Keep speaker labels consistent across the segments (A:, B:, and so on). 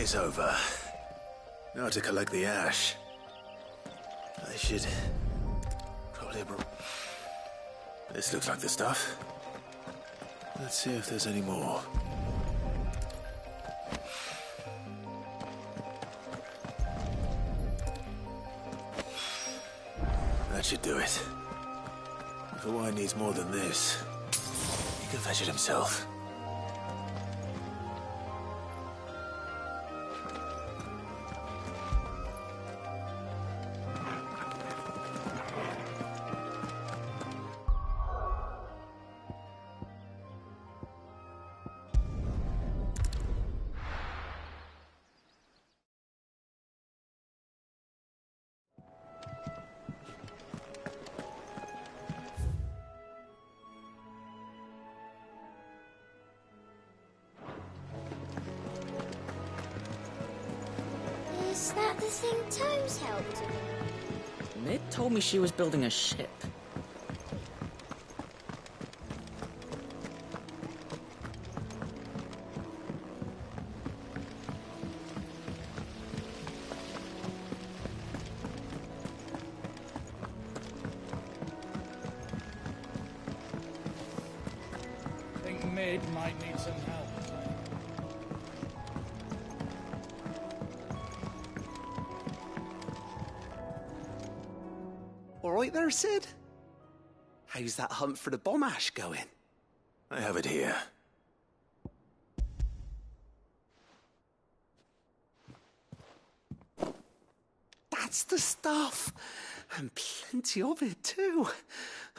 A: day's over. Now to collect the ash. I should probably... This looks like the stuff. Let's see if there's any more. That should do it. If the wine needs more than this, he can fetch it himself.
B: Is that the thing Toes helped with?
C: Mid told me she was building a ship.
D: I think Mid might need some help.
E: All right there, Sid? How's that hunt for the bomb ash going?
A: I have it here.
E: That's the stuff. And plenty of it, too.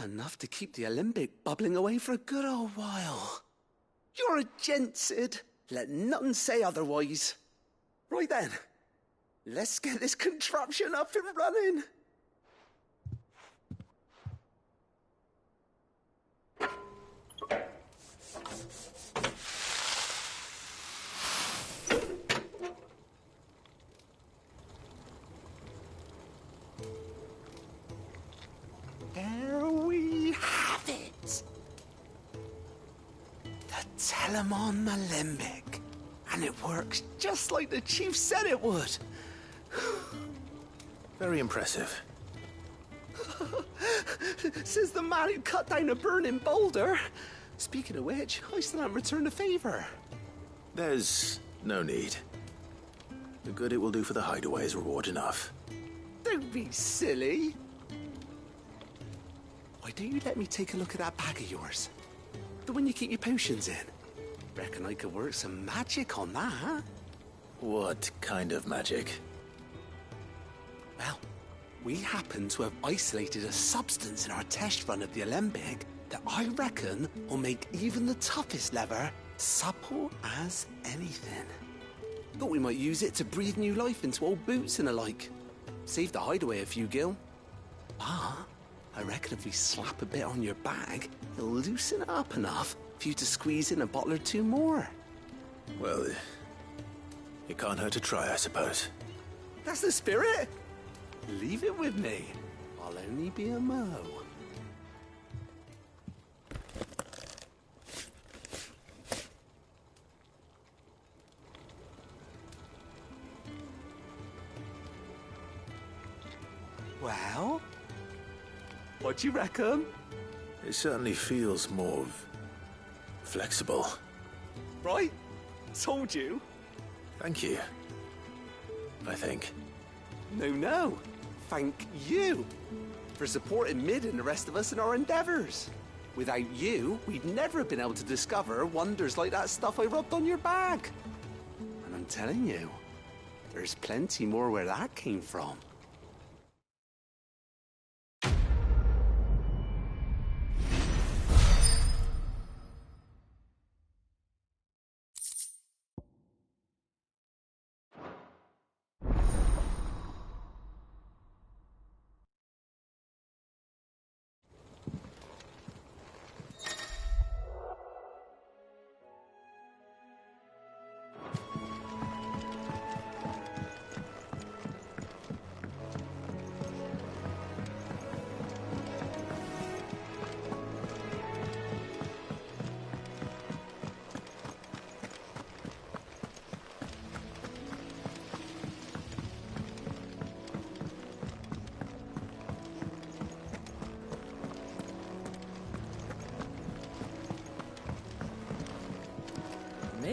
E: Enough to keep the alembic bubbling away for a good old while. You're a gent, Sid. Let nothing say otherwise. Right then, let's get this contraption up and running. There we have it. The Telemon Alembic. And it works just like the chief said it would.
A: Very impressive.
E: Says the man who cut down a burning boulder. Speaking of which, I still haven't returned the favor.
A: There's no need. The good it will do for the hideaway is reward enough.
E: Don't be silly. Why don't you let me take a look at that bag of yours? The one you keep your potions in. Reckon I could work some magic on that.
A: What kind of magic?
E: Well, we happen to have isolated a substance in our test run of the alembic that I reckon will make even the toughest leather supple as anything. Thought we might use it to breathe new life into old boots and the like. Save the hideaway a few gil. But I reckon if we slap a bit on your bag, it'll loosen it up enough for you to squeeze in a bottle or two more.
A: Well, it can't hurt to try, I suppose.
E: That's the spirit. Leave it with me. I'll only be a mo. Well, what do you reckon?
A: It certainly feels more flexible.
E: Right? Told you.
A: Thank you. I think.
E: No. Thank you for supporting Mid and the rest of us in our endeavors. Without you, we'd never have been able to discover wonders like that stuff I rubbed on your bag. And I'm telling you, there's plenty more where that came from.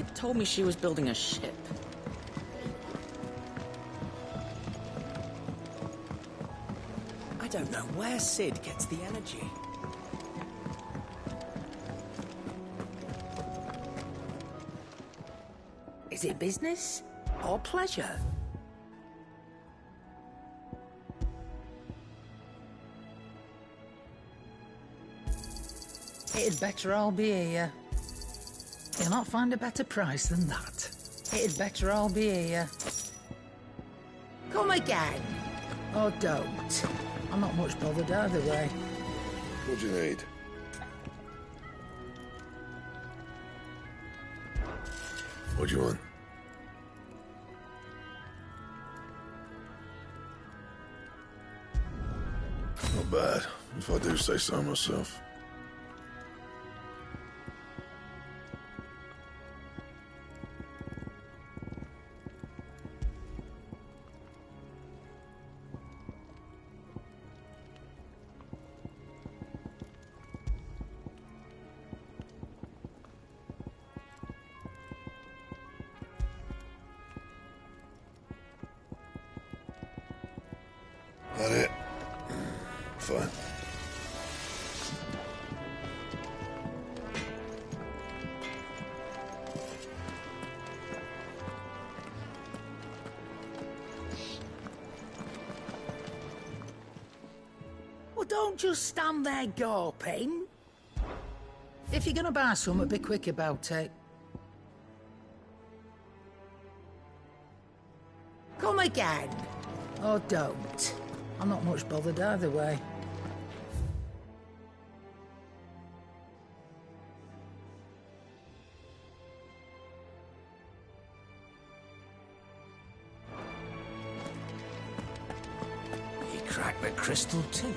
C: Ned told me she was building a ship.
F: I don't know where Sid gets the energy.
G: Is it business or pleasure? It'd better all be here. You'll not find a better price than that. It'd better all be here. Come again. Or don't. I'm not much bothered either way.
H: What do you need? What do you want? Not bad, if I do say so myself. That it? Fine.
G: Well, don't just stand there gawping. If you're gonna buy something, be quick about it. Come again. Or don't. I'm not much bothered either way.
F: He cracked the crystal too.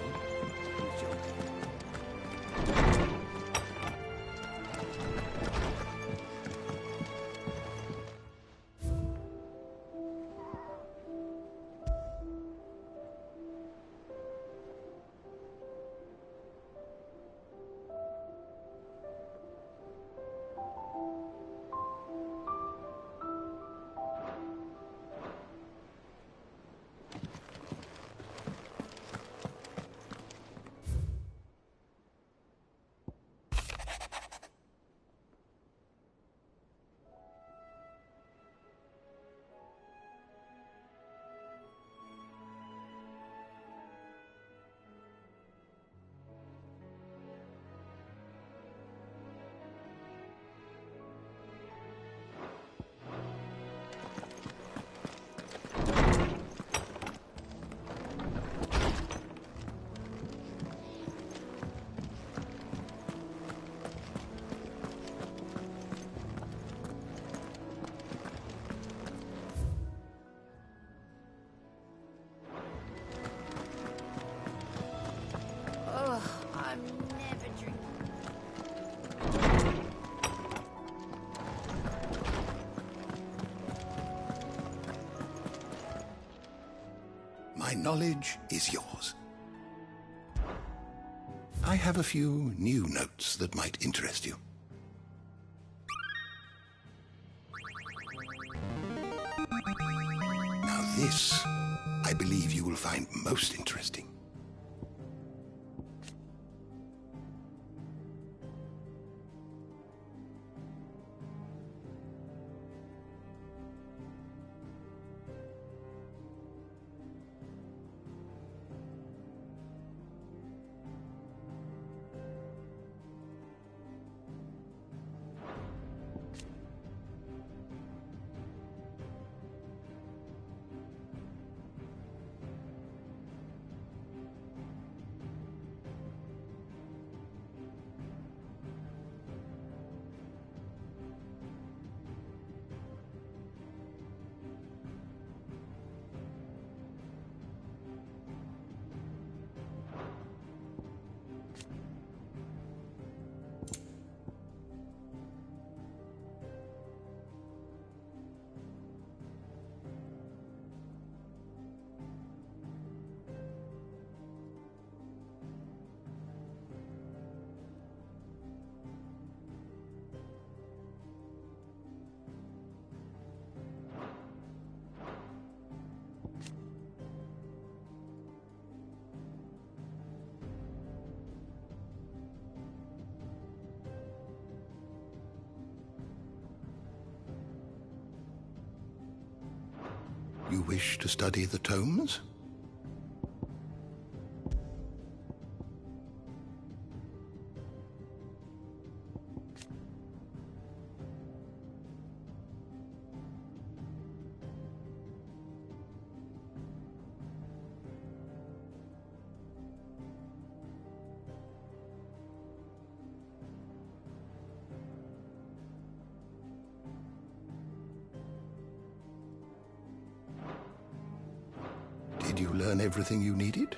B: Ugh, I'm never drinking.
I: My knowledge is yours. I have a few new notes that might interest you. Now this, I believe you will find most interesting. wish to study the tomes? Did you learn everything you needed?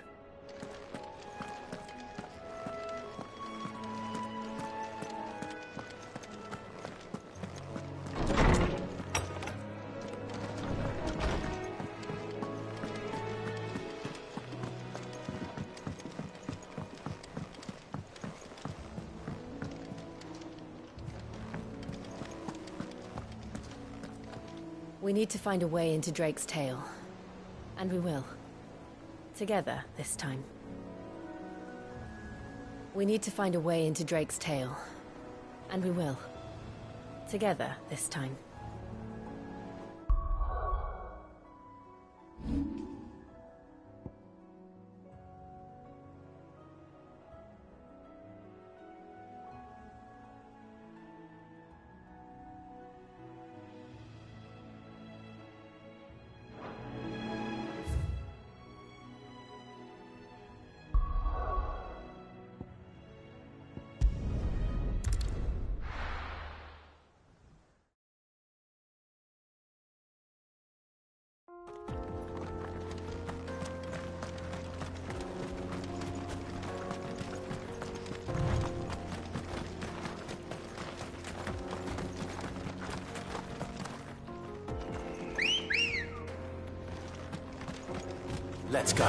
J: We need to find a way into Drake's tail. And we will. Together, this time. We need to find a way into Drake's tail. And we will. Together, this time.
A: Let's go.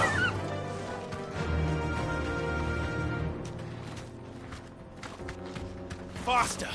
A: Faster!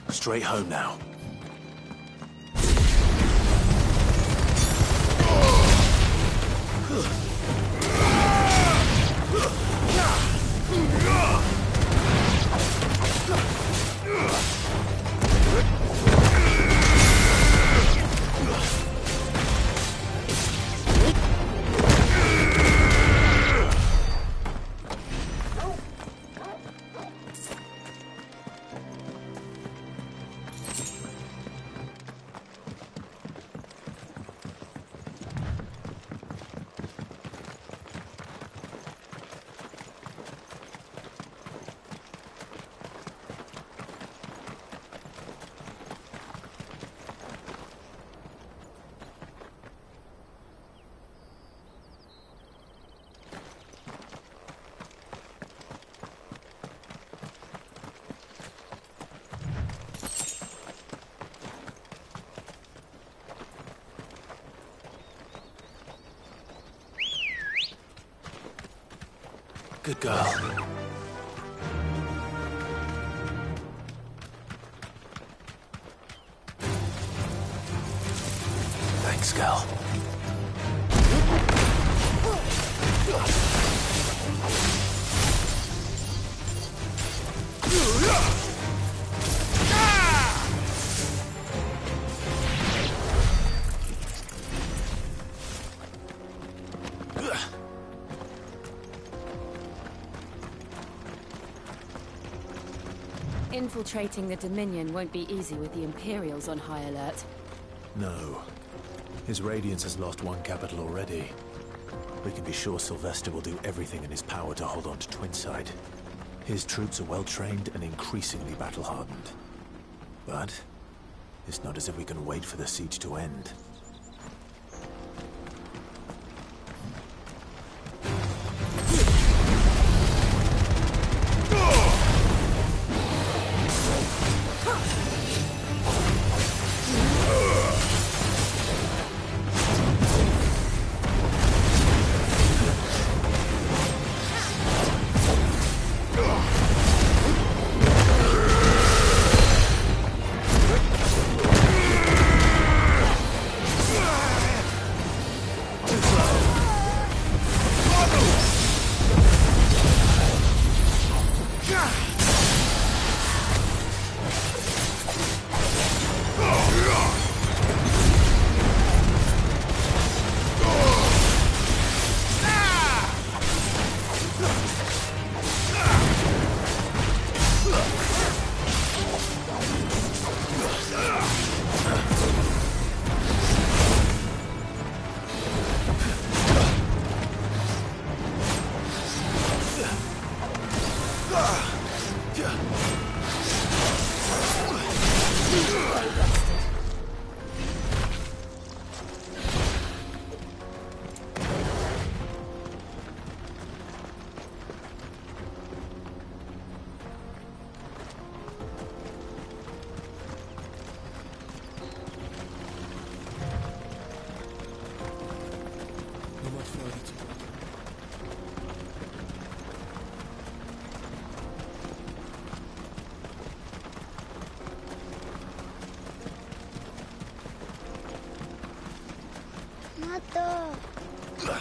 A: Straight home now. Good girl. Thanks, girl.
J: Infiltrating the Dominion won't be easy with the Imperials on high alert.
A: No. His Radiance has lost one capital already. We can be sure Sylvester will do everything in his power to hold on to Twinside. His troops are well-trained and increasingly battle-hardened. But it's not as if we can wait for the siege to end.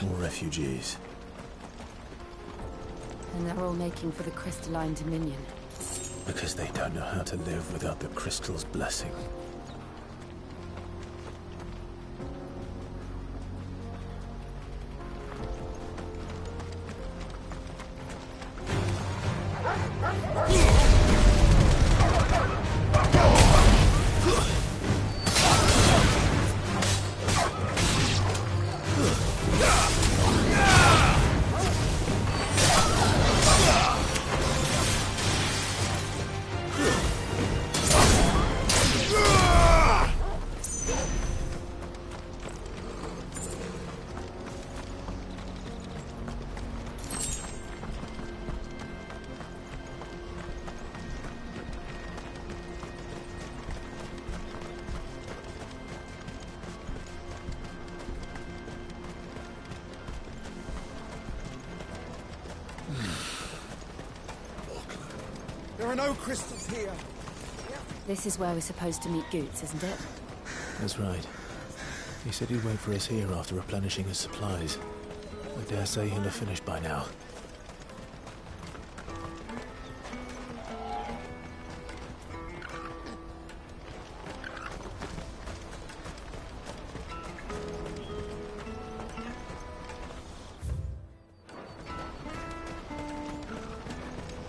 A: More refugees.
J: And they're all making for the Crystalline Dominion.
A: Because they don't know how to live without the Crystal's blessing.
K: There are no crystals here.
J: This is where we're supposed to meet Goots, isn't it?
A: That's right. He said he'd wait for us here after replenishing his supplies. I dare say he'll have finished by now.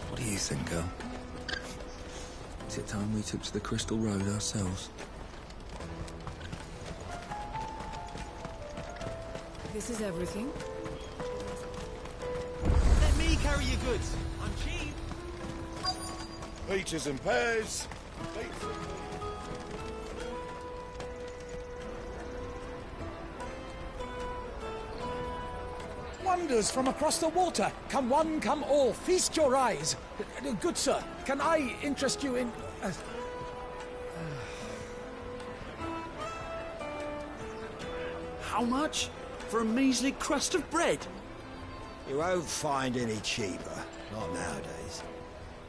K: What do you think, girl? Is it time we took to the Crystal Road ourselves?
C: This is everything.
L: Let me carry your goods. I'm cheap.
H: Peaches and pears.
D: Wonders from across the water. Come one, come all. Feast your eyes. Good sir, can I interest you in...
L: How much? For a measly crust of bread?
M: You won't find any cheaper. Not nowadays.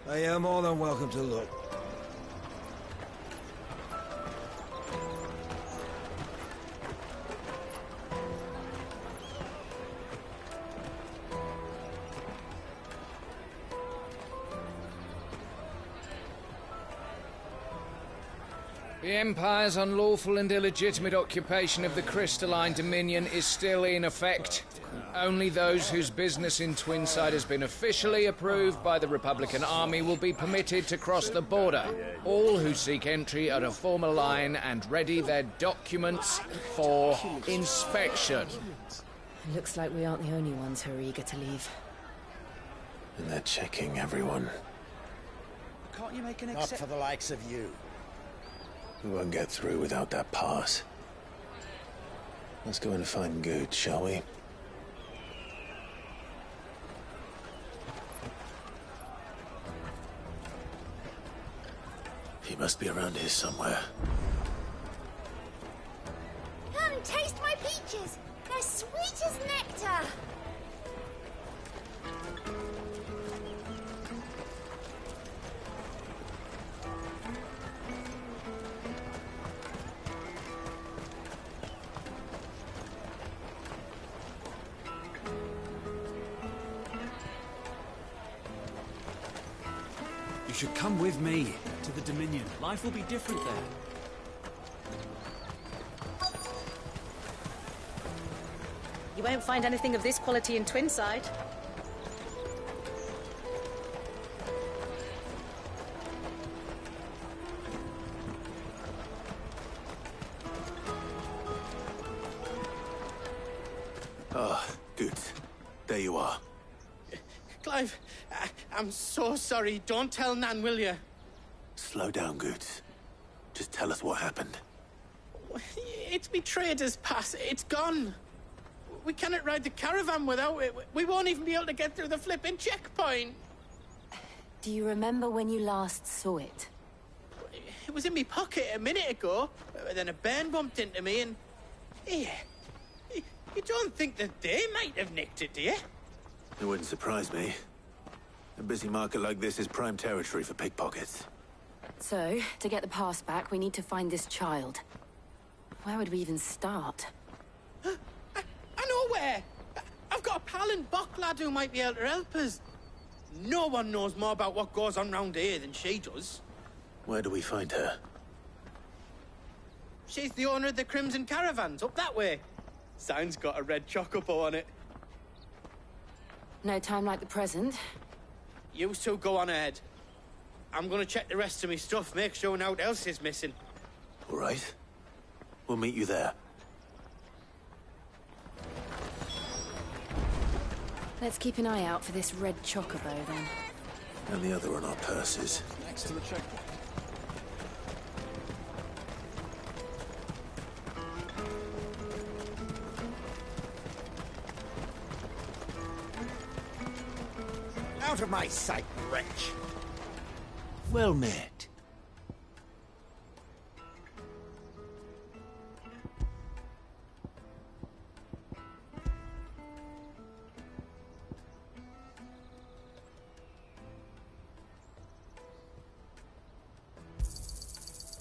M: But you're more than welcome to look.
N: The Empire's unlawful and illegitimate occupation of the Crystalline Dominion is still in effect. Only those whose business in Twinside has been officially approved by the Republican Army will be permitted to cross the border. All who seek entry are to form a line and ready their documents for inspection.
J: It looks like we aren't the only ones who are eager to leave.
A: And they're checking everyone.
L: Can't you make an
M: Not for the likes of you.
A: We won't get through without that pass. Let's go in and find Good, shall we? He must be around here somewhere.
B: Come, taste my peaches. They're sweet as nectar.
L: You should come with me to the Dominion. Life will be different there.
J: You won't find anything of this quality in Twinside.
A: Ah, Good. There you are.
O: Clive, I'm so sorry. Don't tell Nan, will you?
A: Slow down, Good. Just tell us what happened.
O: It's me trader's pass. It's gone. We cannot ride the caravan without it. We won't even be able to get through the flipping checkpoint.
J: Do you remember when you last saw it?
O: It was in my pocket a minute ago. Then a bairn bumped into me and... Here. You don't think that they might have nicked it, do you?
A: It wouldn't surprise me. A busy market like this is prime territory for pickpockets.
J: So, to get the pass back, we need to find this child. Where would we even start?
O: I know where! I've got a pal in Bock lad who might be able to help us. No one knows more about what goes on round here than she does.
A: Where do we find her?
O: She's the owner of the Crimson Caravans, up that way. Sign's got a red chocobo on it.
J: No time like the present.
O: You two go on ahead. I'm gonna check the rest of my stuff, make sure naught else is missing.
A: All right. We'll meet you there.
J: Let's keep an eye out for this red chocobo, then.
A: And the other on our purses.
L: Next to the checkpoint.
M: Out of my sight, wretch.
A: Well met.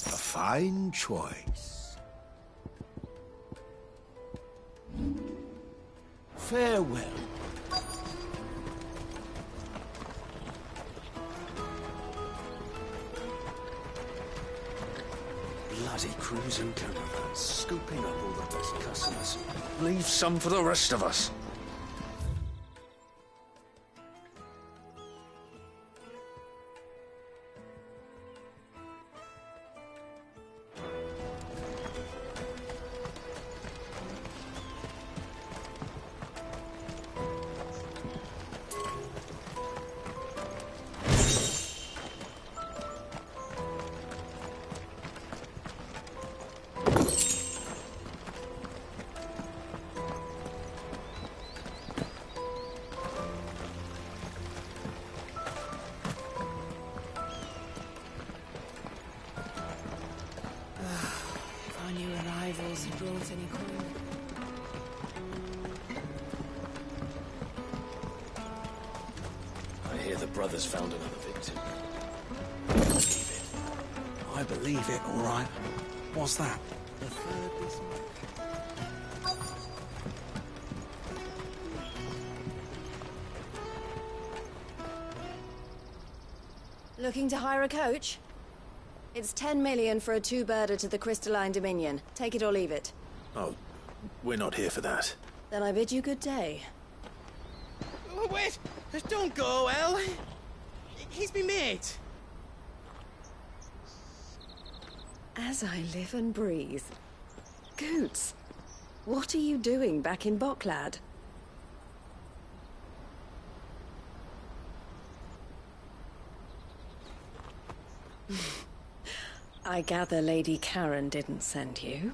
I: A fine choice.
L: Farewell.
E: Bloody cruising caravans, scooping up all the best customers. Leave some for the rest of us.
L: Brothers found another victim. Believe it. I believe it, all right. What's that? The third this month.
P: Looking to hire a coach? It's 10 million for a two-birder to the Crystalline Dominion. Take it or leave it.
A: Oh, we're not here for that.
P: Then I bid you good day.
O: Oh, wait! Don't go, El. He's me mate.
P: As I live and breathe. Goots, what are you doing back in Boklad? I gather Lady Karen didn't send you.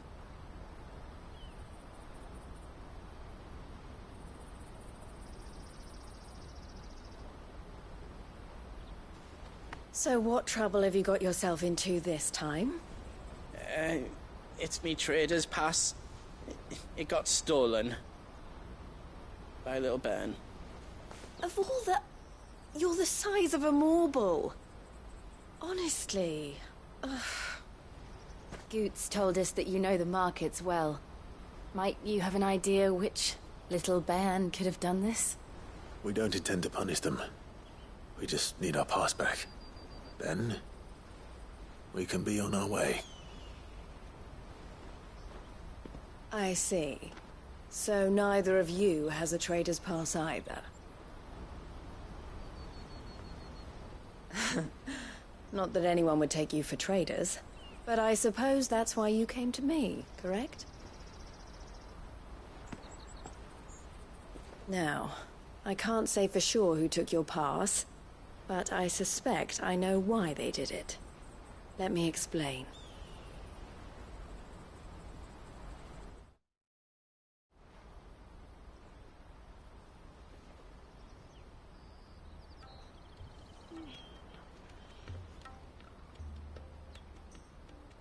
P: So what trouble have you got yourself into this time?
O: It's me trader's pass. It got stolen. By a little bairn.
P: Of all the... You're the size of a marble. Honestly. Ugh.
J: Goots told us that you know the markets well. Might you have an idea which little bairn could have done this?
A: We don't intend to punish them. We just need our pass back. Then, we can be on our way.
P: I see. So neither of you has a trader's pass either. Not that anyone would take you for traders, but I suppose that's why you came to me, correct? Now, I can't say for sure who took your pass, but I suspect I know why they did it. Let me explain.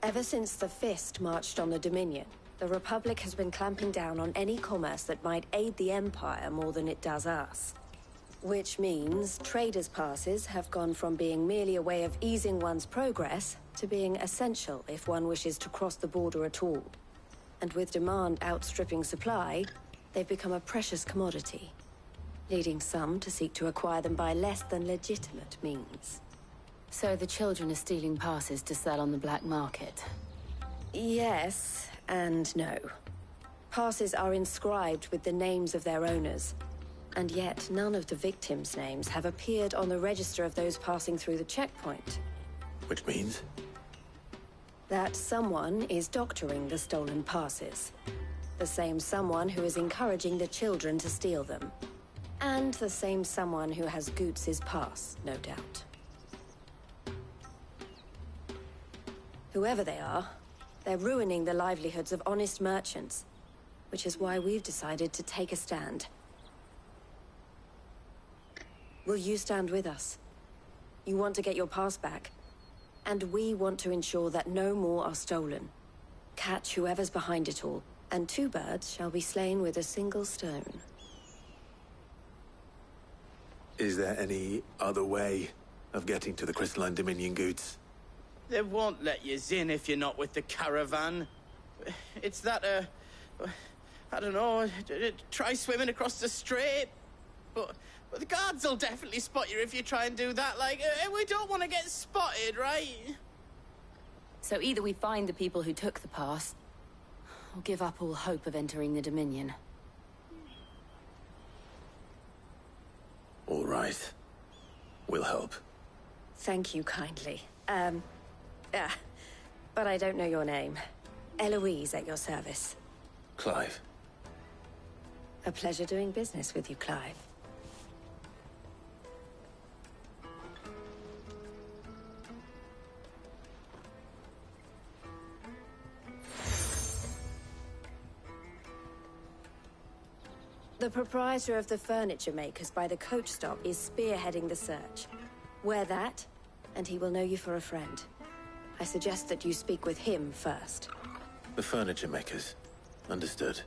P: Ever since the Fist marched on the Dominion, the Republic has been clamping down on any commerce that might aid the Empire more than it does us. Which means traders' passes have gone from being merely a way of easing one's progress to being essential if one wishes to cross the border at all. And with demand outstripping supply, they've become a precious commodity, leading some to seek to acquire them by less than legitimate means.
J: So the children are stealing passes to sell on the black market?
P: Yes, and no. Passes are inscribed with the names of their owners, and yet none of the victims' names have appeared on the register of those passing through the checkpoint.
A: Which means?
P: That someone is doctoring the stolen passes. The same someone who is encouraging the children to steal them. And the same someone who has Goots' pass, no doubt. Whoever they are, they're ruining the livelihoods of honest merchants, which is why we've decided to take a stand. Will you stand with us? You want to get your pass back, and we want to ensure that no more are stolen. Catch whoever's behind it all, and 2 birds shall be slain with a single stone.
A: Is there any other way of getting to the Crystalline Dominion, Goots?
O: They won't let you in if you're not with the caravan. It's that, I don't know, try swimming across the strait. But the guards will definitely spot you if you try and do that. Like, we don't want to get spotted, right?
J: So either we find the people who took the pass, or give up all hope of entering the Dominion.
A: All right. We'll help.
P: Thank you kindly. But I don't know your name. Eloise at your service.
A: Clive.
P: A pleasure doing business with you, Clive. The proprietor of the furniture makers by the coach stop is spearheading the search. Wear that, and he will know you for a friend. I suggest that you speak with him first.
A: The furniture makers. Understood.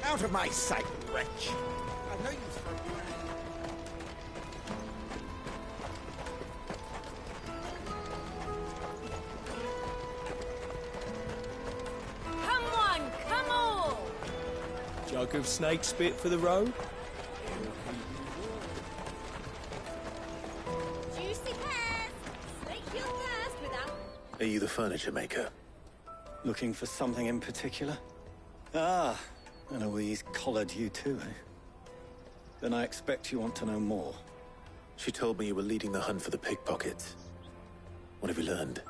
D: Out of my sight, wretch! I know you...
B: Come on, come all!
L: Jug of snake spit for the road?
B: Juicy pears! Snake your thirst without...
A: Are you the furniture maker?
L: Looking for something in particular? Ah, Eloise collared you too, eh? Then I expect you want to know more.
A: She told me you were leading the hunt for the pickpockets. What have you learned?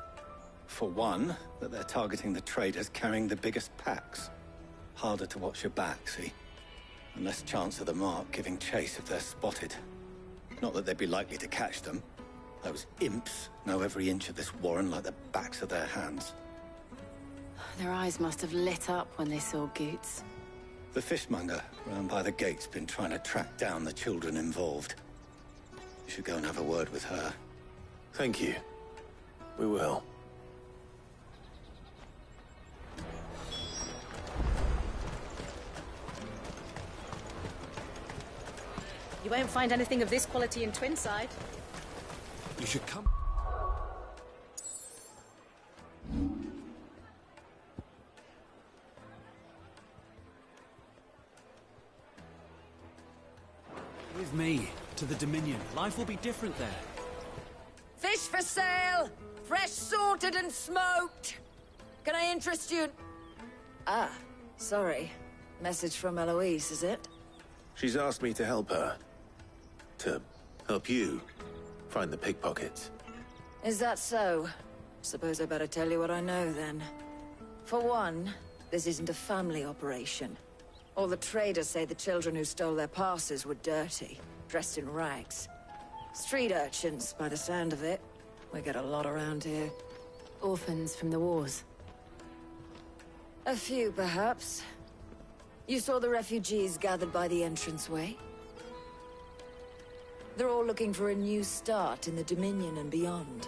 L: For one, that they're targeting the traders carrying the biggest packs. Harder to watch your back, see? And less chance of the mark giving chase if they're spotted. Not that they'd be likely to catch them. Those imps know every inch of this warren like the backs of their hands.
J: Their eyes must have lit up when they saw Goots.
L: The fishmonger round by the gate's been trying to track down the children involved. You should go and have a word with her.
A: Thank you. We will.
Q: You won't find anything of this quality in Twinside.
K: You should come.
R: With me, to the Dominion. Life will be different there.
S: Fish for sale! Fresh sorted and smoked! Can I interest you? Ah, sorry. Message from Eloise, is it?
A: She's asked me to help her. To help you find the pickpockets.
S: Is that so? Suppose I better tell you what I know, then. For one, this isn't a family operation. All the traders say the children who stole their passes were dirty, dressed in rags. Street urchins, by the sound of it. We get a lot around here.
J: Orphans from the wars.
S: A few, perhaps. You saw the refugees gathered by the entranceway? They're all looking for a new start in the Dominion and beyond.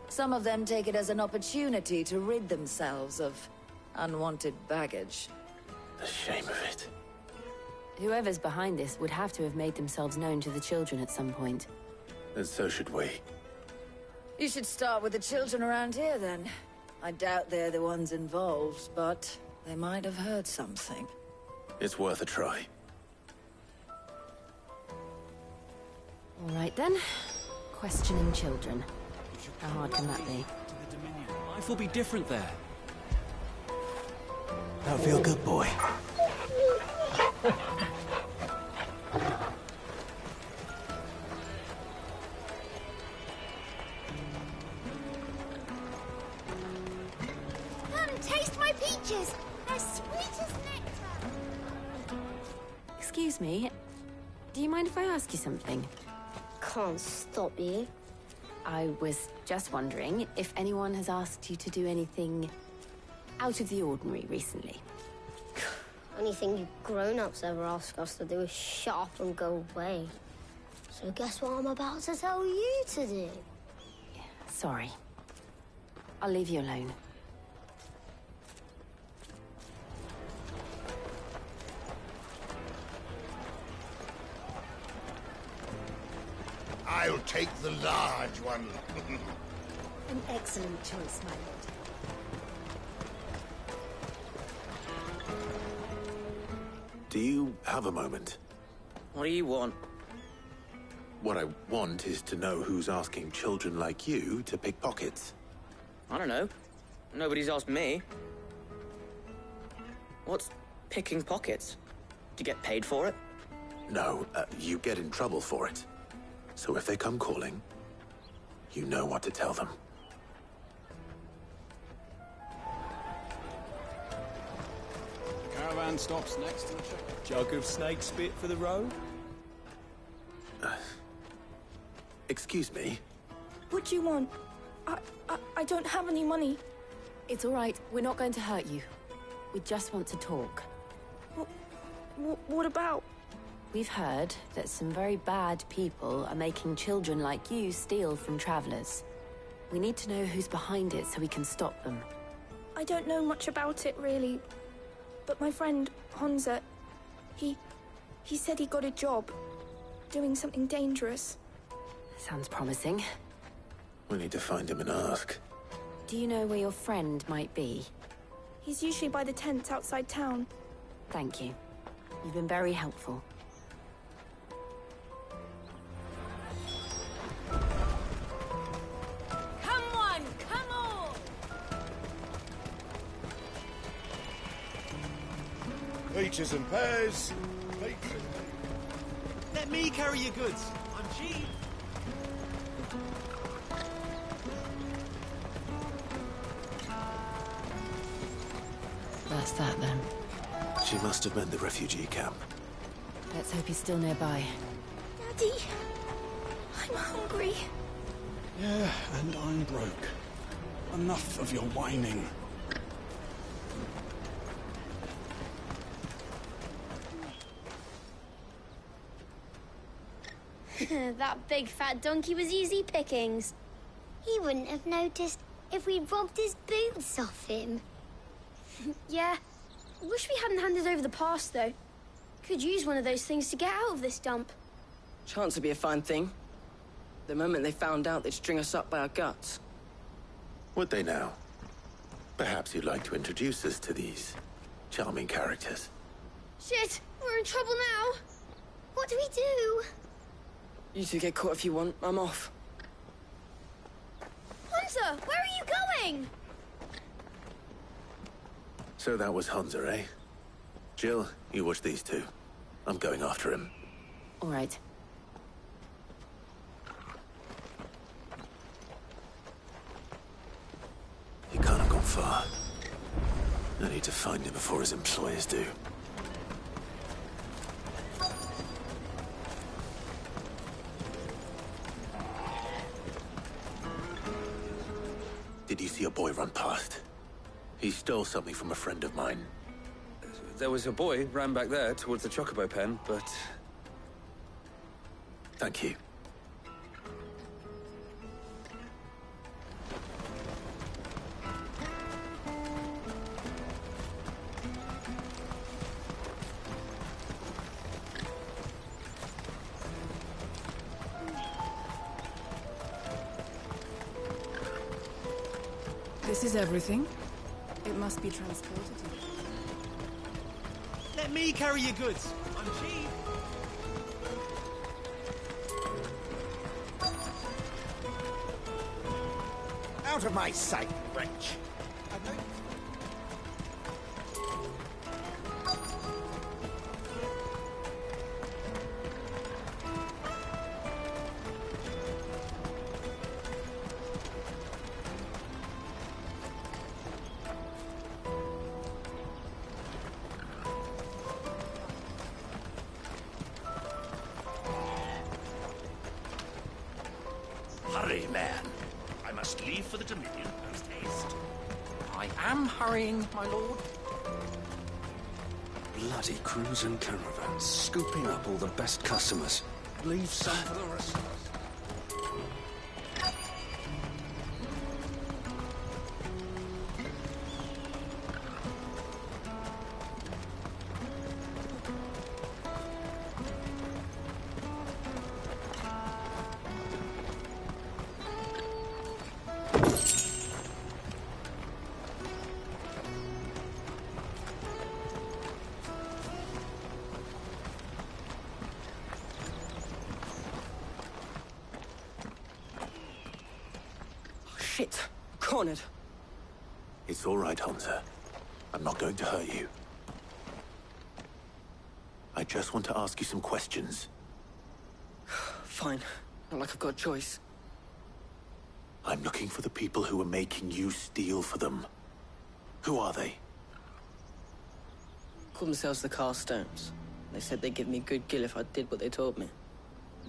S: Some of them take it as an opportunity to rid themselves of unwanted baggage.
A: The shame of it.
J: Whoever's behind this would have to have made themselves known to the children at some point.
A: And so should we.
S: You should start with the children around here, then. I doubt they're the ones involved, but they might have heard something.
A: It's worth a try.
J: All right, then. Questioning children. How hard can that be?
R: Life will be different there.
A: That'll feel good, boy.
B: Come, taste my peaches! They're sweet as nectar!
J: Excuse me. Do you mind if I ask you something?
T: Can't stop you.
J: I was just wondering if anyone has asked you to do anything out of the ordinary recently.
T: Anything you grown-ups ever ask us to do is shut up and go away. So guess what I'm about to tell you to do?
J: Sorry. I'll leave you alone.
I: I'll take the large one.
T: An excellent choice, my lord.
A: Do you have a moment?
O: What do you want?
A: What I want is to know who's asking children like you to pick pockets.
O: I don't know. Nobody's asked me. What's picking pockets? Do you get paid for it?
A: No, you get in trouble for it. So if they come calling, you know what to tell them.
L: Caravan stops next to the check. Jug of snake spit for the road?
A: Excuse me?
U: What do you want? I don't have any money.
J: It's all right. We're not going to hurt you. We just want to talk.
U: What about?
J: We've heard that some very bad people are making children like you steal from travelers. We need to know who's behind it so we can stop them.
U: I don't know much about it, really. But my friend, Honza, he said he got a job doing something dangerous.
J: Sounds promising.
A: We need to find him and ask.
J: Do you know where your friend might be?
U: He's usually by the tents outside town.
J: Thank you. You've been very helpful.
B: Come on, come on!
H: Peaches and pears.
R: Let me carry your goods. I'm cheap.
J: That's that then.
A: She must have meant the refugee camp.
J: Let's hope he's still nearby.
U: Daddy, I'm hungry.
R: Yeah, and I'm broke. Enough of your whining.
T: That big fat donkey was easy pickings. He wouldn't have noticed if we'd robbed his boots off him.
U: Yeah. Wish we hadn't handed over the pass, though. Could use one of those things to get out of this dump.
O: Chance would be a fine thing. The moment they found out, they'd string us up by our guts.
A: Would they now? Perhaps you'd like to introduce us to these charming characters.
U: Shit, we're in trouble now.
T: What do we do?
O: You two get caught if you want. I'm off.
U: Hunter, where are you going?
A: So that was Hunter, eh? Jill, you watch these two. I'm going after him.
J: All right.
A: He can't have gone far. I need to find him before his employers do. Did you see a boy run past? He stole something from a friend of mine.
K: There was a boy ran back there towards the chocobo pen, but...
A: Thank you.
C: This is everything. It must be transported.
R: Let me carry your goods. I'm cheap.
M: Out of my sight, wretch.
G: Hurry, man. I must leave for the Dominion post haste. I am hurrying, my lord.
K: Bloody crews and caravans, scooping up all the best customers.
G: Leave some for the rest of us.
O: Shit. Cornered.
A: It's all right, Hunter. I'm not going to hurt you. I just want to ask you some questions.
O: Fine. Not like I've got a choice.
A: I'm looking for the people who are making you steal for them. Who are they?
O: Called themselves the Carstones. They said they'd give me good gill if I did what they told me.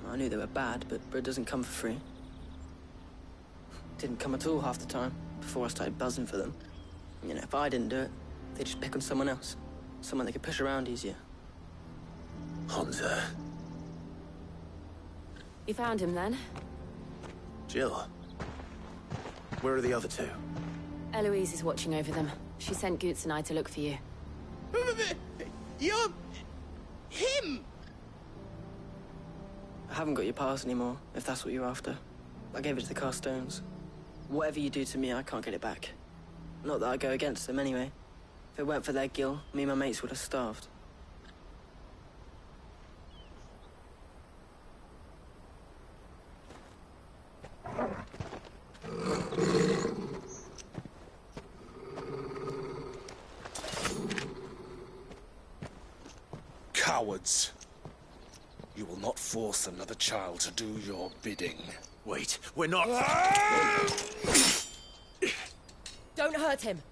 O: I knew they were bad, but bread doesn't come for free. Didn't come at all half the time, before I started buzzing for them. You know, if I didn't do it, they'd just pick on someone else. Someone they could push around easier.
A: Hunter.
J: You found him then?
A: Jill. Where are the other two?
J: Eloise is watching over them. She sent Goots and I to look for you.
O: You're... him! I haven't got your pass anymore, if that's what you're after. I gave it to the Carstones. Whatever you do to me, I can't get it back. Not that I go against them, anyway. If it weren't for their gill, me and my mates would have starved.
G: Cowards. You will not force another child to do your bidding.
A: Wait, we're not...
F: Don't hurt him.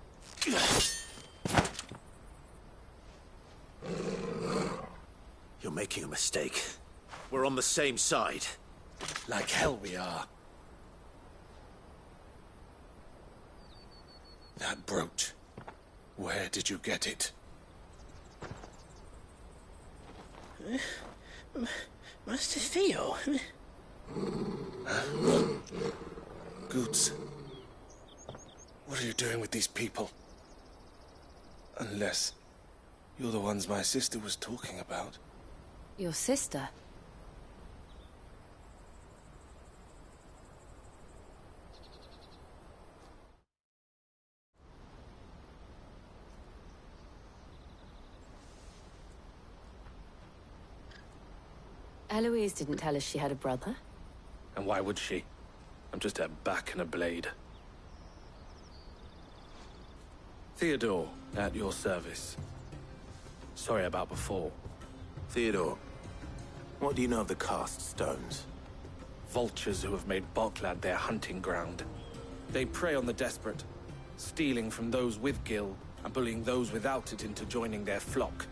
A: You're making a mistake. We're on the same side.
G: Like hell we are. That brooch. Where did you get it?
O: Master Theo?
G: Goods. What are you doing with these people? Unless you're the ones my sister was talking about.
J: Your sister? Eloise didn't tell us she had a brother.
G: And why would she? I'm just her back and a blade. Theodore, at your service. Sorry about before.
A: Theodore, what do you know of the cast stones?
G: Vultures who have made Boklad their hunting ground. They prey on the desperate, stealing from those with gil and bullying those without it into joining their flock.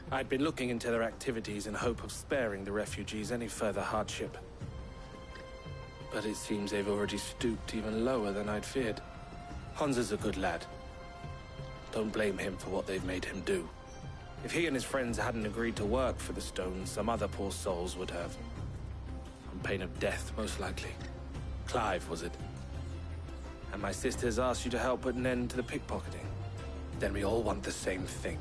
G: I'd been looking into their activities in hope of sparing the refugees any further hardship. But it seems they've already stooped even lower than I'd feared. Hans is a good lad. Don't blame him for what they've made him do. If he and his friends hadn't agreed to work for the stones, some other poor souls would have. On pain of death, most likely. Clive, was it? And my sisters asked you to help put an end to the pickpocketing. Then we all want the same thing.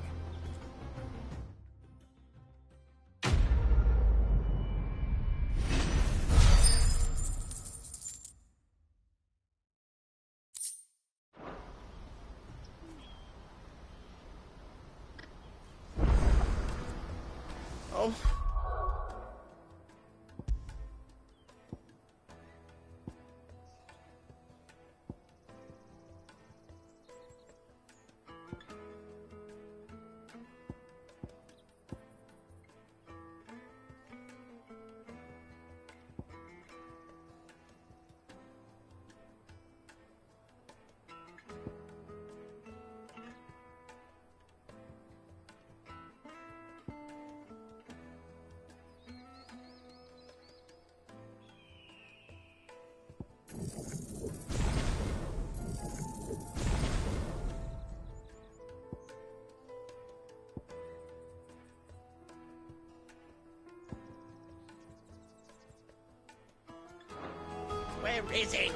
O: Oh. Where is it?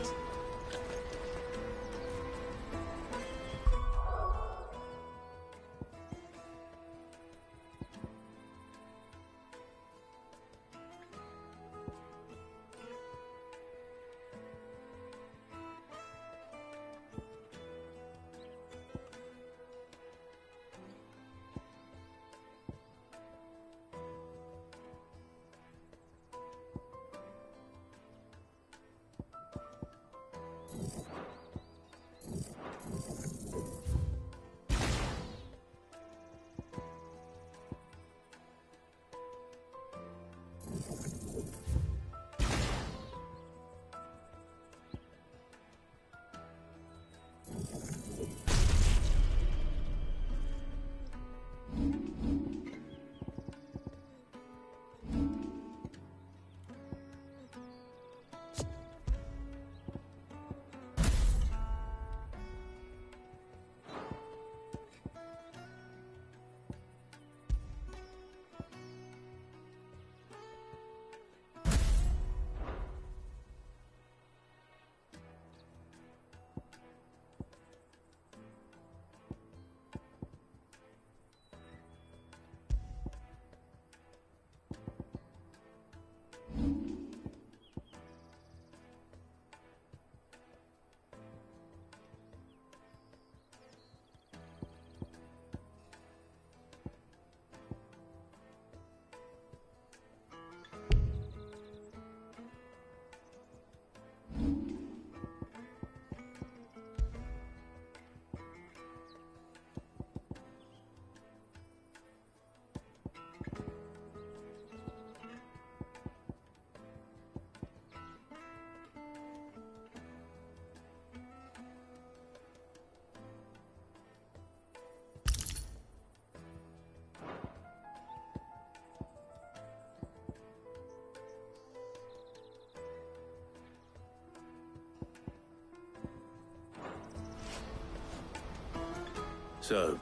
A: So,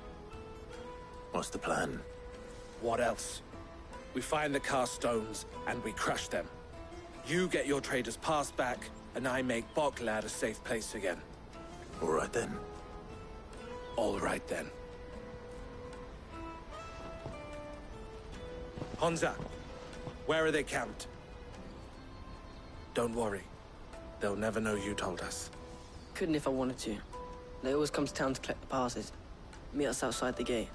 A: what's the plan?
G: What else? We find the cast stones, and we crush them. You get your traders passed back, and I make Boklad a safe place again.
A: All right then.
G: All right then. Honza, where are they camped? Don't worry. They'll never know you told us.
N: Couldn't if I wanted to. They always come to town to collect the passes. Meet us outside the gate.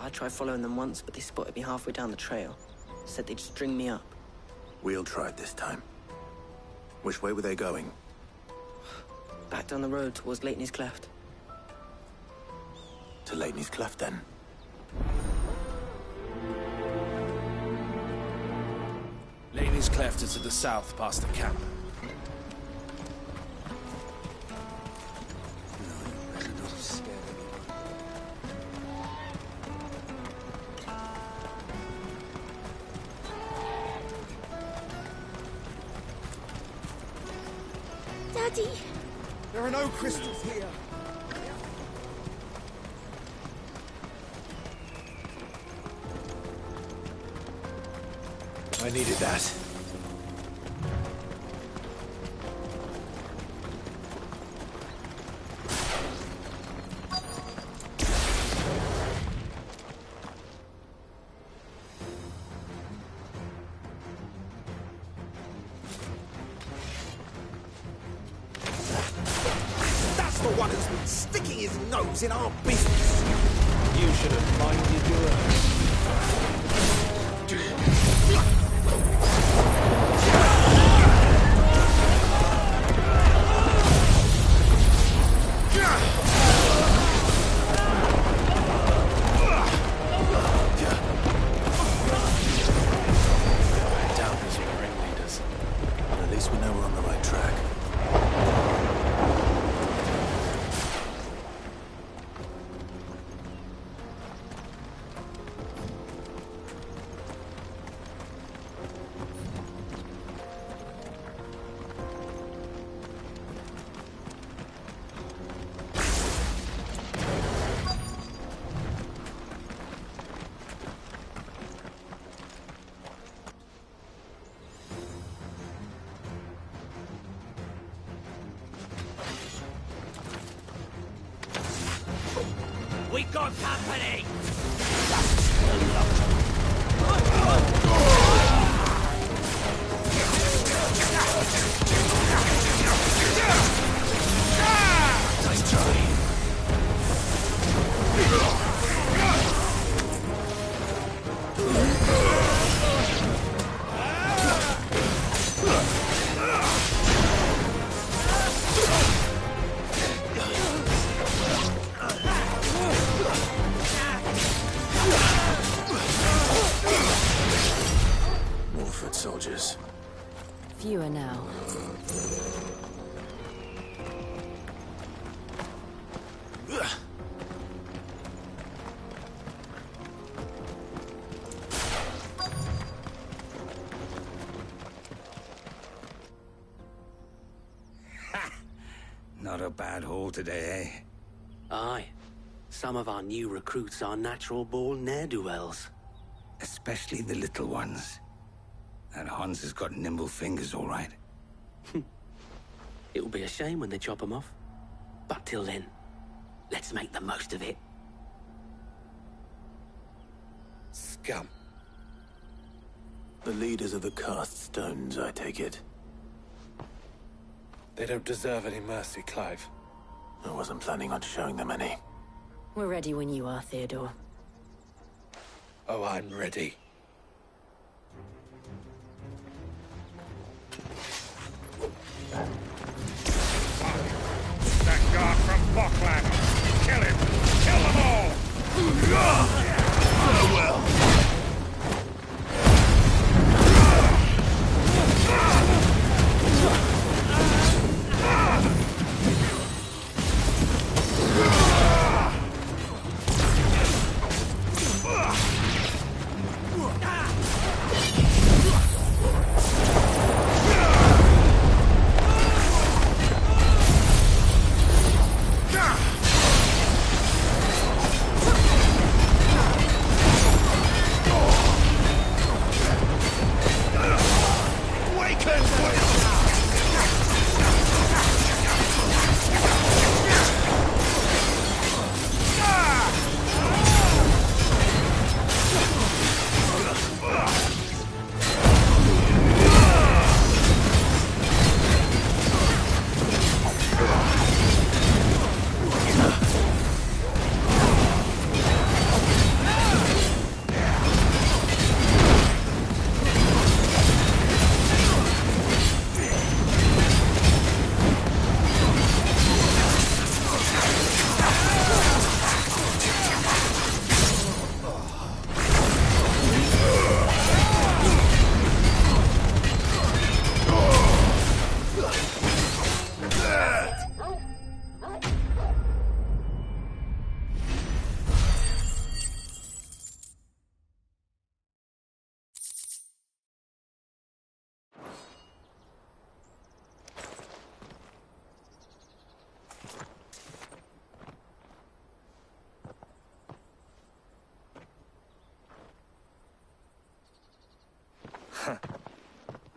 N: I tried following them once, but they spotted me halfway down the trail. Said they'd string me up.
A: We'll try it this time. Which way were they going?
N: Back down the road towards Leitney's Cleft.
A: To Leitney's Cleft, then?
G: Leitney's Cleft is to the south, past the camp.
B: Daddy!
V: There are no crystals here.
A: I needed that.
V: That's the one who's been sticking his nose in our business.
G: You should have minded your own.
A: At least we know we're on the right track.
V: We got company!
A: Nice try. More foot soldiers.
J: Fewer now.
K: Not a bad haul today, eh?
E: Aye. Some of our new recruits are natural-born ne'er-do-wells.
K: Especially the little ones. And Hans has got nimble fingers, all right.
E: It'll be a shame when they chop them off. But till then, let's make the most of it.
G: Scum.
A: The leaders of the cast stones, I take it.
G: They don't deserve any mercy, Clive.
A: I wasn't planning on showing them any.
J: We're ready when you are, Theodore.
G: Oh, I'm ready.
V: That guard from Boklad! Kill him! Kill them all!
A: Well.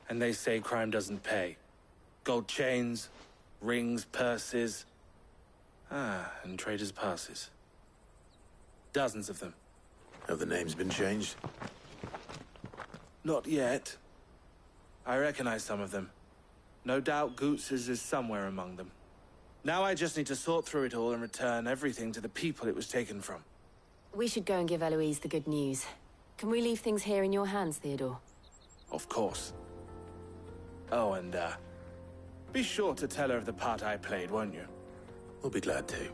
G: And they say crime doesn't pay. Gold chains, rings, purses. And traders' passes. Dozens of them.
A: Have the names been changed?
G: Not yet. I recognize some of them. No doubt Goots's is somewhere among them. Now I just need to sort through it all and return everything to the people it was taken from.
J: We should go and give Eloise the good news. Can we leave things here in your hands, Theodore?
G: Of course. Oh, and, be sure to tell her of the part I played, won't you?
A: We'll be glad to.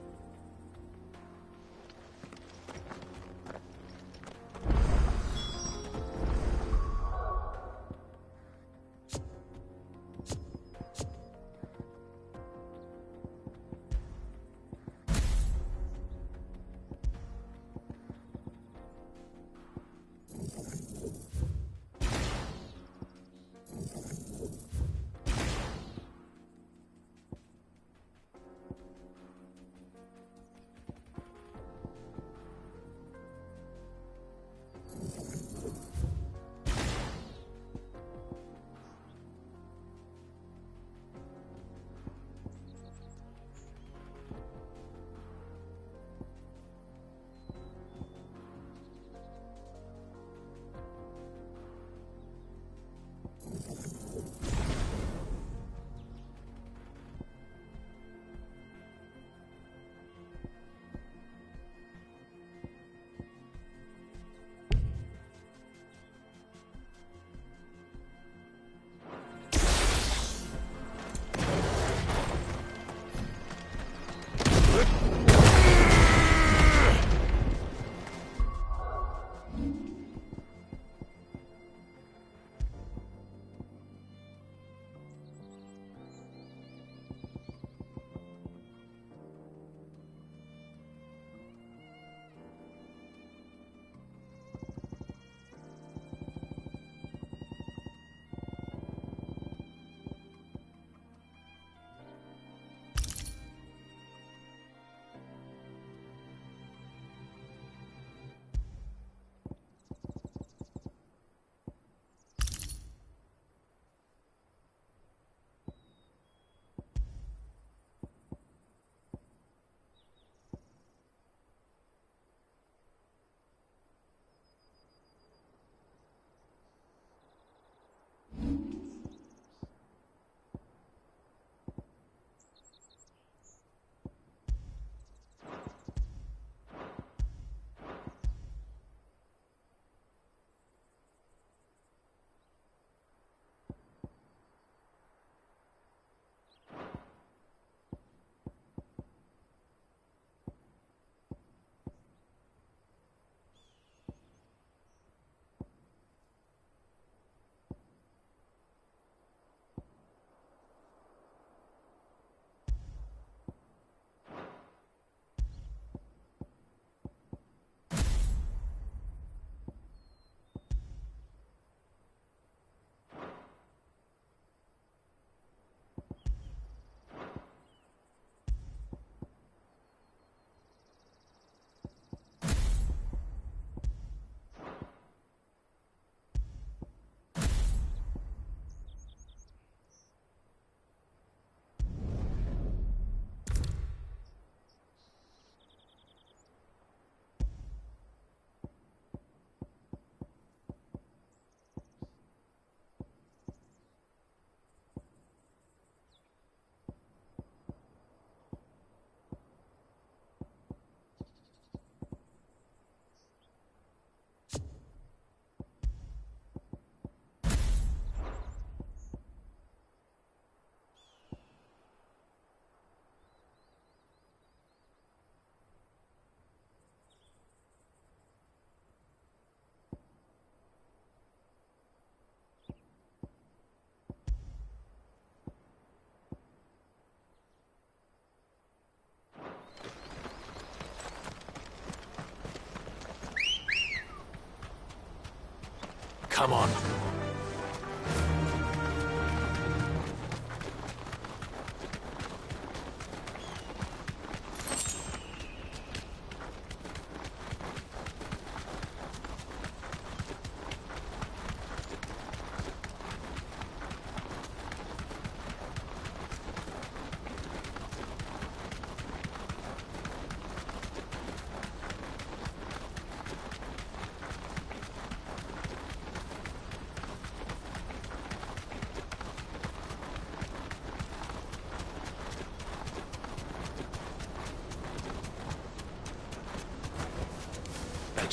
A: Come on.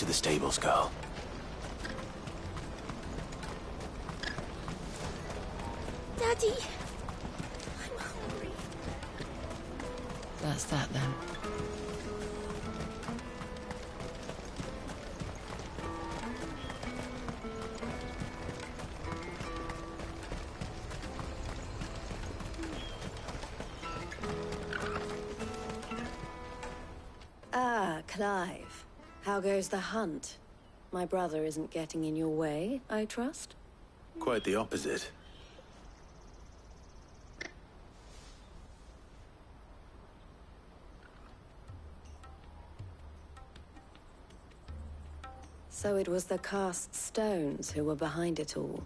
A: to the stables, girl.
U: Daddy, I'm hungry.
J: That's that then. Ah, Clive. How goes the hunt? My brother isn't getting in your way, I trust?
A: Quite the opposite.
J: So it was the cast stones who were behind it all.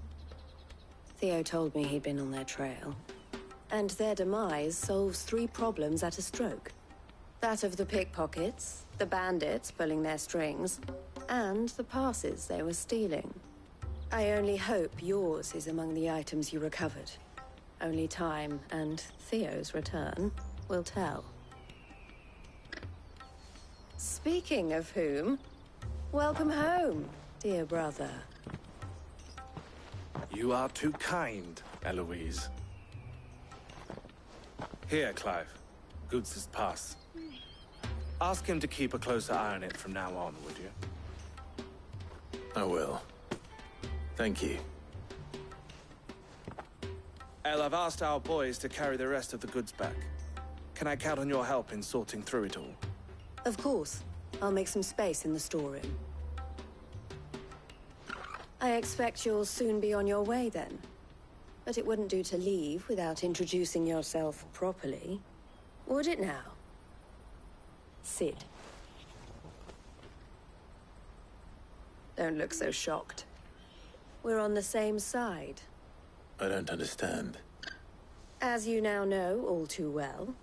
J: Theo told me he'd been on their trail. And their demise solves 3 problems at a stroke. That of the pickpockets, the bandits pulling their strings, and the passes they were stealing. I only hope yours is among the items you recovered. Only time and Theo's return will tell. Speaking of whom, welcome home, dear brother.
G: You are too kind, Eloise. Here, Clive. Goots' pass. Ask him to keep a closer eye on it from now on, would you?
A: I will. Thank you.
G: El, I've asked our boys to carry the rest of the goods back. Can I count on your help in sorting through it all?
J: Of course. I'll make some space in the storeroom. I expect you'll soon be on your way then. But it wouldn't do to leave without introducing yourself properly. Would it now? Sid. Don't look so shocked. We're on the same side.
A: I don't understand.
J: As you now know all too well,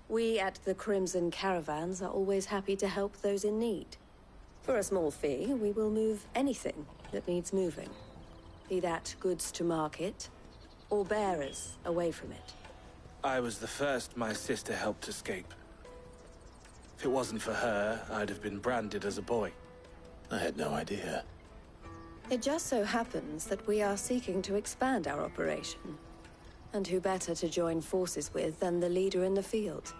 J: we at the Crimson Caravans are always happy to help those in need. For a small fee, we will move anything that needs moving. Be that goods to market, or bearers away from it.
G: I was the first my sister helped escape. If it wasn't for her, I'd have been branded as a boy.
A: I had no idea.
J: It just so happens that we are seeking to expand our operation. And who better to join forces with than the leader in the field?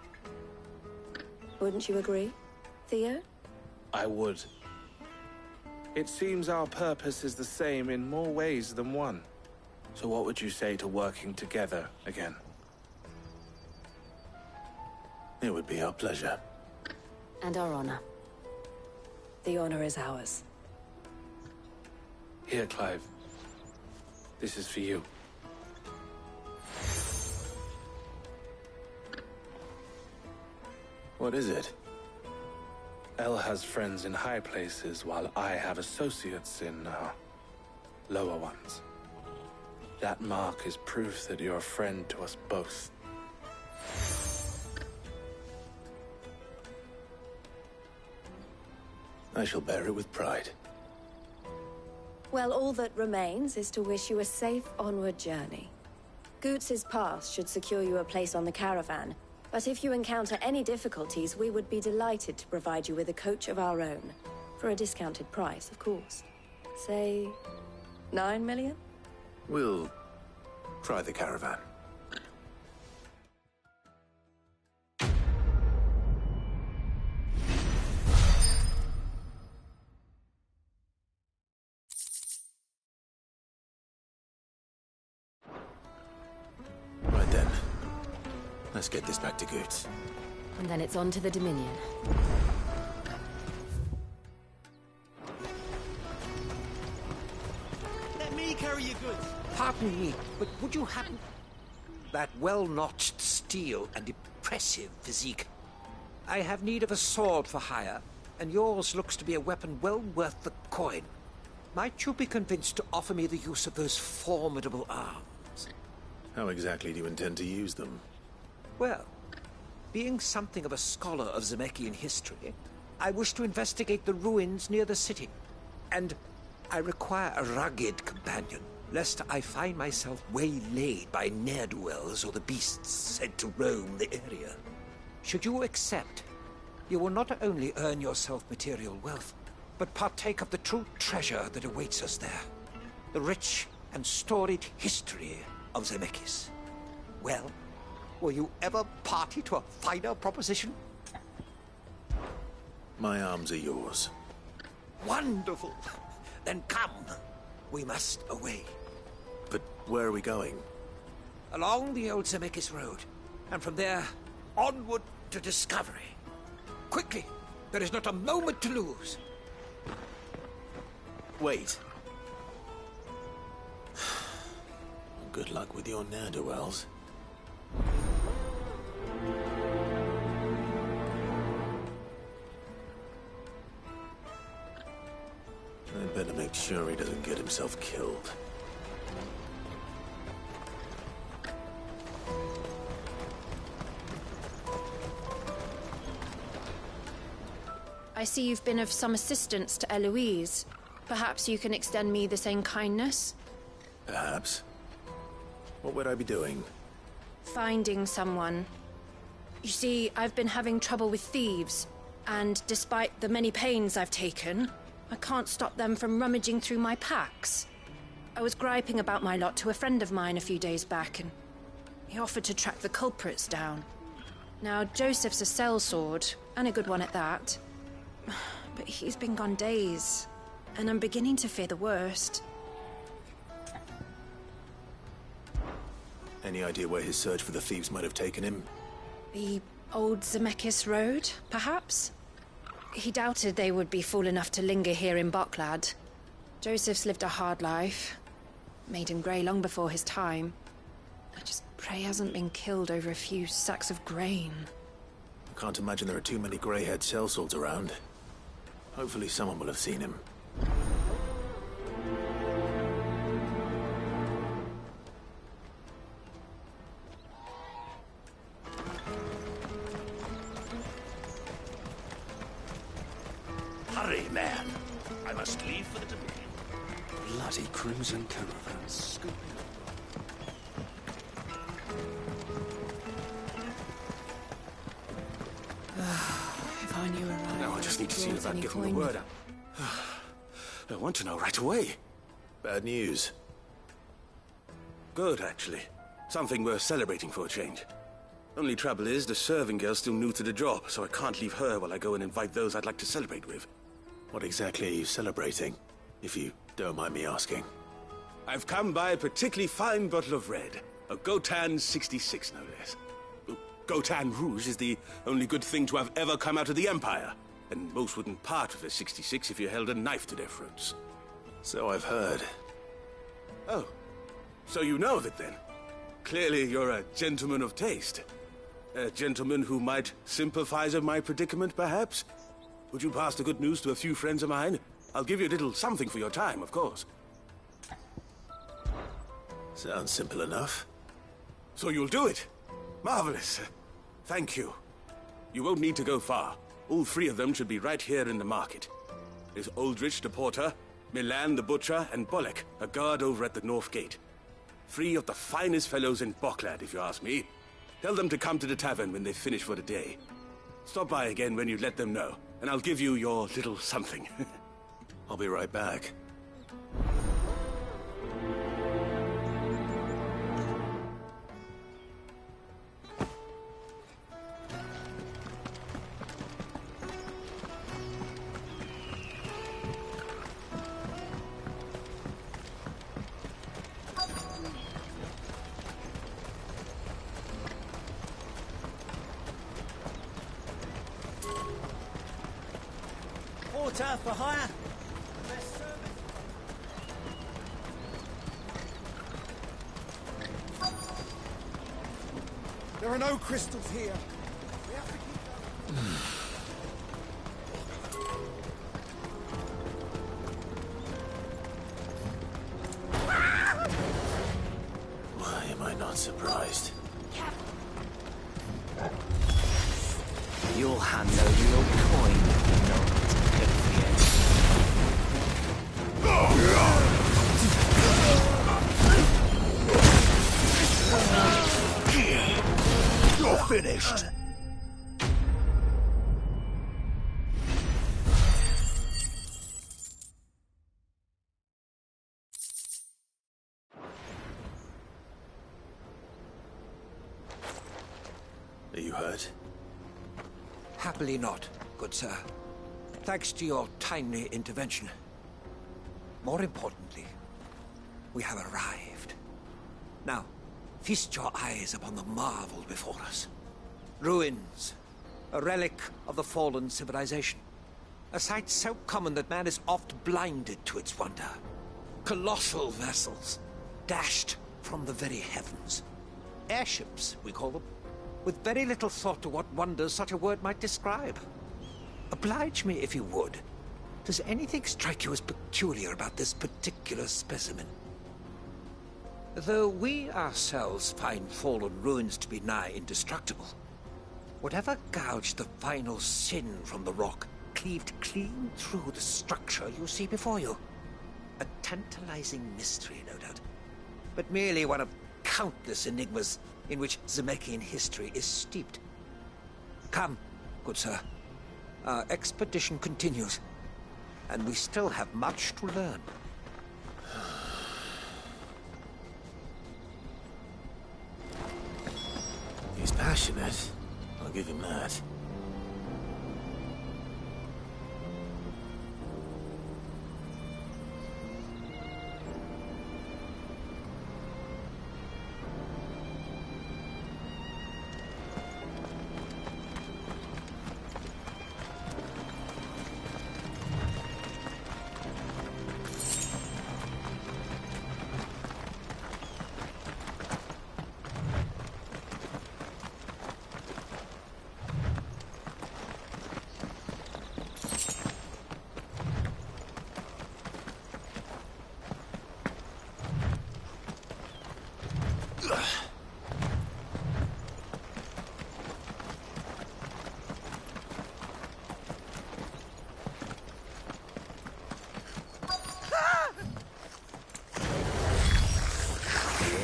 J: Wouldn't you agree, Theo?
G: I would. It seems our purpose is the same in more ways than one. So what would you say to working together again?
A: It would be our pleasure.
J: And our honor. The honor is ours.
G: Here, Clive. This is for you.
A: What is it?
G: El has friends in high places, while I have associates in, lower ones. That mark is proof that you're a friend to us both.
A: I shall bear it with pride.
J: Well, all that remains is to wish you a safe onward journey. Goots' pass should secure you a place on the caravan, but if you encounter any difficulties, we would be delighted to provide you with a coach of our own. For a discounted price, of course. Say, 9 million?
A: We'll try the caravan. Right then. Let's get this back to Goots.
J: And then it's on to the Dominion.
V: Let me carry your goods. Pardon me, but would you happen... That well-notched steel and impressive physique. I have need of a sword for hire, and yours looks to be a weapon well worth the coin. Might you be convinced to offer me the use of those formidable arms?
A: How exactly do you intend to use them?
V: Well, being something of a scholar of Zemeckis history, I wish to investigate the ruins near the city. And I require a rugged companion, lest I find myself waylaid by ne'er-do-wells or the beasts said to roam the area. Should you accept, you will not only earn yourself material wealth, but partake of the true treasure that awaits us there. The rich and storied history of Zemeckis. Well, were you ever party to a finer proposition?
A: My arms are yours.
V: Wonderful. Then come. We must away.
A: But where are we going?
V: Along the old Zemeckis Road, and from there, onward to discovery. Quickly! There is not a moment to lose.
A: Wait. Good luck with your ne'er-do-wells. I'd better make sure he doesn't get himself killed.
Q: I see you've been of some assistance to Eloise. Perhaps you can extend me the same kindness?
A: Perhaps. What would I be doing?
Q: Finding someone. You see, I've been having trouble with thieves, and despite the many pains I've taken, I can't stop them from rummaging through my packs. I was griping about my lot to a friend of mine a few days back, and he offered to track the culprits down. Now, Joseph's a sellsword, and a good one at that. But he's been gone days, and I'm beginning to fear the worst.
A: Any idea where his search for the thieves might have taken him?
Q: The old Zemeckis Road, perhaps? He doubted they would be fool enough to linger here in Boklad. Joseph's lived a hard life. Made him grey long before his time. I just pray he hasn't been killed over a few sacks of grain.
A: I can't imagine there are too many grey-haired sellswords around. Hopefully someone will have seen him.
D: Hurry, man. I must leave for the domain.
K: Bloody crimson caravans scooping
C: If I knew around.
G: Now I just need to see about getting the word out. I want to know right away.
A: Bad news.
G: Good, actually. Something worth celebrating for a change. Only trouble is, the serving girl's still new to the job, so I can't leave her while I go and invite those I'd like to celebrate with.
A: What exactly are you celebrating, if you don't mind me asking?
G: I've come by a particularly fine bottle of red. A Gotan 66, no less. Gotan Rouge is the only good thing to have ever come out of the Empire. And most wouldn't part with a 66 if you held a knife to their throats.
A: So I've heard.
G: Oh, so you know of it then? Clearly you're a gentleman of taste. A gentleman who might sympathize with my predicament, perhaps? Would you pass the good news to a few friends of mine? I'll give you a little something for your time, of course.
A: Sounds simple enough.
G: So you'll do it? Marvelous. Thank you. You won't need to go far. All three of them should be right here in the market. There's Aldrich the porter, Milan the butcher, and Bolek, a guard over at the north gate. Three of the finest fellows in Boklad, if you ask me. Tell them to come to the tavern when they finish for the day. Stop by again when you let them know, and I'll give you your little something.
A: I'll be right back.
O: Porter for hire.
R: There are no crystals here.
A: Why am I not surprised?
P: You'll hand over your coin if you're not good for you.
D: You're finished.
A: Are you hurt?
V: Happily not, good sir. Thanks to your timely intervention. More importantly, we have arrived. Now, feast your eyes upon the marvel before us. Ruins, a relic of the fallen civilization. A sight so common that man is oft blinded to its wonder. Colossal vessels, dashed from the very heavens. Airships, we call them, with very little thought to what wonders such a word might describe. Oblige me if you would. Does anything strike you as peculiar about this particular specimen? Though we ourselves find fallen ruins to be nigh indestructible, whatever gouged the final sin from the rock cleaved clean through the structure you see before you. A tantalizing mystery, no doubt, but merely one of countless enigmas in which Zemeckis history is steeped. Come, good sir. Our expedition continues, and we still have much to learn.
A: He's passionate. I'll give him that.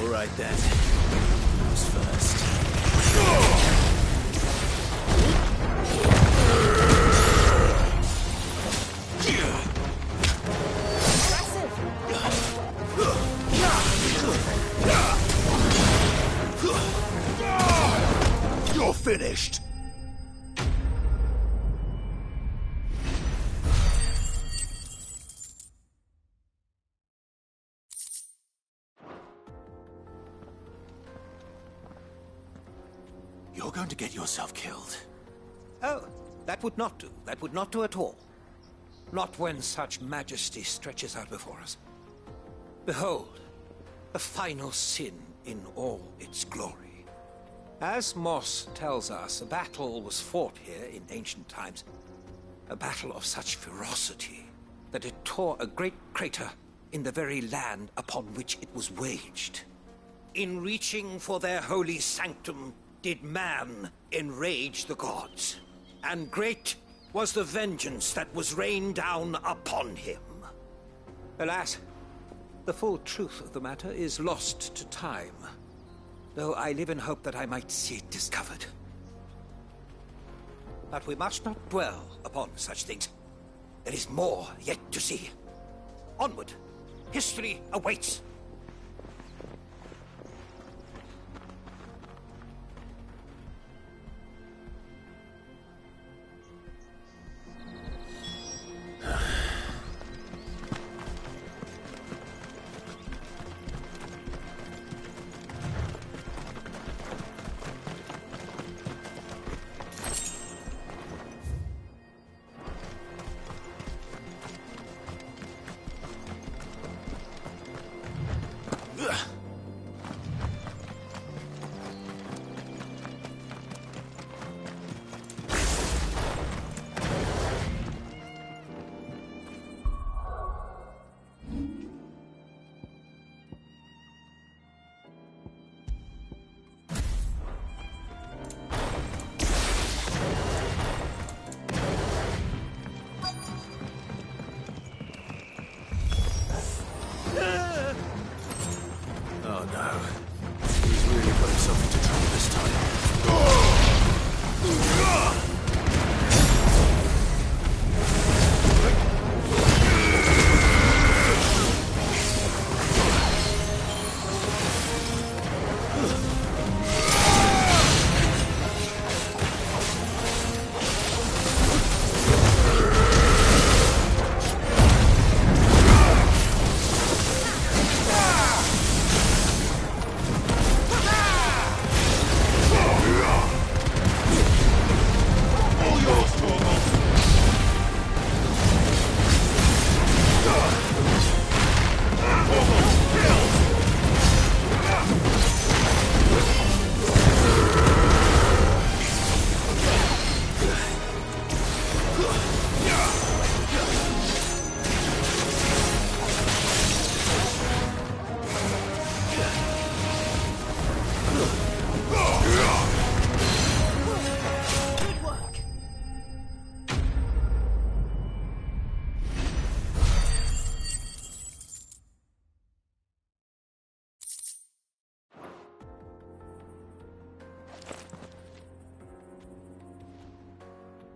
A: All right then. Who's first?
P: You're finished.
A: You're going to get yourself killed.
V: Oh, that would not do. That would not do at all. Not when such majesty stretches out before us. Behold, the final sin in all its glory. As Moss tells us, a battle was fought here in ancient times. A battle of such ferocity that it tore a great crater in the very land upon which it was waged. In reaching for their holy sanctum, did man enrage the gods, and great was the vengeance that was rained down upon him. Alas, the full truth of the matter is lost to time, though I live in hope that I might see it discovered. But we must not dwell upon such things. There is more yet to see. Onward! History awaits!
A: Oh no. He's really put himself into trouble this time.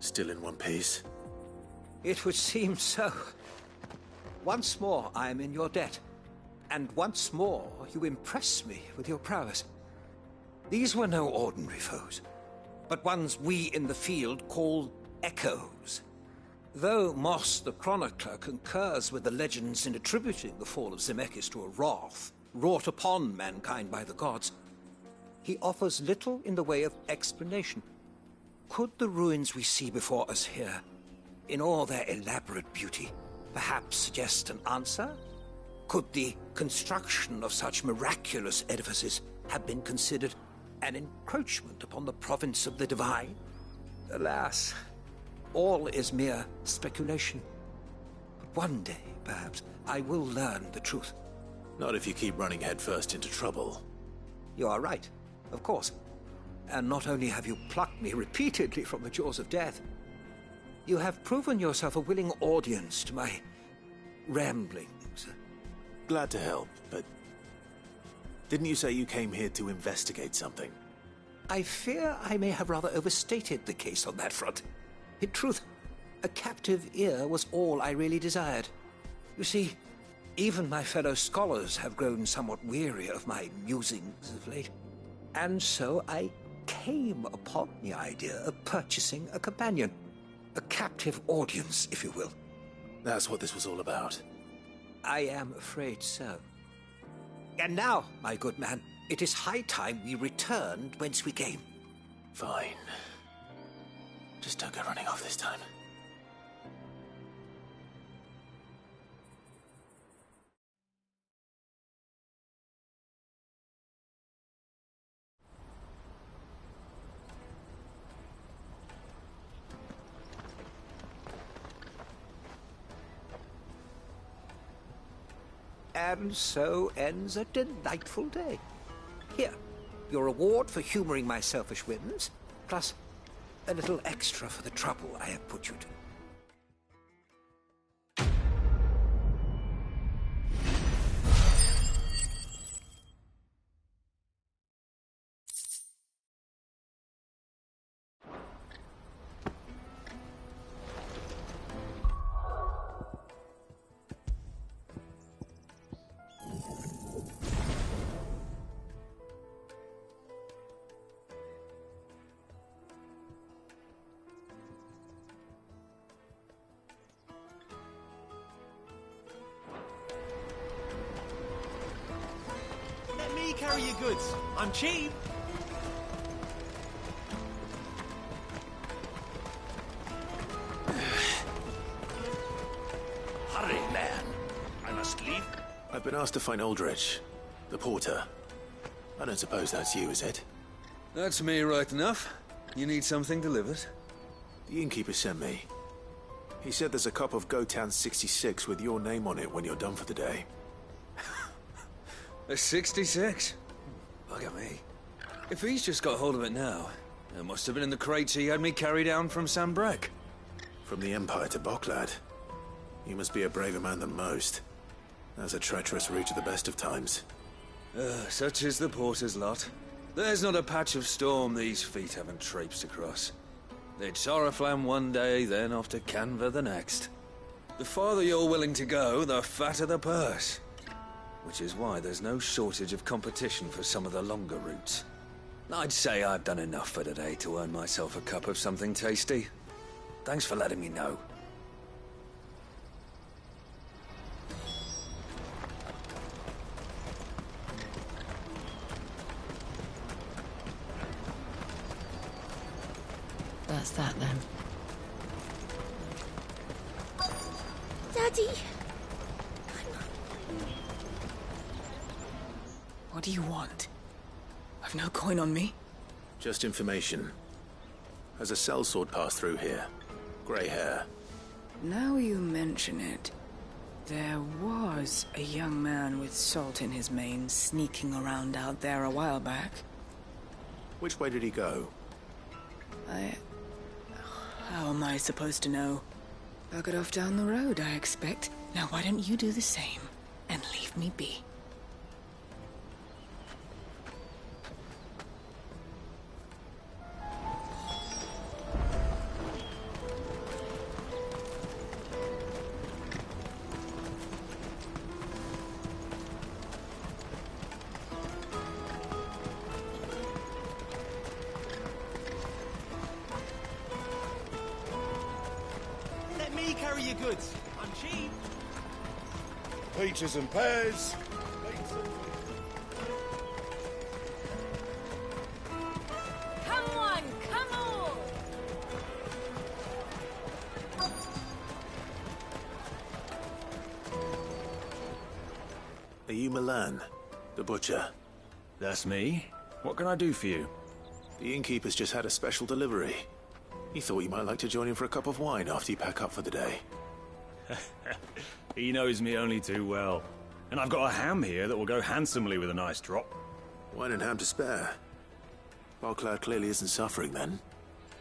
A: Still in one piece?
V: It would seem so. Once more I am in your debt. And once more you impress me with your prowess. These were no ordinary foes, but ones we in the field call echoes. Though Moss the Chronicler concurs with the legends in attributing the fall of Zemeckis to a wrath wrought upon mankind by the gods, he offers little in the way of explanation. Could the ruins we see before us here, in all their elaborate beauty, perhaps suggest an answer? Could the construction of such miraculous edifices have been considered an encroachment upon the province of the divine? Alas, all is mere speculation. But one day, perhaps, I will learn the truth.
A: Not if you keep running headfirst into trouble.
V: You are right, of course. And not only have you plucked me repeatedly from the jaws of death, you have proven yourself a willing audience to my ramblings.
A: Glad to help, but didn't you say you came here to investigate something?
V: I fear I may have rather overstated the case on that front. In truth, a captive ear was all I really desired. You see, even my fellow scholars have grown somewhat weary of my musings of late. And so I came upon the idea of purchasing a companion. A captive audience, if you will.
A: That's what this was all about.
V: I am afraid so. And now, my good man, it is high time we returned whence we came.
A: Fine. Just don't go running off this time.
V: And so ends a delightful day. Here, your reward for humoring my selfish whims, plus a little extra for the trouble I have put you to.
I: Let me carry your goods. I'm cheap.
D: Hurry, man. I must leave.
A: I've been asked to find Aldrich, the porter. I don't suppose that's you, is it?
K: That's me, right enough. You need something delivered?
A: The innkeeper sent me. He said there's a cup of Gotown 66 with your name on it when you're done for the day.
K: A 66? Bugger me. If he's just got hold of it now, it must have been in the crates he had me carry down from Sanbrek.
A: From the Empire to Boklad. You must be a braver man than most. That's a treacherous route at the best of times.
K: Such is the porter's lot. There's not a patch of storm these feet haven't traipsed across. It's Oriflamme one day, then off to Canva the next. The farther you're willing to go, the fatter the purse. Which is why there's no shortage of competition for some of the longer routes. I'd say I've done enough for today to earn myself a cup of something tasty. Thanks for letting me know.
C: That's that then.
U: Daddy!
C: What do you want? I've no coin on me.
A: Just information. Has a sellsword passed through here? Grey hair.
C: Now you mention it, there was a young man with salt in his mane sneaking around out there a while back.
A: Which way did he go?
C: How am I supposed to know? Buggered off down the road, I expect. Now why don't you do the same and leave me be?
I: goods. I'm cheap.
H: Peaches and pears.
B: Come on, come on!
A: Are you Milan, the butcher?
L: That's me. What can I do for you?
A: The innkeeper's just had a special delivery. He thought you might like to join him for a cup of wine after you pack up for the day.
L: He knows me only too well. And I've got a ham here that will go handsomely with a nice drop.
A: Wine and ham to spare. Barclad clearly isn't suffering then.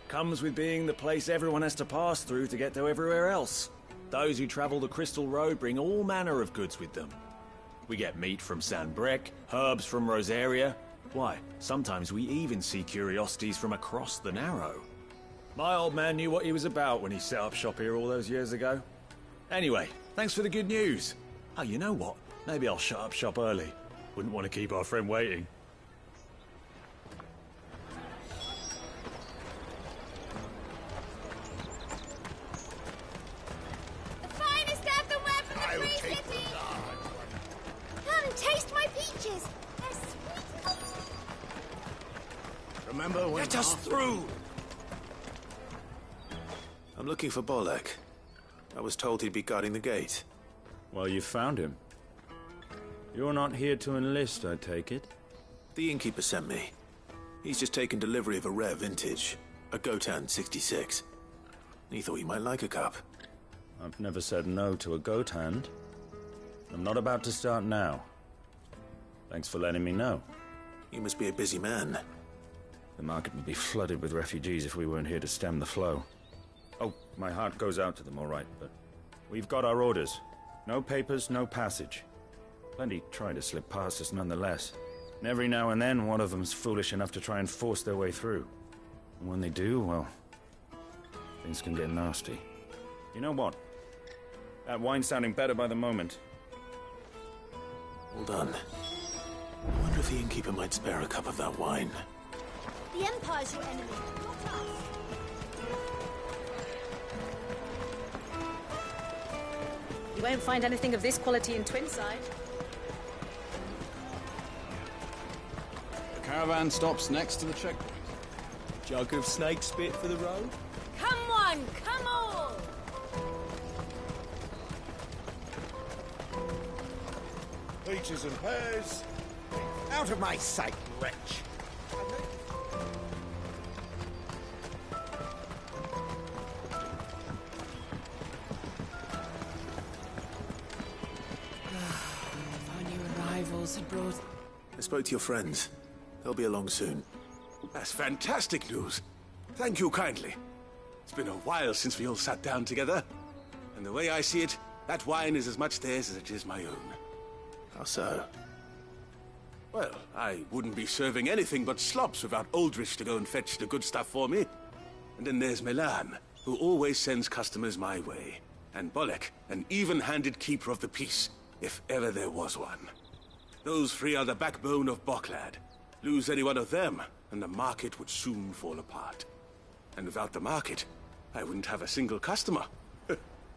L: Comes with being the place everyone has to pass through to get to everywhere else. Those who travel the Crystal Road bring all manner of goods with them. We get meat from San Brec, herbs from Rosaria. Why, sometimes we even see curiosities from across the Narrow. My old man knew what he was about when he set up shop here all those years ago. Anyway, thanks for the good news. Oh, you know what? Maybe I'll shut up shop early. Wouldn't want to keep our friend waiting.
B: The finest earthenware from the Free City! Come, taste my peaches! They're sweet.
H: Remember when...
A: Let us through! I'm looking for Bolek. I was told he'd be guarding the gate.
L: Well, you found him. You're not here to enlist, I take it?
A: The innkeeper sent me. He's just taken delivery of a rare vintage, a Gotan 66. He thought you might like a cup.
L: I've never said no to a goat hand. I'm not about to start now. Thanks for letting me know.
A: You must be a busy man.
L: The market would be flooded with refugees if we weren't here to stem the flow. Oh, my heart goes out to them, all right, but we've got our orders. No papers, no passage. Plenty try to slip past us nonetheless. And every now and then, one of them's foolish enough to try and force their way through. And when they do, well, things can get nasty. You know what? That wine's sounding better by the moment.
A: Hold on. I wonder if the innkeeper might spare a cup of that wine.
B: The Empire's your enemy, not us.
F: You won't find anything of this quality in Twinside.
R: The caravan stops next to the checkpoint.
I: Jug of snake spit for the road?
B: Come on, come on!
H: Peaches and pears.
V: Out of my sight, wretch!
C: Had brought...
A: I spoke to your friends. They'll be along soon.
D: That's fantastic news. Thank you kindly. It's been a while since we all sat down together. And the way I see it, that wine is as much theirs as it is my own.
A: How so?
D: Well, I wouldn't be serving anything but slops without Aldrich to go and fetch the good stuff for me. And then there's Milan, who always sends customers my way. And Bolek, an even-handed keeper of the peace, if ever there was one. Those three are the backbone of Barclad. Lose any one of them, and the market would soon fall apart. And without the market, I wouldn't have a single customer.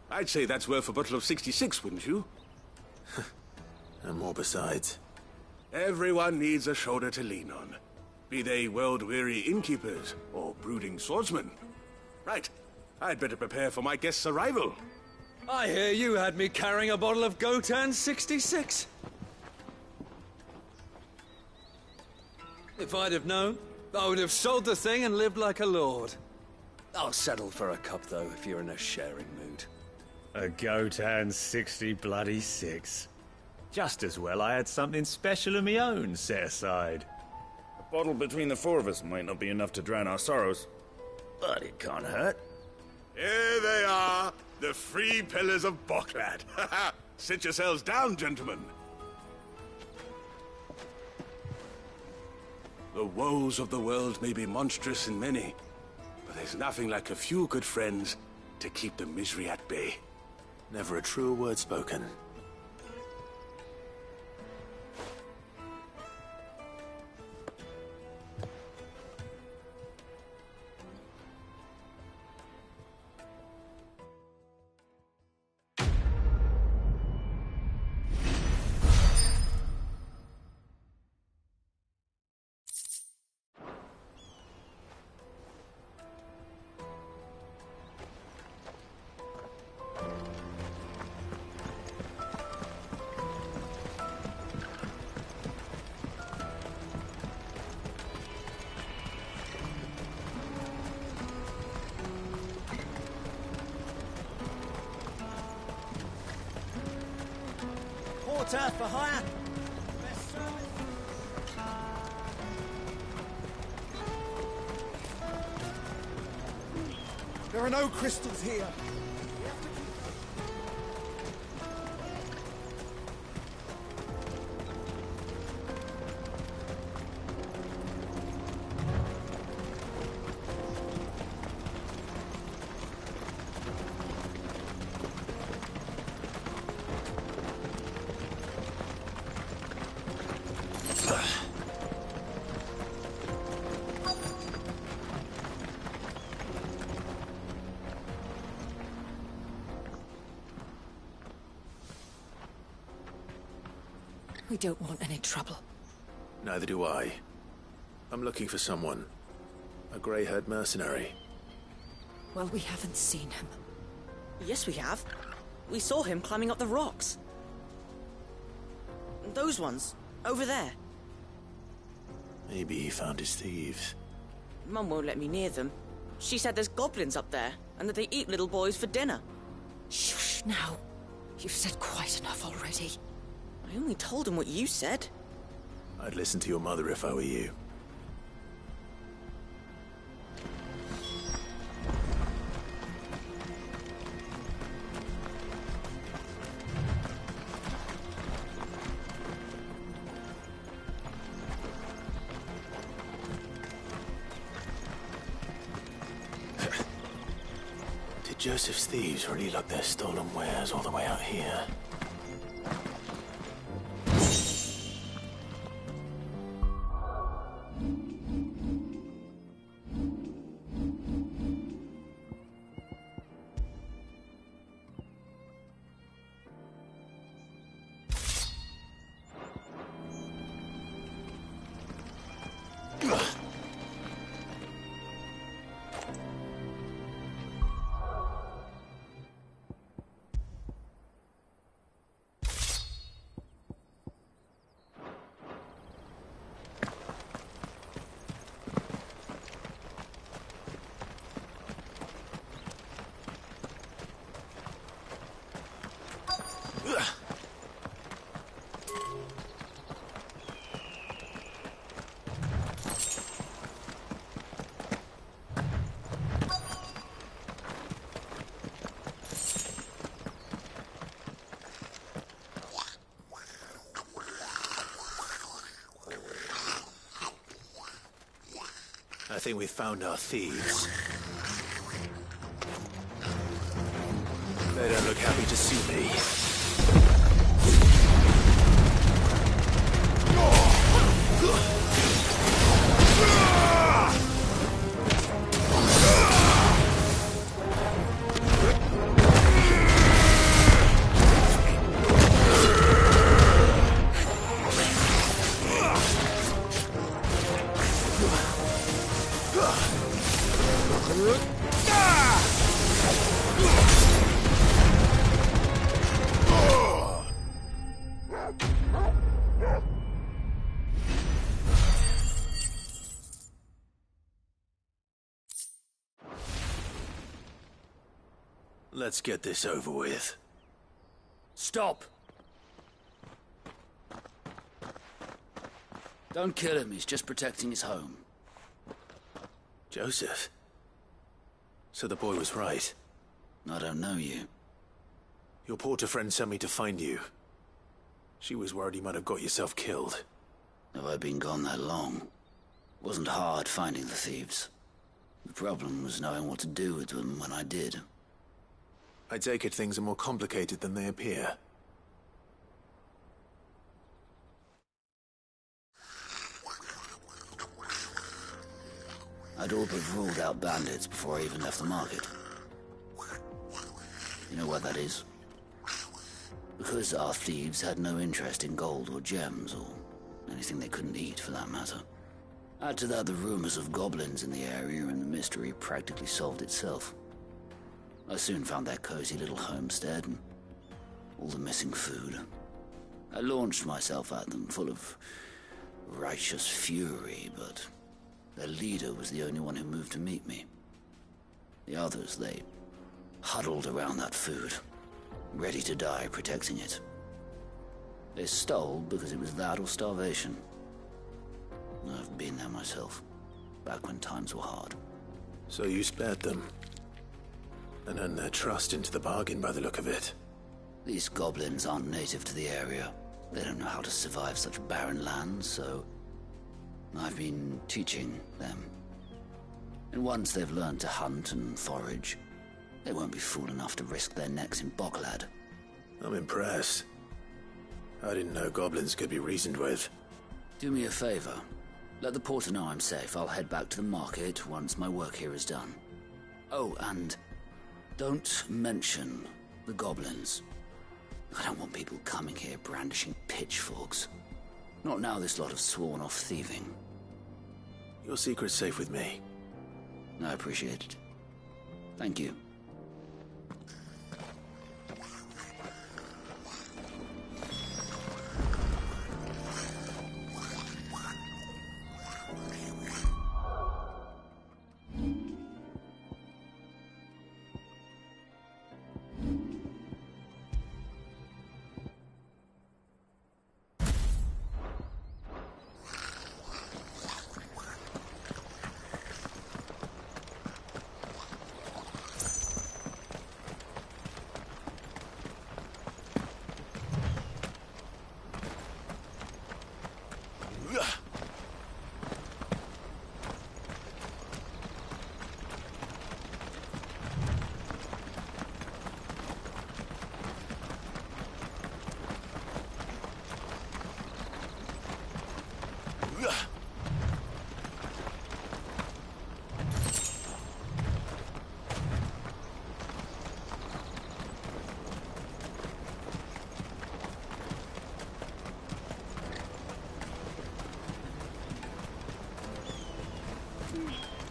D: I'd say that's worth a bottle of 66, wouldn't you?
A: And more besides.
D: Everyone needs a shoulder to lean on. Be they world-weary innkeepers or brooding swordsmen. Right, I'd better prepare for my guest's arrival.
K: I hear you had me carrying a bottle of Gotan 66. If I'd have known, I would have sold the thing and lived like a lord. I'll settle for a cup, though, if you're in a sharing mood.
L: A Gotan 66. Just as well I had something special of my own set aside. A bottle between the four of us might not be enough to drown our sorrows, but it can't hurt.
D: Here they are, the three pillars of Barclad. Sit yourselves down, gentlemen. The woes of the world may be monstrous in many, but there's nothing like a few good friends to keep the misery at bay.
A: Never a truer word spoken.
I: turf for hire?
R: There are no crystals here.
S: We don't want any trouble.
A: Neither do I. I'm looking for someone. A grey-haired mercenary.
S: Well, we haven't seen him.
N: Yes, we have. We saw him climbing up the rocks. Those ones, over there.
A: Maybe he found his thieves.
N: Mum won't let me near them. She said there's goblins up there, and that they eat little boys for dinner.
S: Shush now. You've said quite enough already.
N: I only told him what you said.
A: I'd listen to your mother if I were you. Did Joseph's thieves really lug their stolen wares all the way out here? I think we've found our thieves. They don't look happy to see me. Let's get this over with.
T: Stop! Don't kill him, he's just protecting his home.
A: Joseph? So the boy was right.
T: I don't know you.
A: Your porter friend sent me to find you. She was worried you might have got yourself killed.
T: Have I been gone that long? It wasn't hard finding the thieves. The problem was knowing what to do with them when I did.
A: I take it things are more complicated than they appear.
T: I'd all but ruled out bandits before I even left the market. You know why that is? Because our thieves had no interest in gold or gems, or anything they couldn't eat for that matter. Add to that the rumors of goblins in the area, and the mystery practically solved itself. I soon found their cozy little homestead, and all the missing food. I launched myself at them, full of righteous fury, but their leader was the only one who moved to meet me. The others, they huddled around that food, ready to die protecting it. They stole because it was that or starvation. I've been there myself, back when times were hard.
A: So you spared them, and earned their trust into the bargain by the look of it.
T: These goblins aren't native to the area. They don't know how to survive such barren lands, so I've been teaching them. And once they've learned to hunt and forage, they won't be fool enough to risk their necks in Boklad.
A: I'm impressed. I didn't know goblins could be reasoned with.
T: Do me a favor. Let the porter know I'm safe. I'll head back to the market once my work here is done. Oh, and don't mention the goblins. I don't want people coming here brandishing pitchforks. Not now this lot have sworn off thieving.
A: Your secret's safe with me.
T: I appreciate it. Thank you.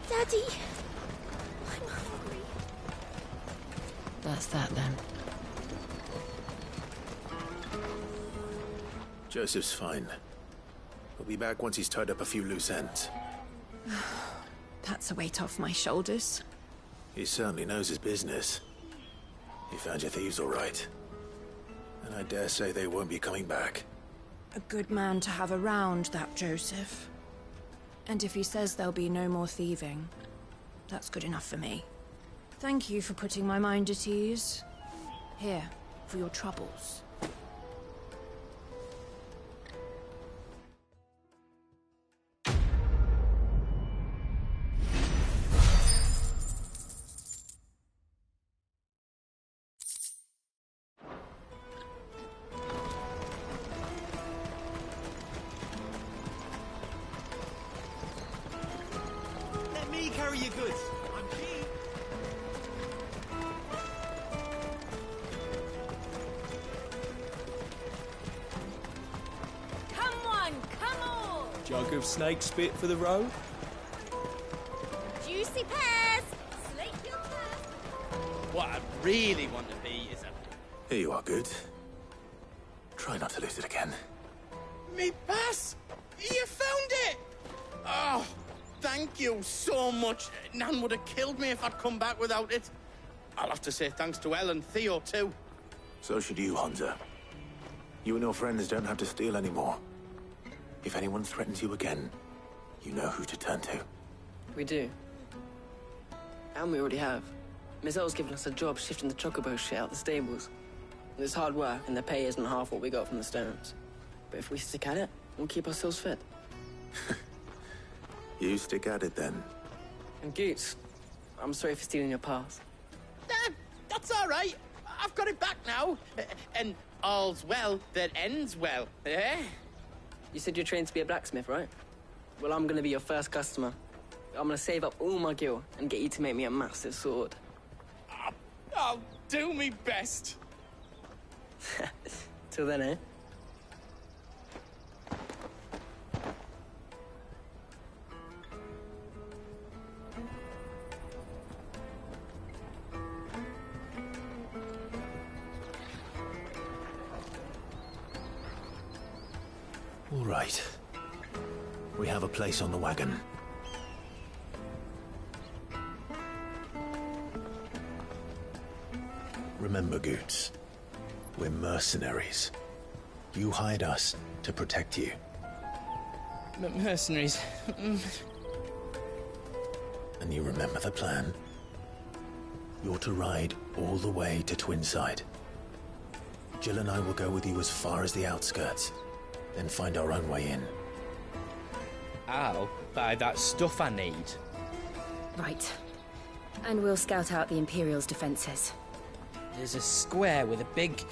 U: Daddy, I'm hungry.
S: That's that then.
A: Joseph's fine. He'll be back once he's tied up a few loose ends.
S: That's a weight off my shoulders.
A: He certainly knows his business. He found your thieves all right. And I dare say they won't be coming back.
Q: A good man to have around, that Joseph. And if he says there'll be no more thieving, that's good enough for me. Thank you for putting my mind at ease. Here, for your troubles.
I: Let me carry your goods. I'm keen.
B: Come on, come on!
L: Jug of snake spit for the road?
B: Juicy pears! Slate your thirst!
O: What I really want to be is a...
A: Here you are, good. Try not to lose it again.
O: Me pass! You found it! Oh, thank you so much. Nan would have killed me if I'd come back without it. I'll have to say thanks to Elle and Theo, too.
A: So should you, Honza. You and your friends don't have to steal anymore. If anyone threatens you again, you know who to turn to.
N: We do. And we already have. Miss L's given us a job shifting the chocobo shit out the stables. It's hard work, and the pay isn't half what we got from the stones. But if we stick at it, we'll keep ourselves fit.
A: You stick at it, then.
N: And Goots, I'm sorry for stealing your pass.
O: That's all right. I've got it back now. And all's well that ends well, eh?
N: You said you're trained to be a blacksmith, right? Well, I'm gonna be your first customer. I'm gonna save up all my gil and get you to make me a massive sword.
O: I'll do me best.
N: Till then, eh?
A: All right. We have a place on the wagon. Remember, Goots, we're mercenaries. You hired us to protect you.
O: Mercenaries.
A: And you remember the plan? You're to ride all the way to Twinside. Jill and I will go with you as far as the outskirts, then find our own way in.
I: I'll buy that stuff I need.
E: Right. And we'll scout out the Imperial's defenses.
I: There's a square with a big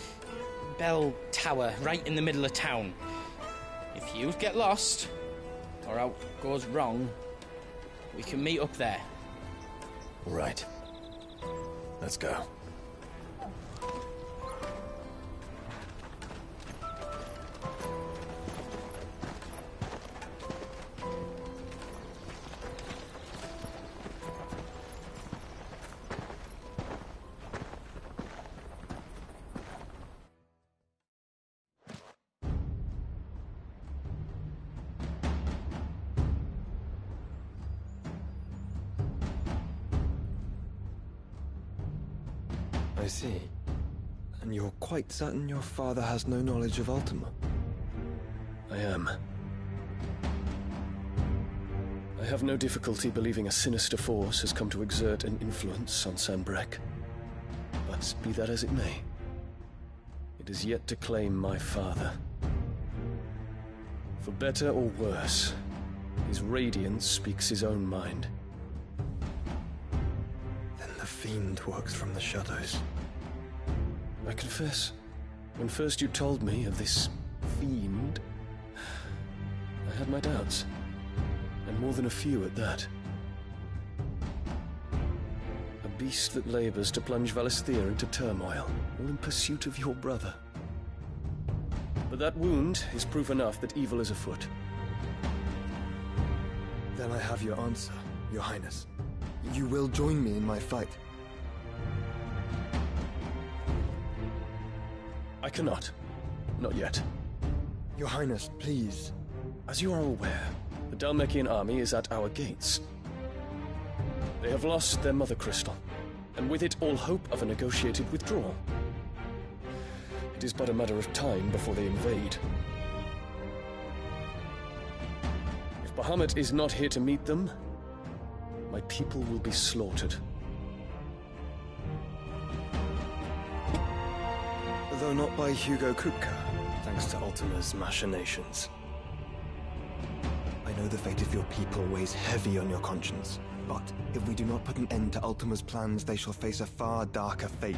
I: bell tower right in the middle of town. If you get lost, or out goes wrong, we can meet up there.
A: Right. Let's go.
M: I see. And you're quite certain your father has no knowledge of Ultima?
W: I am. I have no difficulty believing a sinister force has come to exert an influence on Sanbreque. But be that as it may, it is yet to claim my father. For better or worse, his radiance speaks his own mind.
M: Then the fiend works from the shadows.
W: I confess, when first you told me of this fiend, I had my doubts, and more than a few at that. A beast that labors to plunge Valisthea into turmoil, all in pursuit of your brother. But that wound is proof enough that evil is afoot.
M: Then I have your answer, Your Highness. You will join me in my fight.
W: I cannot. Not yet.
M: Your Highness, please.
W: As you are aware, the Dhalmekian army is at our gates. They have lost their mother crystal, and with it all hope of a negotiated withdrawal. It is but a matter of time before they invade. If Bahamut is not here to meet them, my people will be slaughtered.
M: Though not by Hugo Kupka, thanks to Ultima's machinations. I know the fate of your people weighs heavy on your conscience, but if we do not put an end to Ultima's plans, they shall face a far darker fate.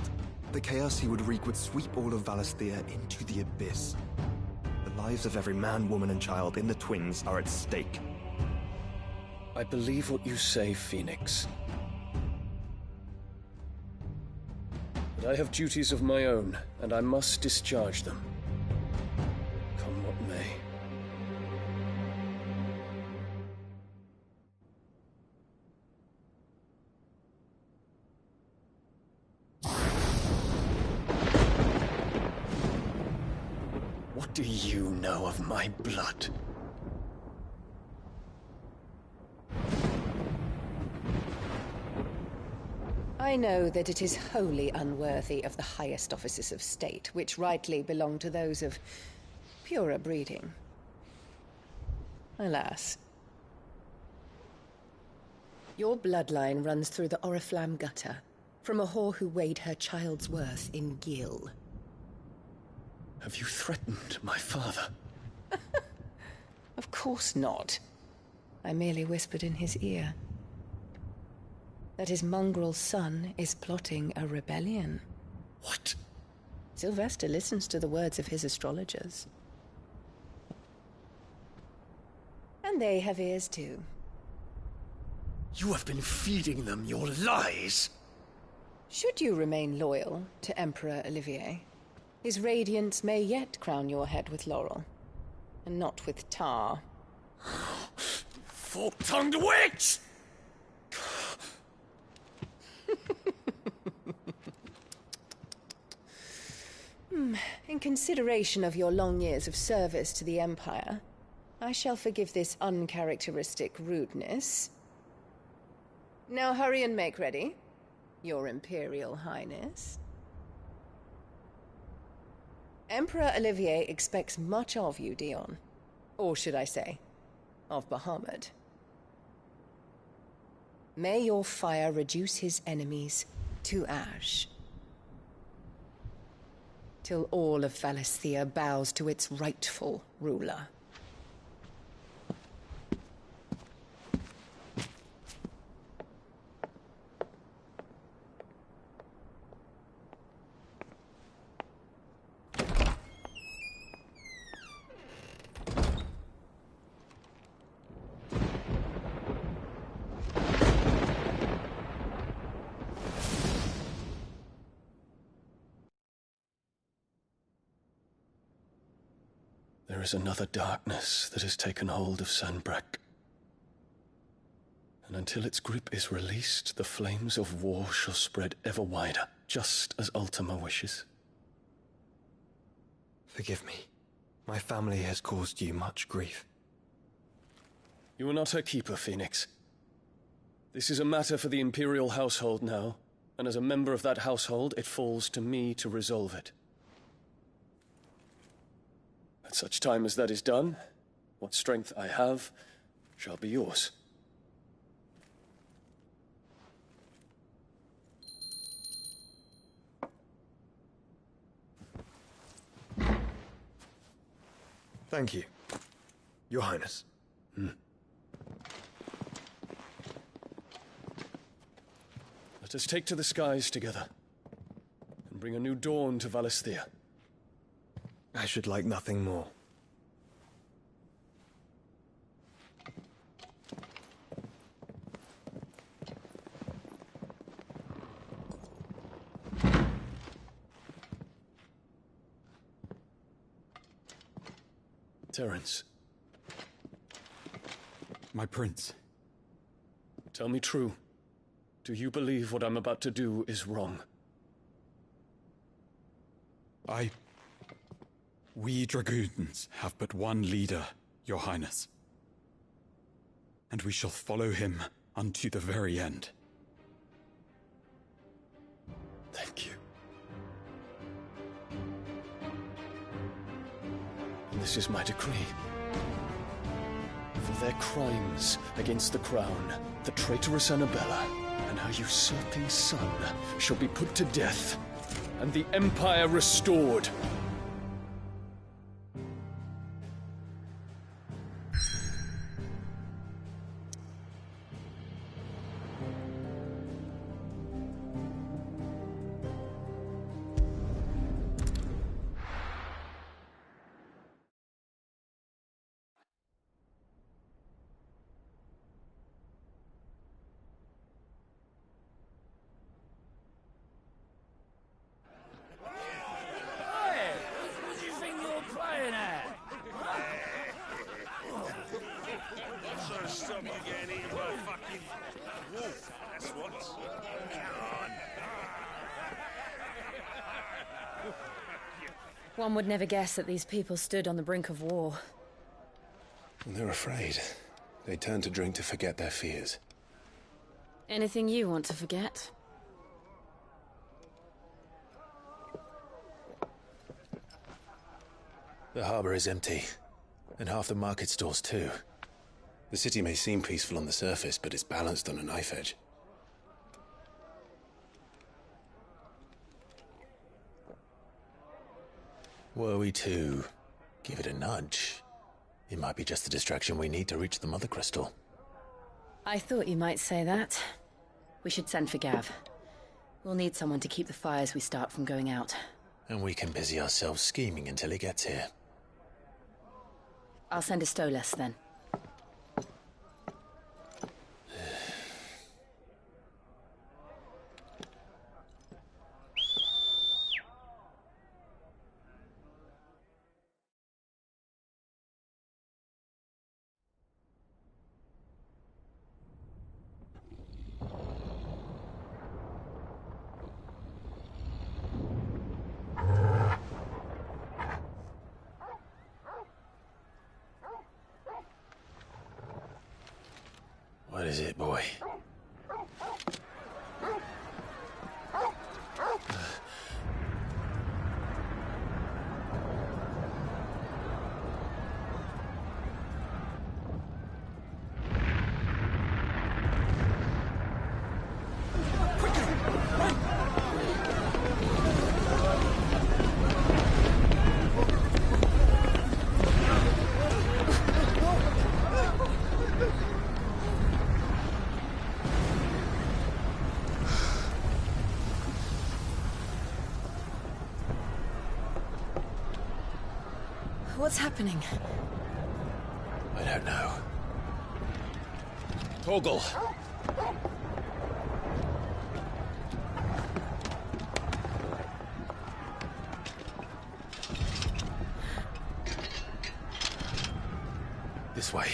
M: The chaos he would wreak would sweep all of Valisthea into the abyss. The lives of every man, woman, and child in the Twins are at stake.
W: I believe what you say, Phoenix. But I have duties of my own, and I must discharge them. Come what may. What do you know of my blood?
X: I know that it is wholly unworthy of the highest offices of state, which rightly belong to those of purer breeding. Alas. Your bloodline runs through the Oriflamme gutter, from a whore who weighed her child's worth in Gil.
W: Have you threatened my father?
X: Of course not. I merely whispered in his ear that his mongrel son is plotting a rebellion.
W: What?
X: Sylvester listens to the words of his astrologers. And they have ears too.
W: You have been feeding them your lies!
X: Should you remain loyal to Emperor Olivier, his radiance may yet crown your head with laurel, and not with tar.
W: Fork-tongued witch!
X: In consideration of your long years of service to the Empire, I shall forgive this uncharacteristic rudeness. Now hurry and make ready, Your Imperial Highness. Emperor Olivier expects much of you, Dion. Or should I say, of Bahamut. May your fire reduce his enemies to ash. Till all of Valisthea bows to its rightful ruler.
W: There is another darkness that has taken hold of Sanbreque. And until its grip is released, the flames of war shall spread ever wider, just as Ultima wishes.
M: Forgive me. My family has caused you much grief.
W: You are not her keeper, Phoenix. This is a matter for the Imperial household now, and as a member of that household, it falls to me to resolve it. At such time as that is done, what strength I have shall be yours.
M: Thank you, Your Highness.
W: Let us take to the skies together, and bring a new dawn to Valisthea.
M: I should like nothing more.
W: Terence.
R: My prince.
W: Tell me true. Do you believe what I'm about to do is wrong?
R: We dragoons have but one leader, Your Highness. And we shall follow him unto the very end.
W: Thank you. And this is my decree. For their crimes against the crown, the traitorous Annabella and her usurping son shall be put to death, and the Empire restored.
E: One would never guess that these people stood on the brink of war.
A: They're afraid. They turn to drink to forget their fears.
E: Anything you want to forget?
A: The harbor is empty, and half the market stalls too. The city may seem peaceful on the surface, but it's balanced on a knife edge. Were we to give it a nudge, it might be just the distraction we need to reach the Mother Crystal.
E: I thought you might say that. We should send for Gav. We'll need someone to keep the fires we start from going out.
A: And we can busy ourselves scheming until he gets here.
E: I'll send a Stolas then.
A: What is it, boy?
E: What's happening?
A: I don't know.
L: Torgal!
A: This way.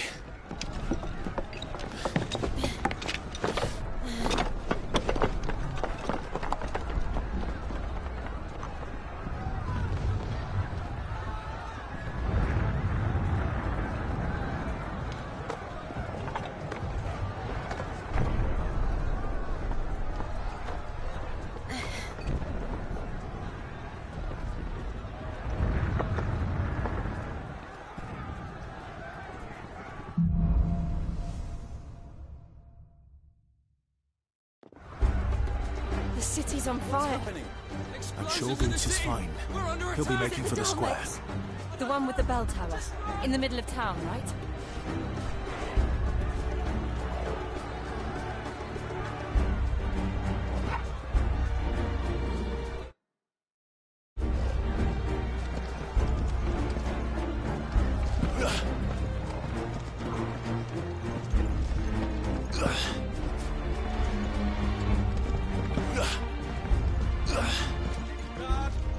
Q: The city's on fire.
A: I'm sure Boots is fine. He'll be making for the square.
S: The one with the bell tower. In the middle of town, right?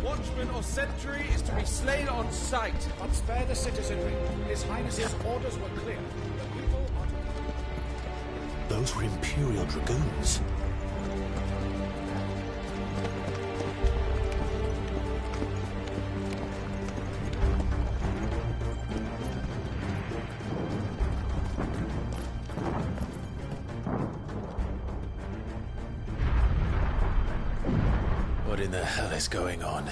F: Watchman or sentry is to be slain on sight. But spare the citizenry. His Highness's orders were clear. The people are...
A: Those were Imperial Dragoons. What in the hell is going on?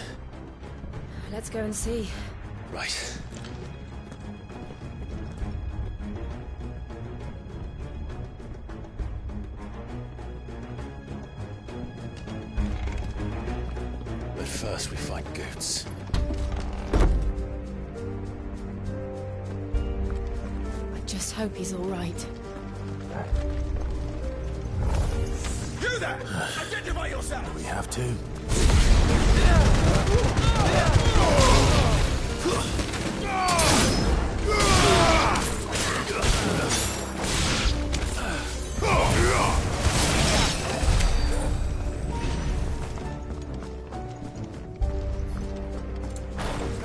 Q: Let's go and see.
A: Right. But first we find Goots.
Q: I just hope he's all right.
F: You there! Identify yourself!
A: We have to.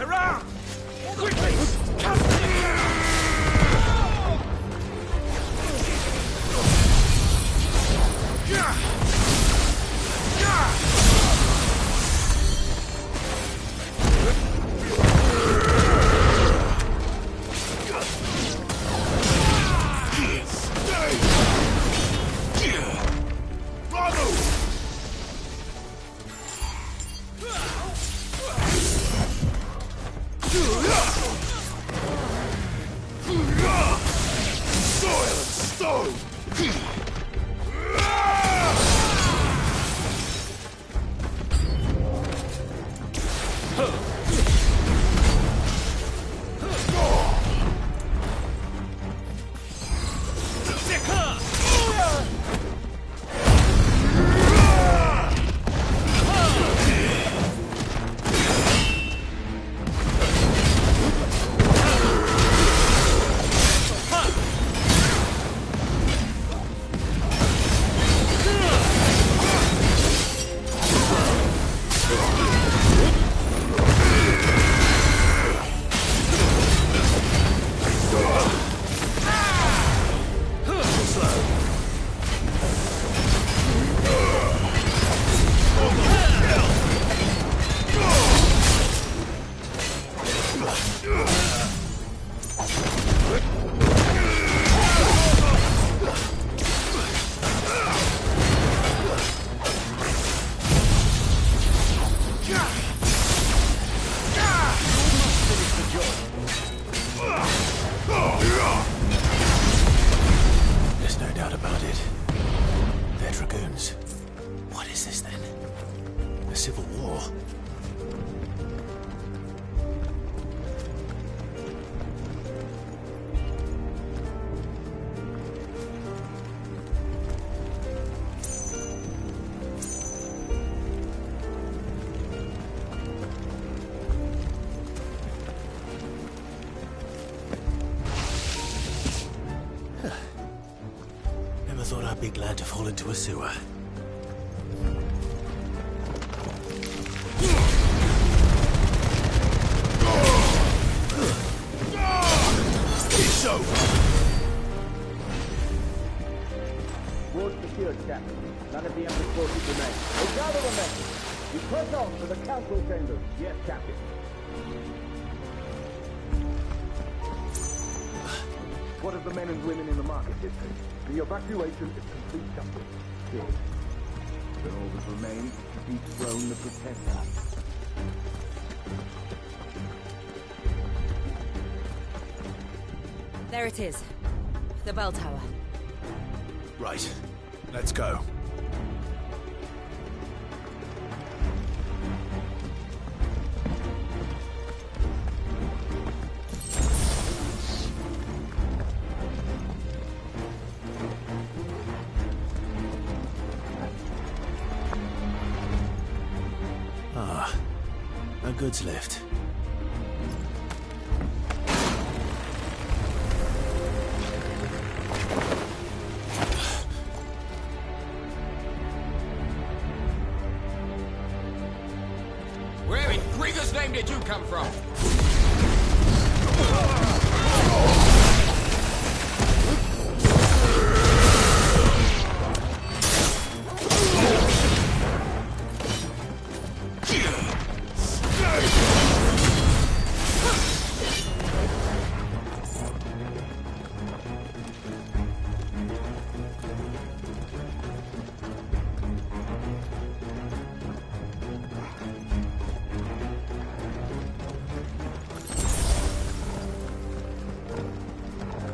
F: Around! Quickly!
A: Never thought I'd be glad to fall into a sewer. It's over!
F: Ward secured, Captain. None of the Emperor's forces remain. We'll gather the men. We press on to the council chambers. Yes, Captain. What of the men and women in the market district? The evacuation is complete, Captain. Good. Then all that remains is to dethrone the Pretender.
G: There it is. The bell tower.
A: Right. Let's go. Ah, a goods lift.
H: Where in Grieger's name did you come from?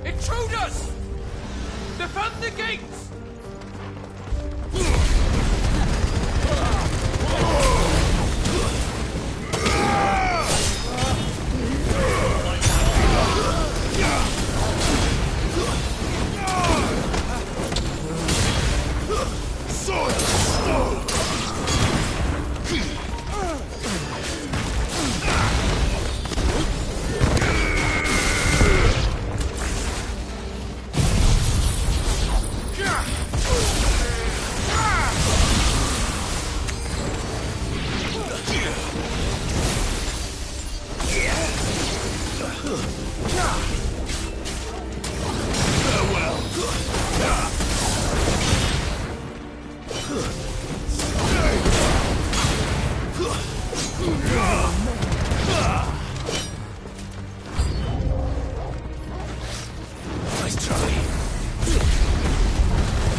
H: Intruders! Defend the gates!
A: Nice try.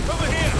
A: Over here!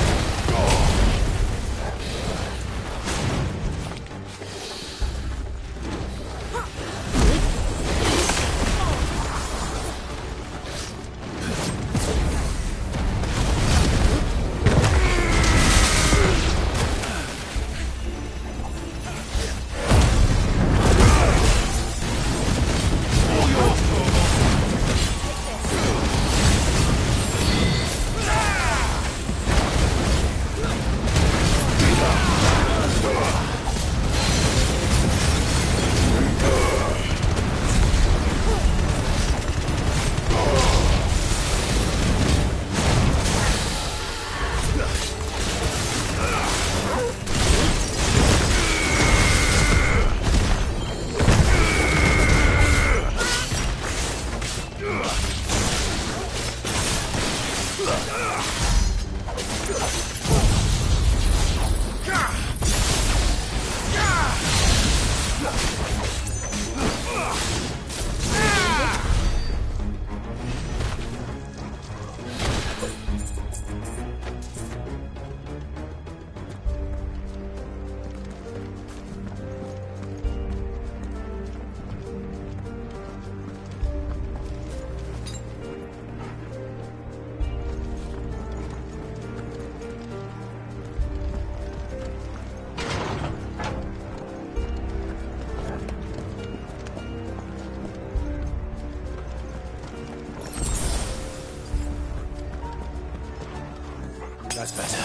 A: That's better.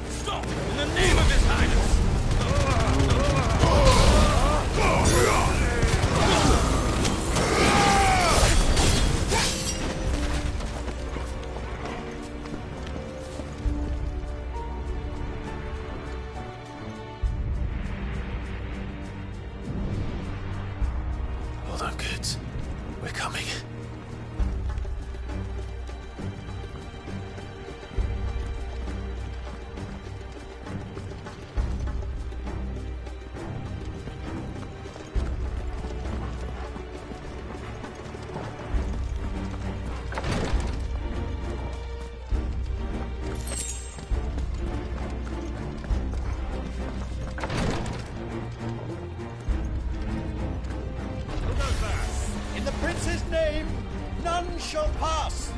H: Stop!
A: up, kids. We're coming.
F: In the prince's name, none shall pass.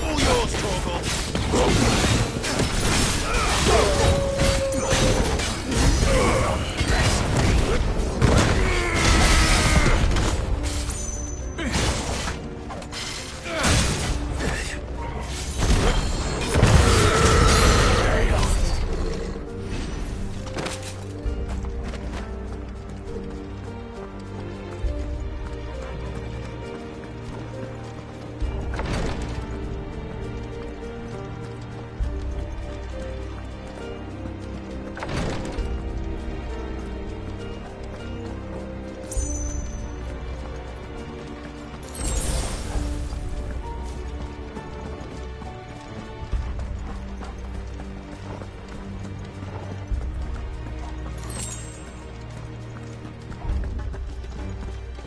F: All yours, Torgal.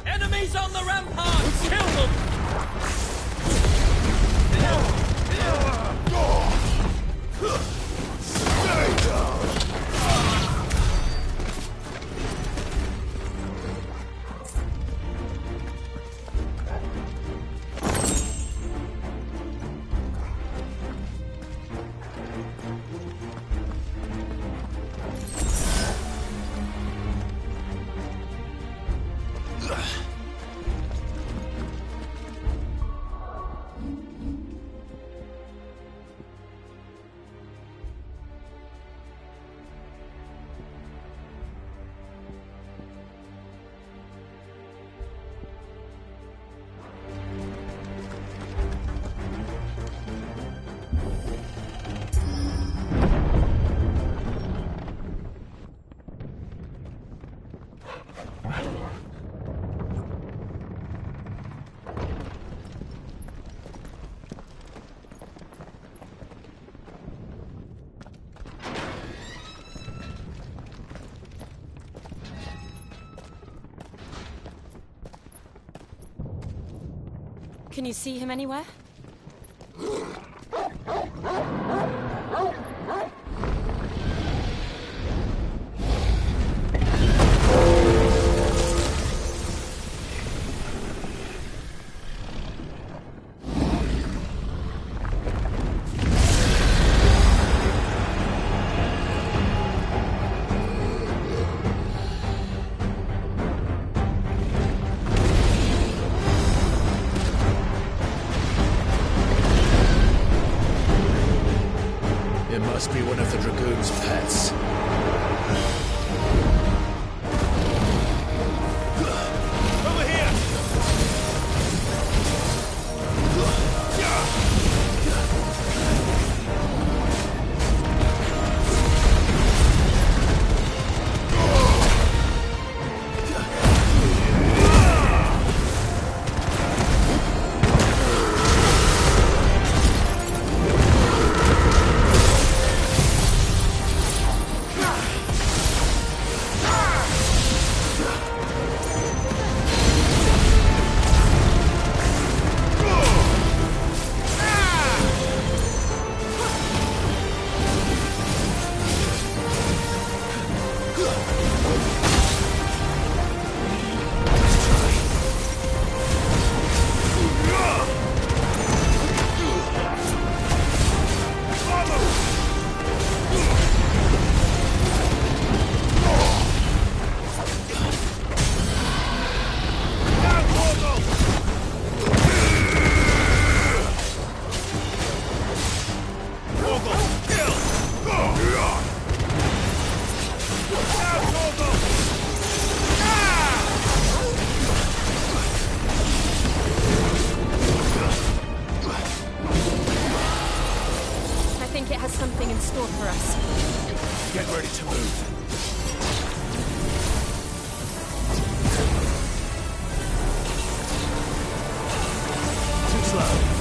I: Enemies on the ramparts! Kill them!
F: Stay down!
G: Can you see him anywhere?
Q: Something in store for us.
A: Get ready to move. Too slow.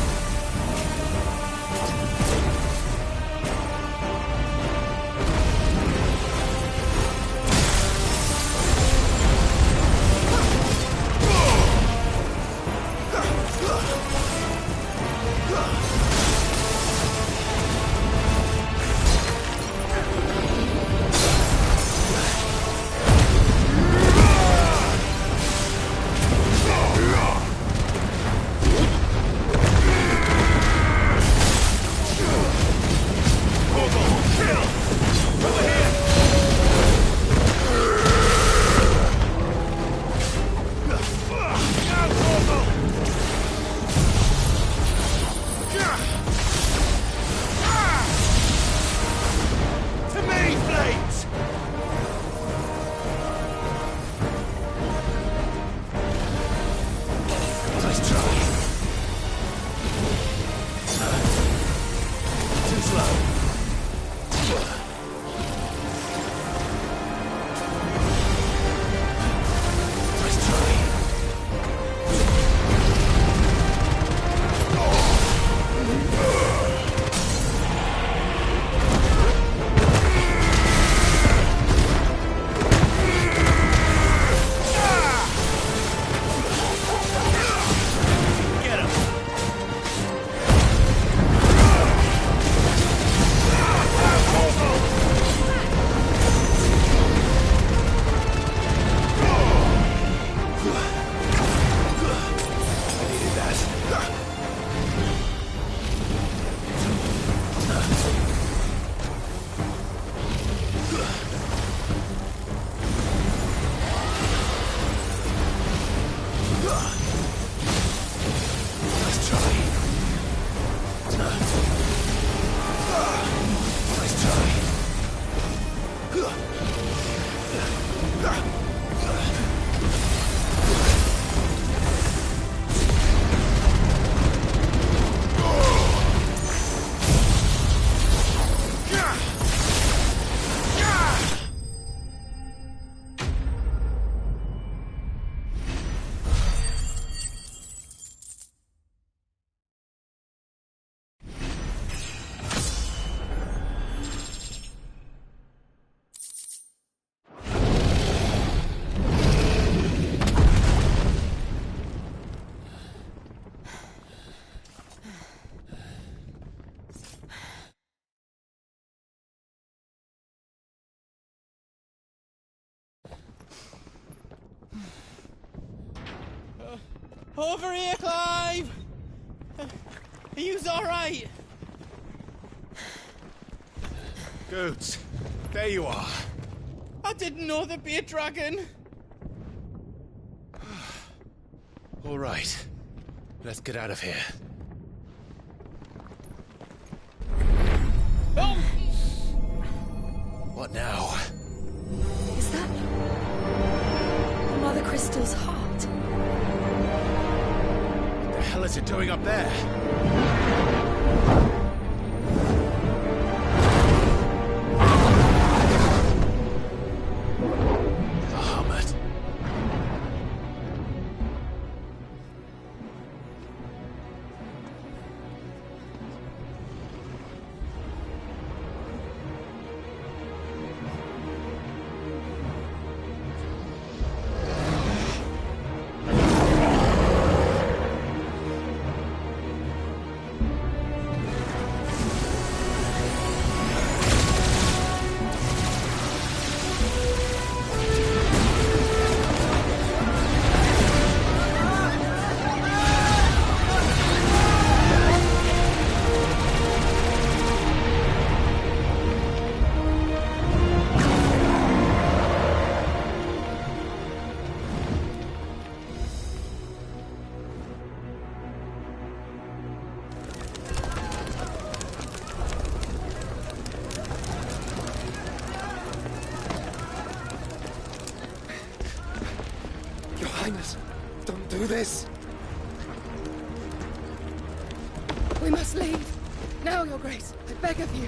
O: Over here, Clive! Are you alright?
A: Goods, there you are.
O: I didn't know there'd be a dragon.
A: All right, let's get out of here.
O: Oh!
A: What now?
E: Is that Mother Crystal's heart?
A: What the hell is it doing up there?
M: Highness, don't do this.
C: We must leave. Now, Your Grace. I beg of you.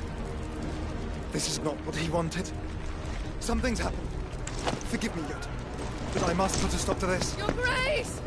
M: This is not what he wanted. Something's happened. Forgive me, Yod, but I must put a stop to this.
C: Your Grace!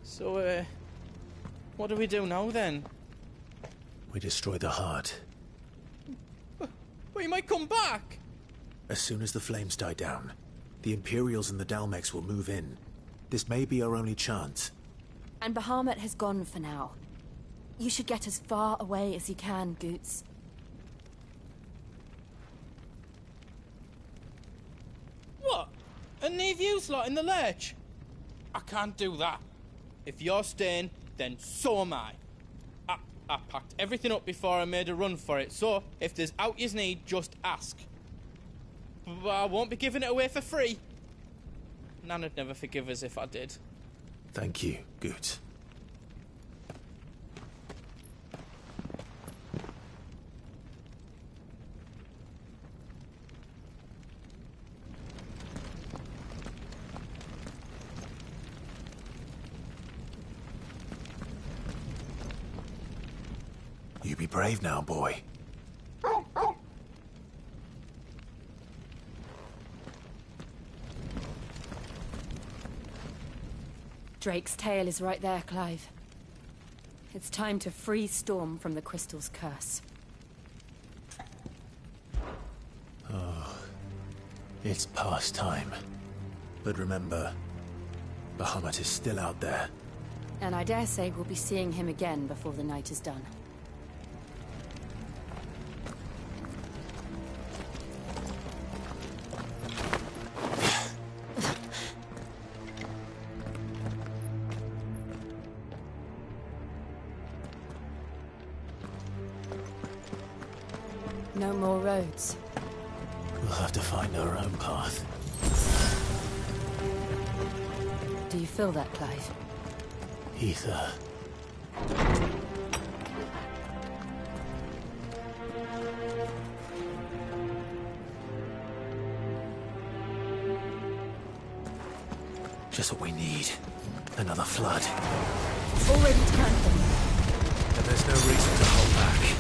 I: So, what do we do now, then?
A: We destroy the heart.
I: But he might come back!
A: As soon as the flames die down, the Imperials and the Dalmex will move in. This may be our only chance.
E: And Bahamut has gone for now. You should get as far away as you can, Goots.
I: What? And leave you lot in the lurch? I can't do that. If you're staying, then so am I. I packed everything up before I made a run for it, so if there's out yous need, just ask. But I won't be giving it away for free. Nana'd never forgive us if I did.
A: Thank you, Goots. You be brave now, boy.
E: Drake's tail is right there, Clive. It's time to free Storm from the Crystal's curse.
A: Oh, it's past time. But remember, Bahamut is still out there.
E: And I dare say we'll be seeing him again before the night is done. No more roads.
A: We'll have to find our own path.
E: Do you feel that, Clive?
A: Ether. Just what we need. Another flood.
E: Already turned them.
A: And there's no reason to hold back.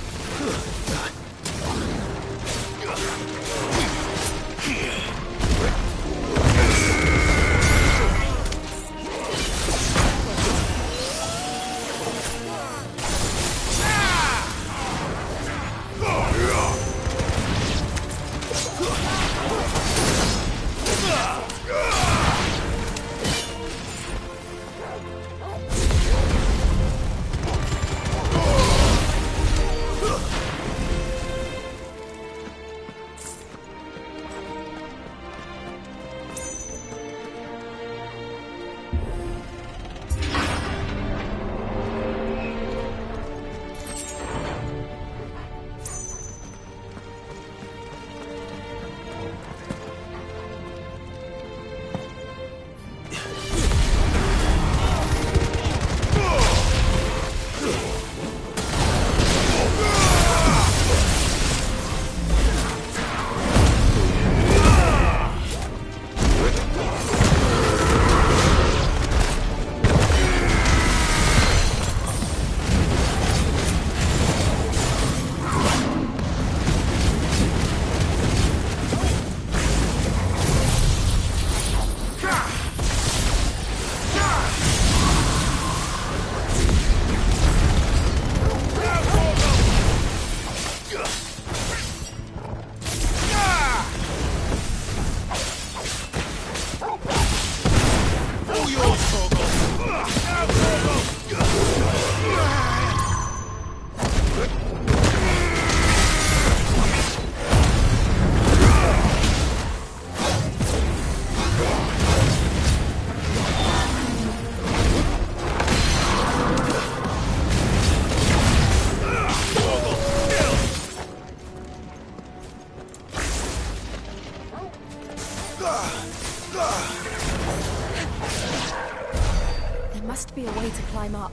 S: way to climb up.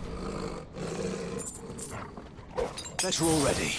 A: Better already.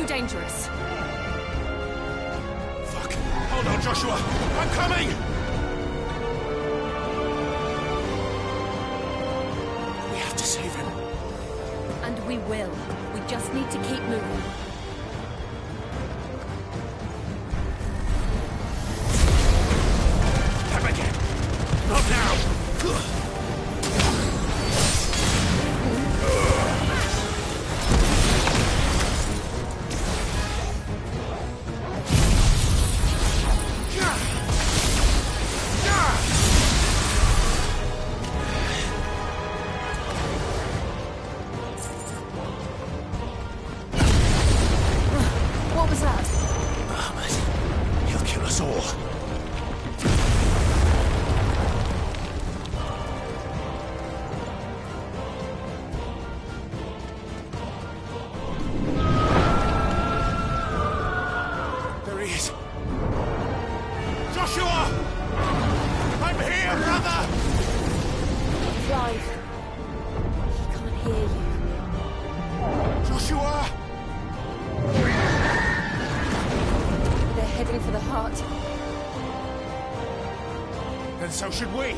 S: Dangerous.
F: Fuck! Hold on, Joshua! I'm coming! We have to save him.
S: And we will. We just need to keep moving.
F: Come again! Not now! So should we.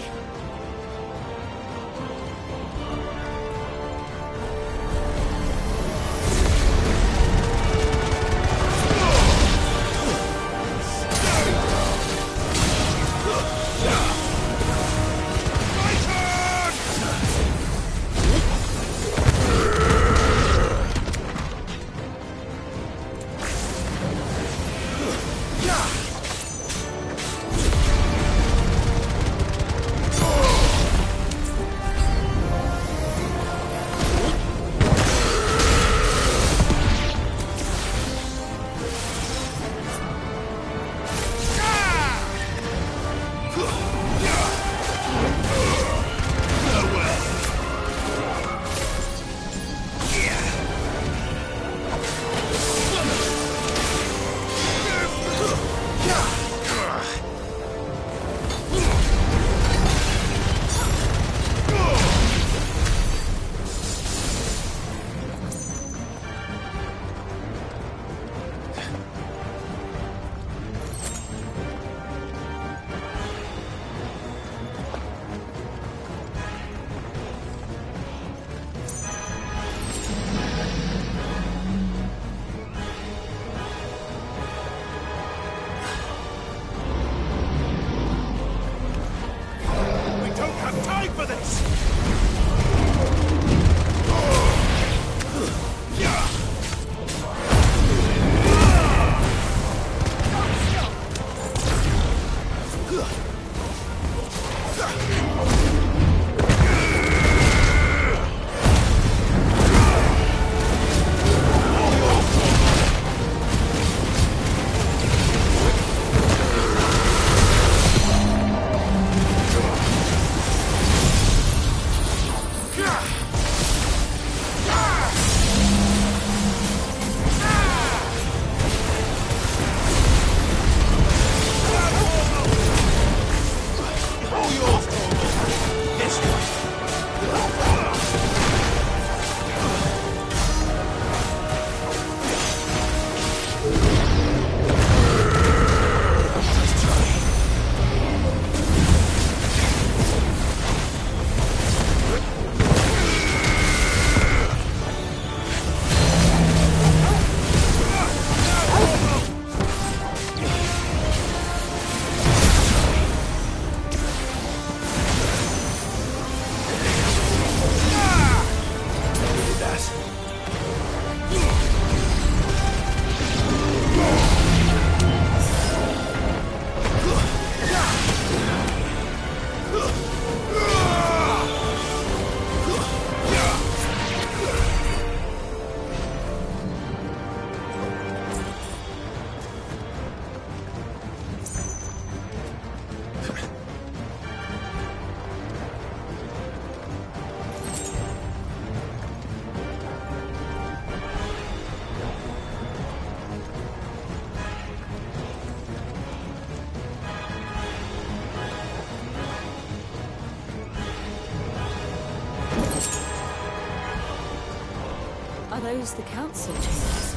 E: Are those the council chambers?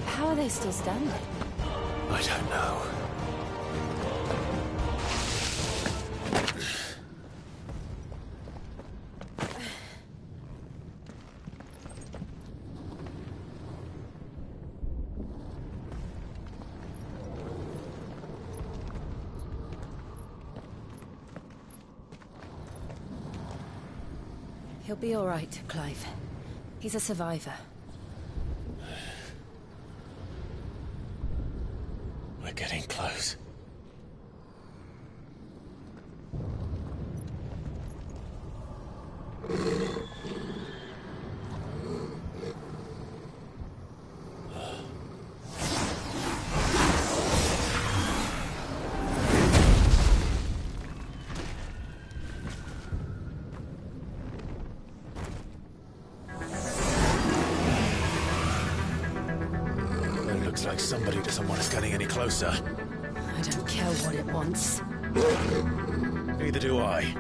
E: How are they still standing?
A: I don't know.
E: He'll be all right, Clive. He's a survivor.
A: We're getting close. Looks like somebody doesn't want us getting any closer.
E: I don't care what it wants.
A: Neither do I.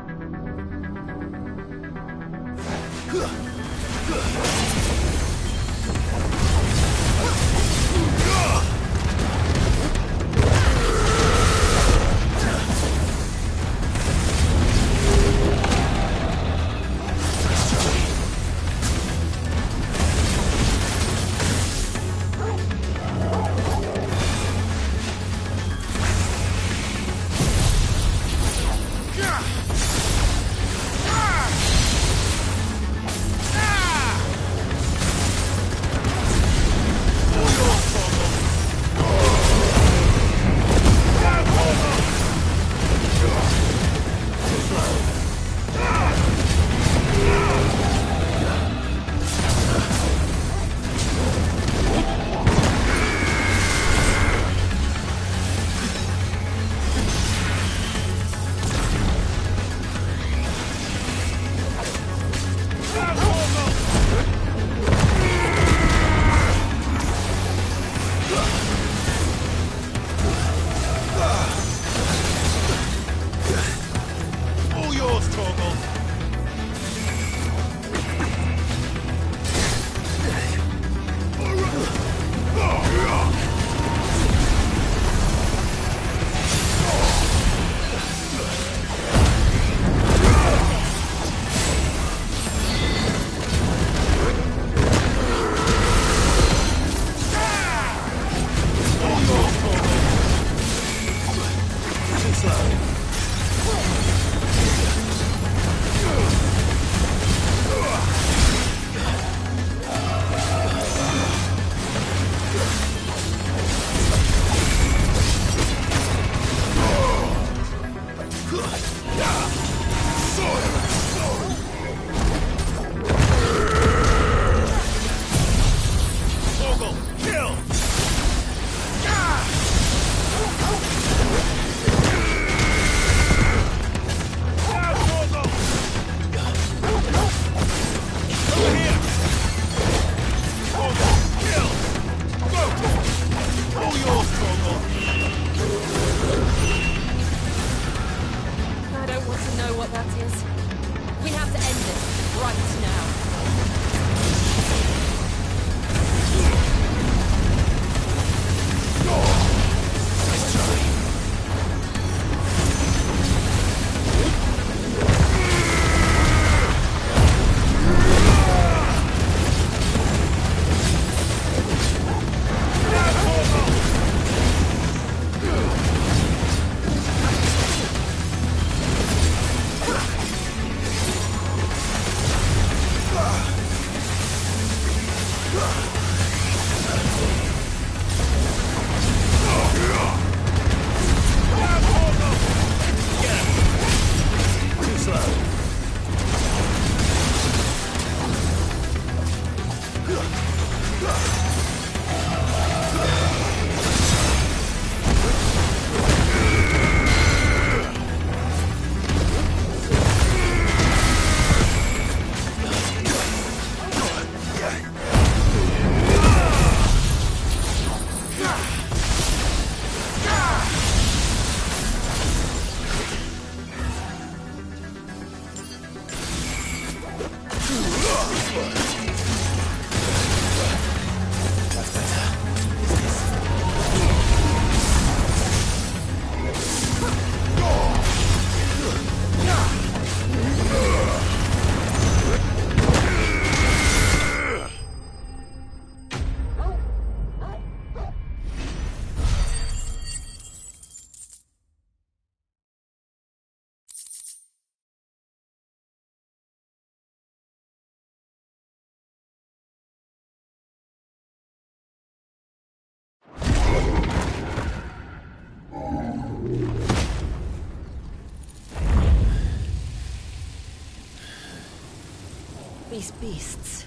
E: These beasts...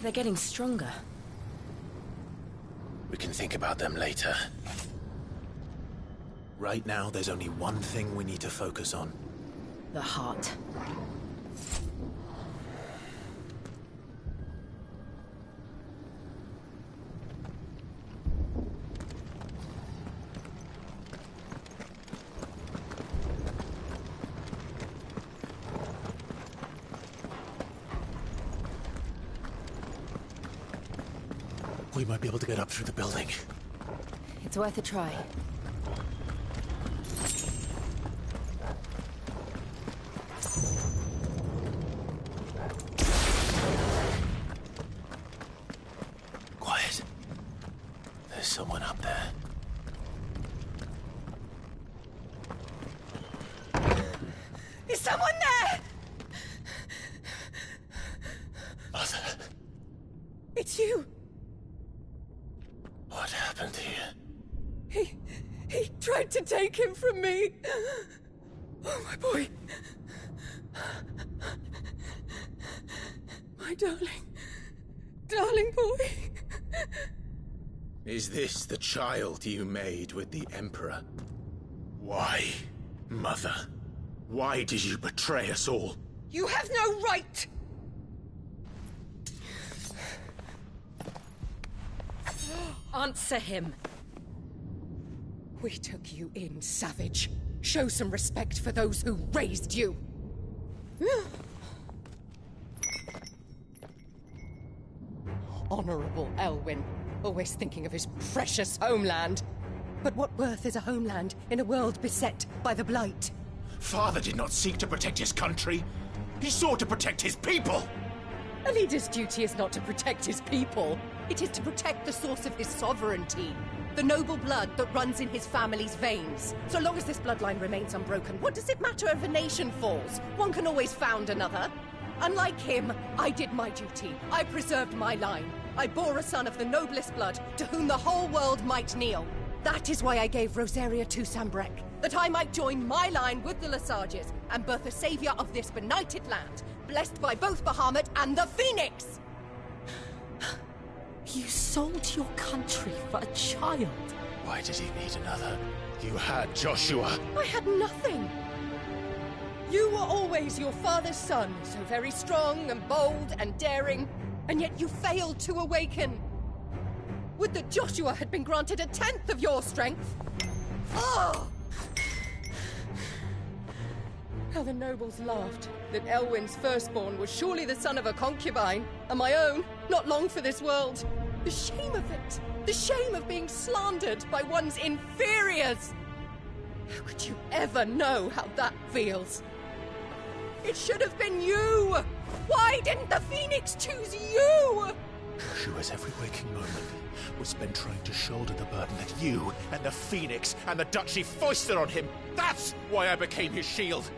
E: they're getting stronger.
A: We can think about them later. Right now, there's only one thing we need to focus on.
E: The heart.
A: We might be able to get up through the building.
E: It's worth a try.
A: Quiet. There's someone up there.
C: Is someone there?
A: Mother.
C: It's you.
A: What happened here?
C: He tried to take him from me. Oh, my boy. My darling boy.
A: Is this the child you made with the Emperor? Why, Mother? Why did you betray us all?
C: You have no right!
S: Answer him.
C: We took you in, savage. Show some respect for those who raised you. Honorable Elwyn, always thinking of his precious homeland. But what worth is a homeland in a world beset by the Blight?
A: Father did not seek to protect his country. He sought to protect his people.
C: A leader's duty is not to protect his people. It is to protect the source of his sovereignty. The noble blood that runs in his family's veins. So long as this bloodline remains unbroken, what does it matter if a nation falls? One can always found another. Unlike him, I did my duty. I preserved my line. I bore a son of the noblest blood, to whom the whole world might kneel. That is why I gave Rosaria to Sanbreque, that I might join my line with the Lesages and birth a savior of this benighted land, blessed by both Bahamut and the Phoenix!
S: You sold your country for a child.
A: Why did he need another? You had Joshua.
C: I had nothing. You were always your father's son, so very strong and bold and daring, and yet you failed to awaken. Would that Joshua had been granted 1/10 of your strength? Oh! How the nobles laughed that Elwyn's firstborn was surely the son of a concubine, and my own, not long for this world. The shame of it! The shame of being slandered by one's inferiors! How could you ever know how that feels? It should have been you! Why didn't the Phoenix choose you?
A: Joshua's every waking moment was spent trying to shoulder the burden that you and the Phoenix and the Duchy foisted on him. That's why I became his shield.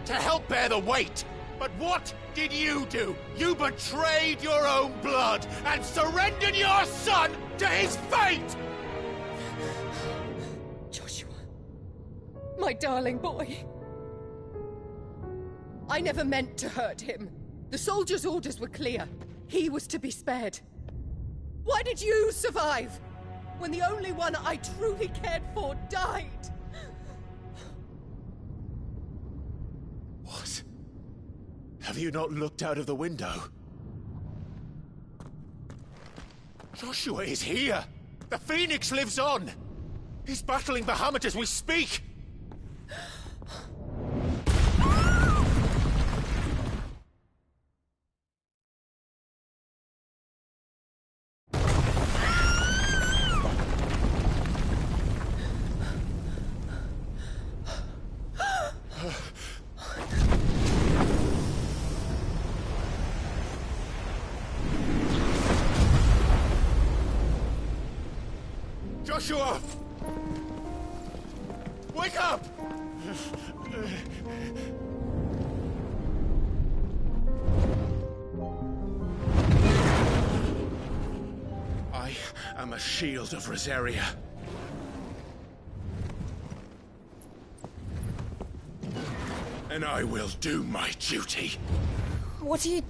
A: To help bear the weight. But what did you do? You betrayed your own blood and surrendered your son to his fate!
C: Joshua, my darling boy. I never meant to hurt him. The soldiers' orders were clear. He was to be spared. Why did you survive when the only one I truly cared for died?
A: What? Have you not looked out of the window? Joshua is here! The Phoenix lives on! He's battling Bahamut as we speak! Joshua! Wake up! I am a shield of Rosaria. And I will do my duty.
S: What are you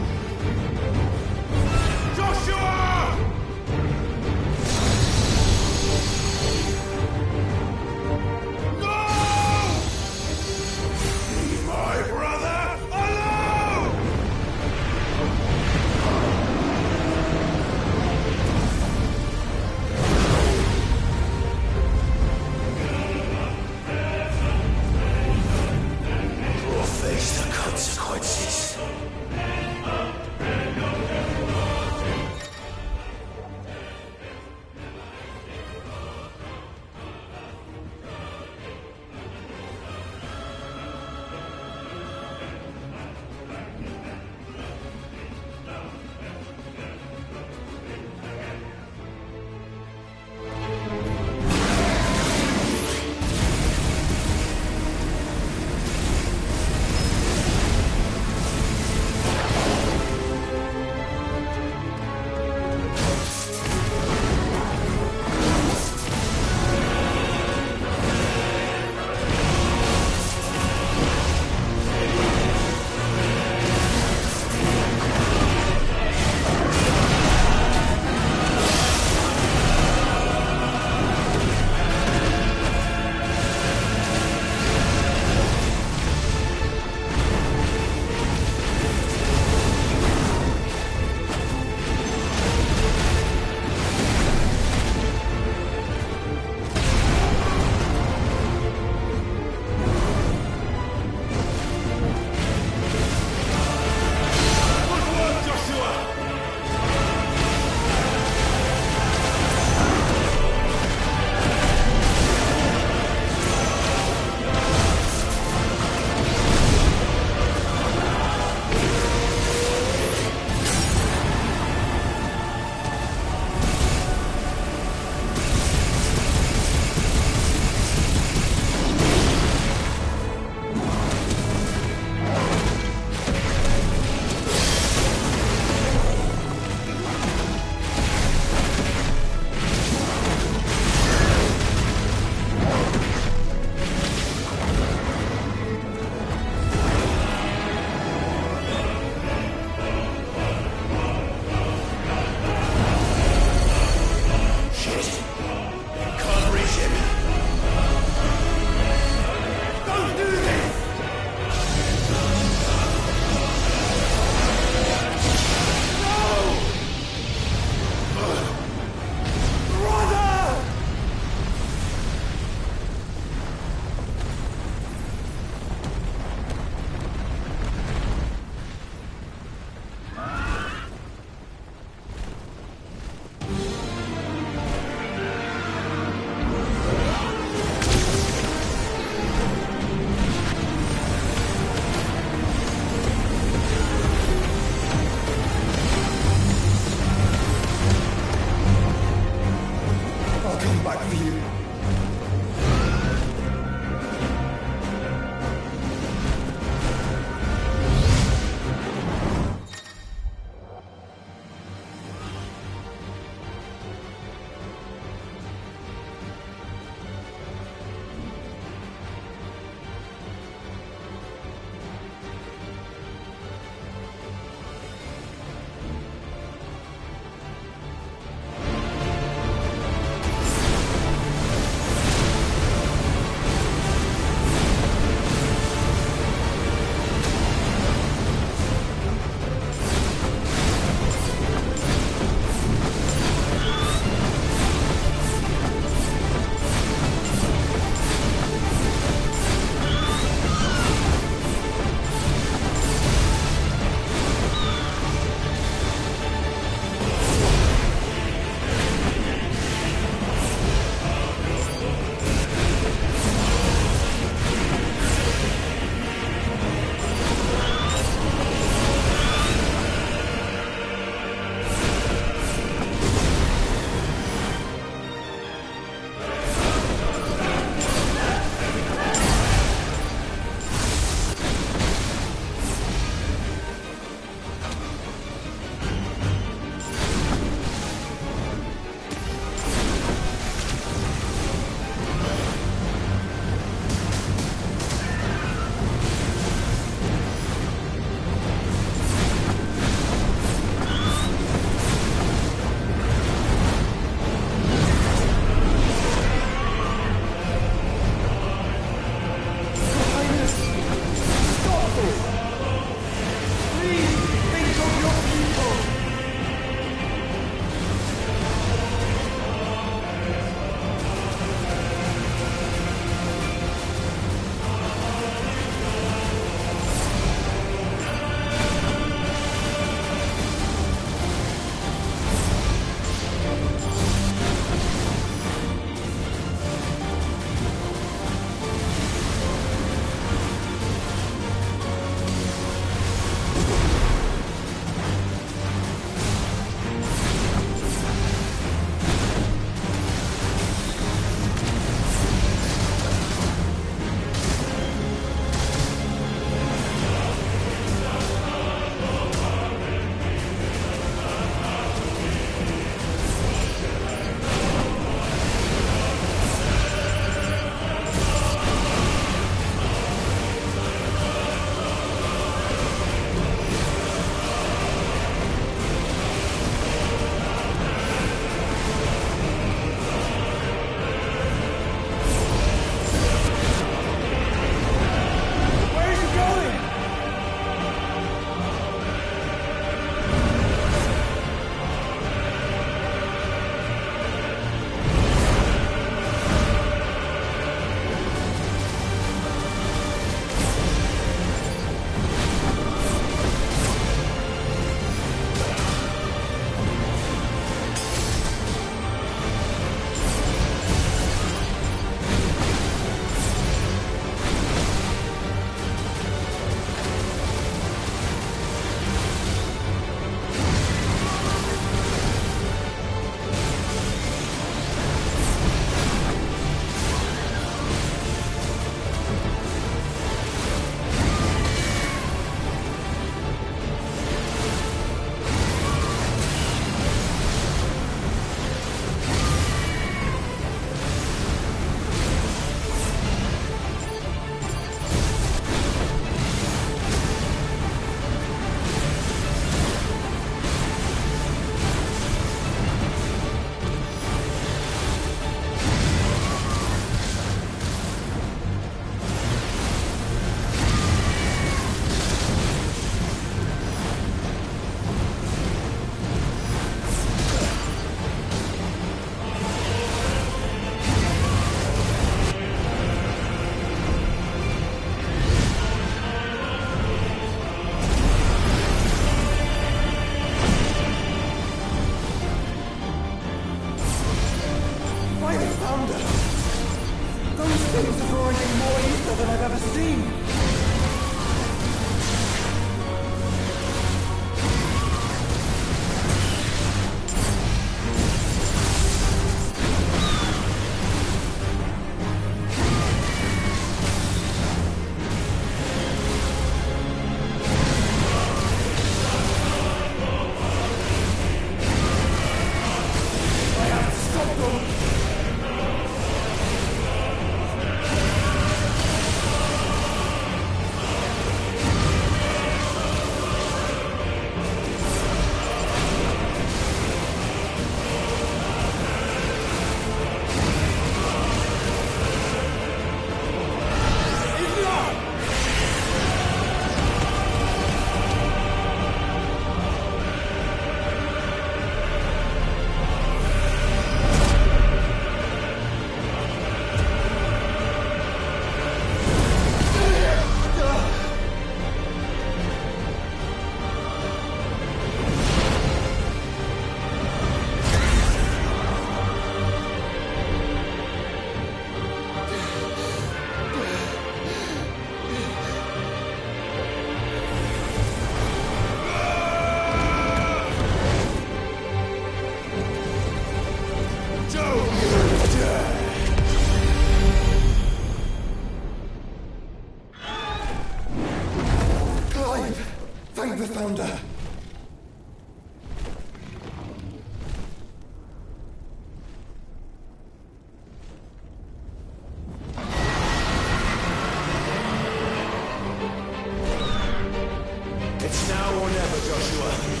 L: or never, Joshua.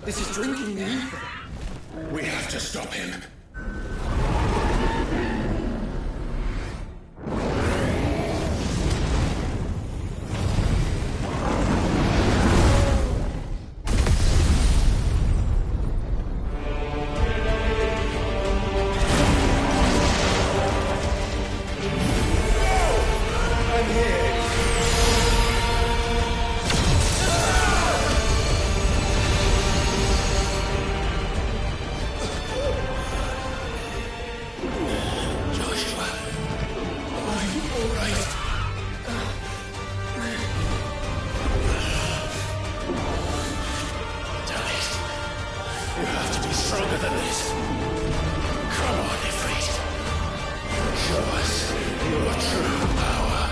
F: This is drinking me.
D: We have to stop him.
A: You have to be stronger than this. Come on, Ifrit. Show us your true power.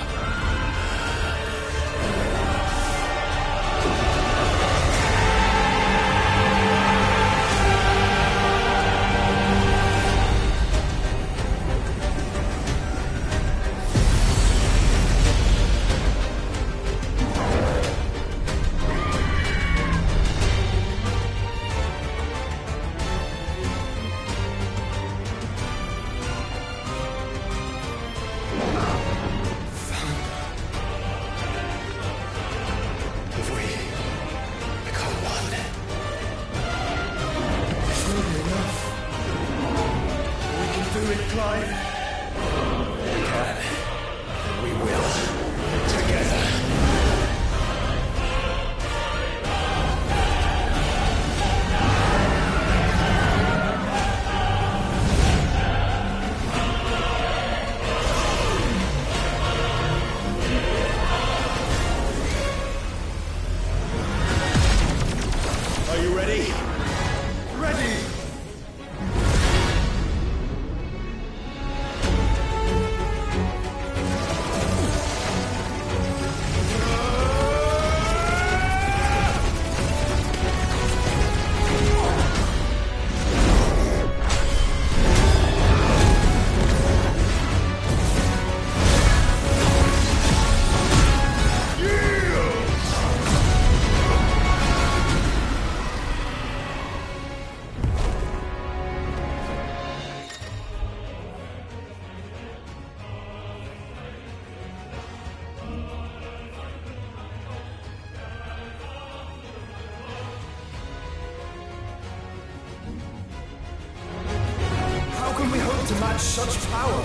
F: To match such power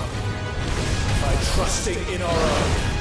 F: by trusting in our own.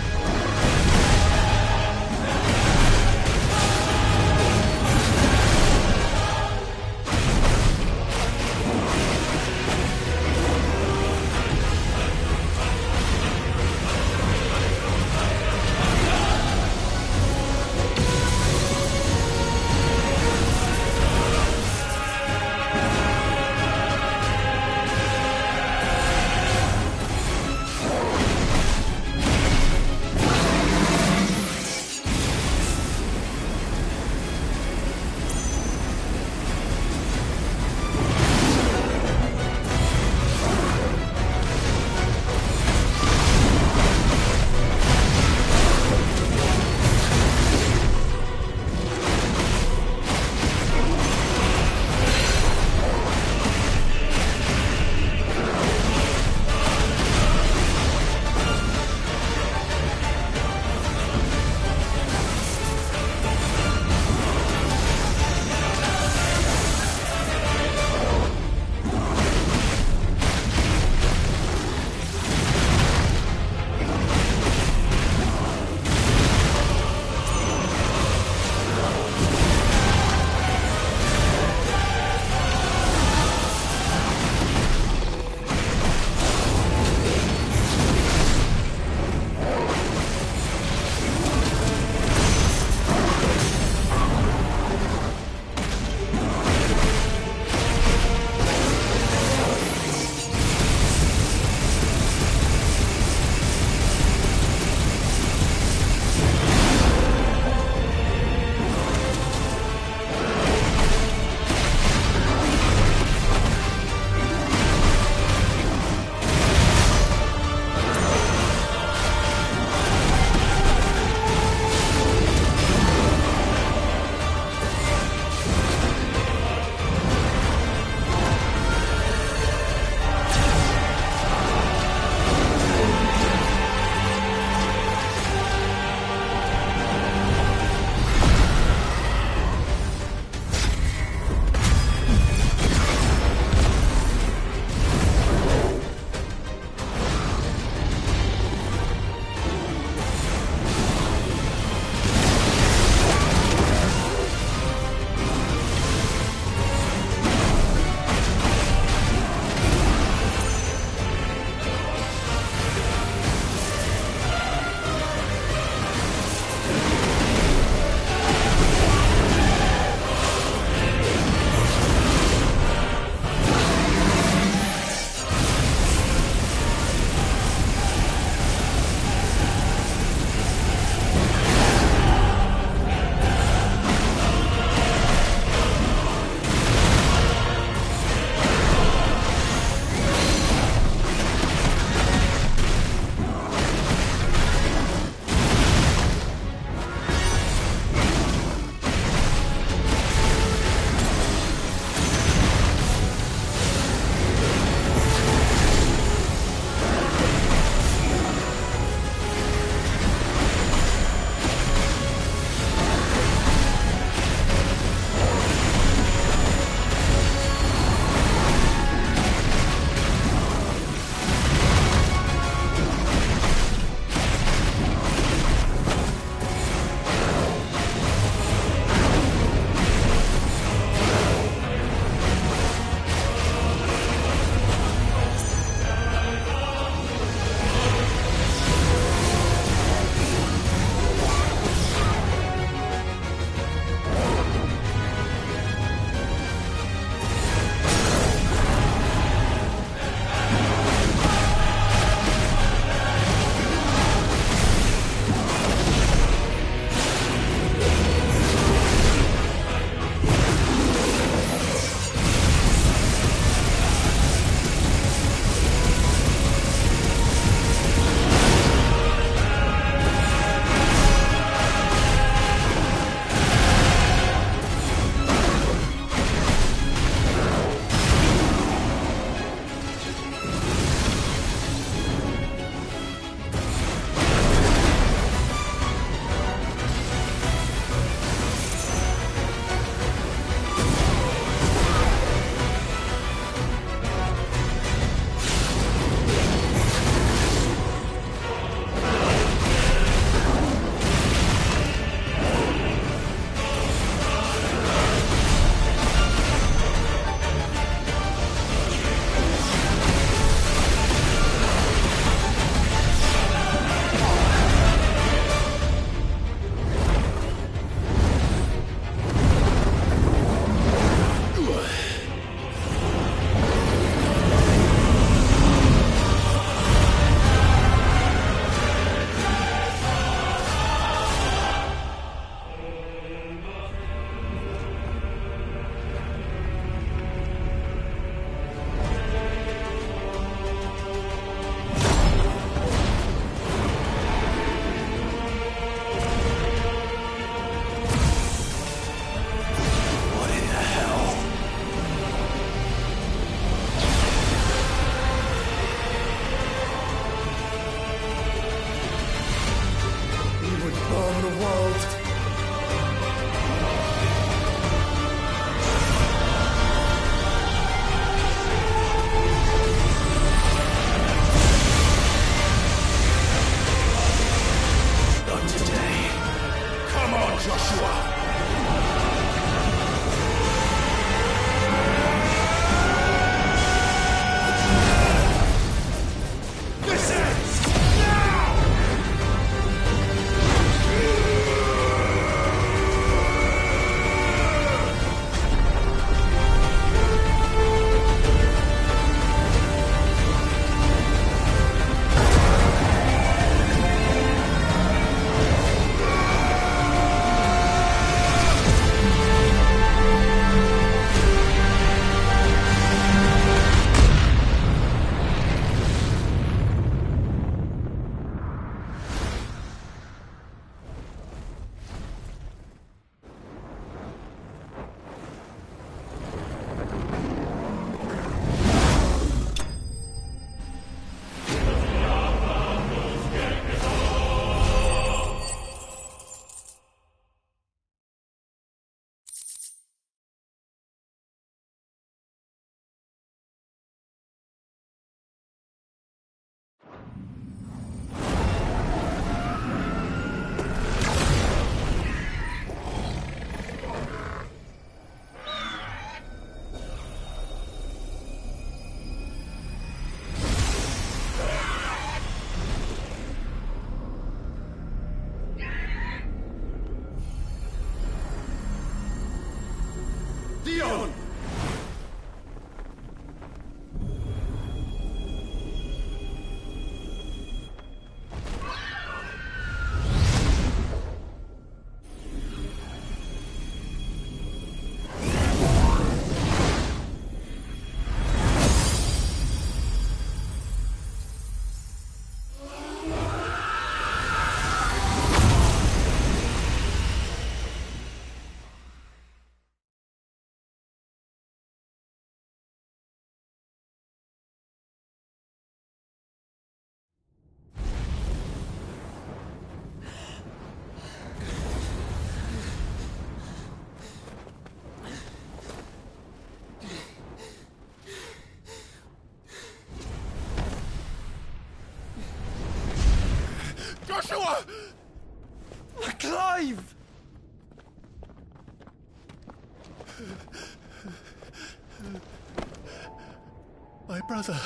A: My brother.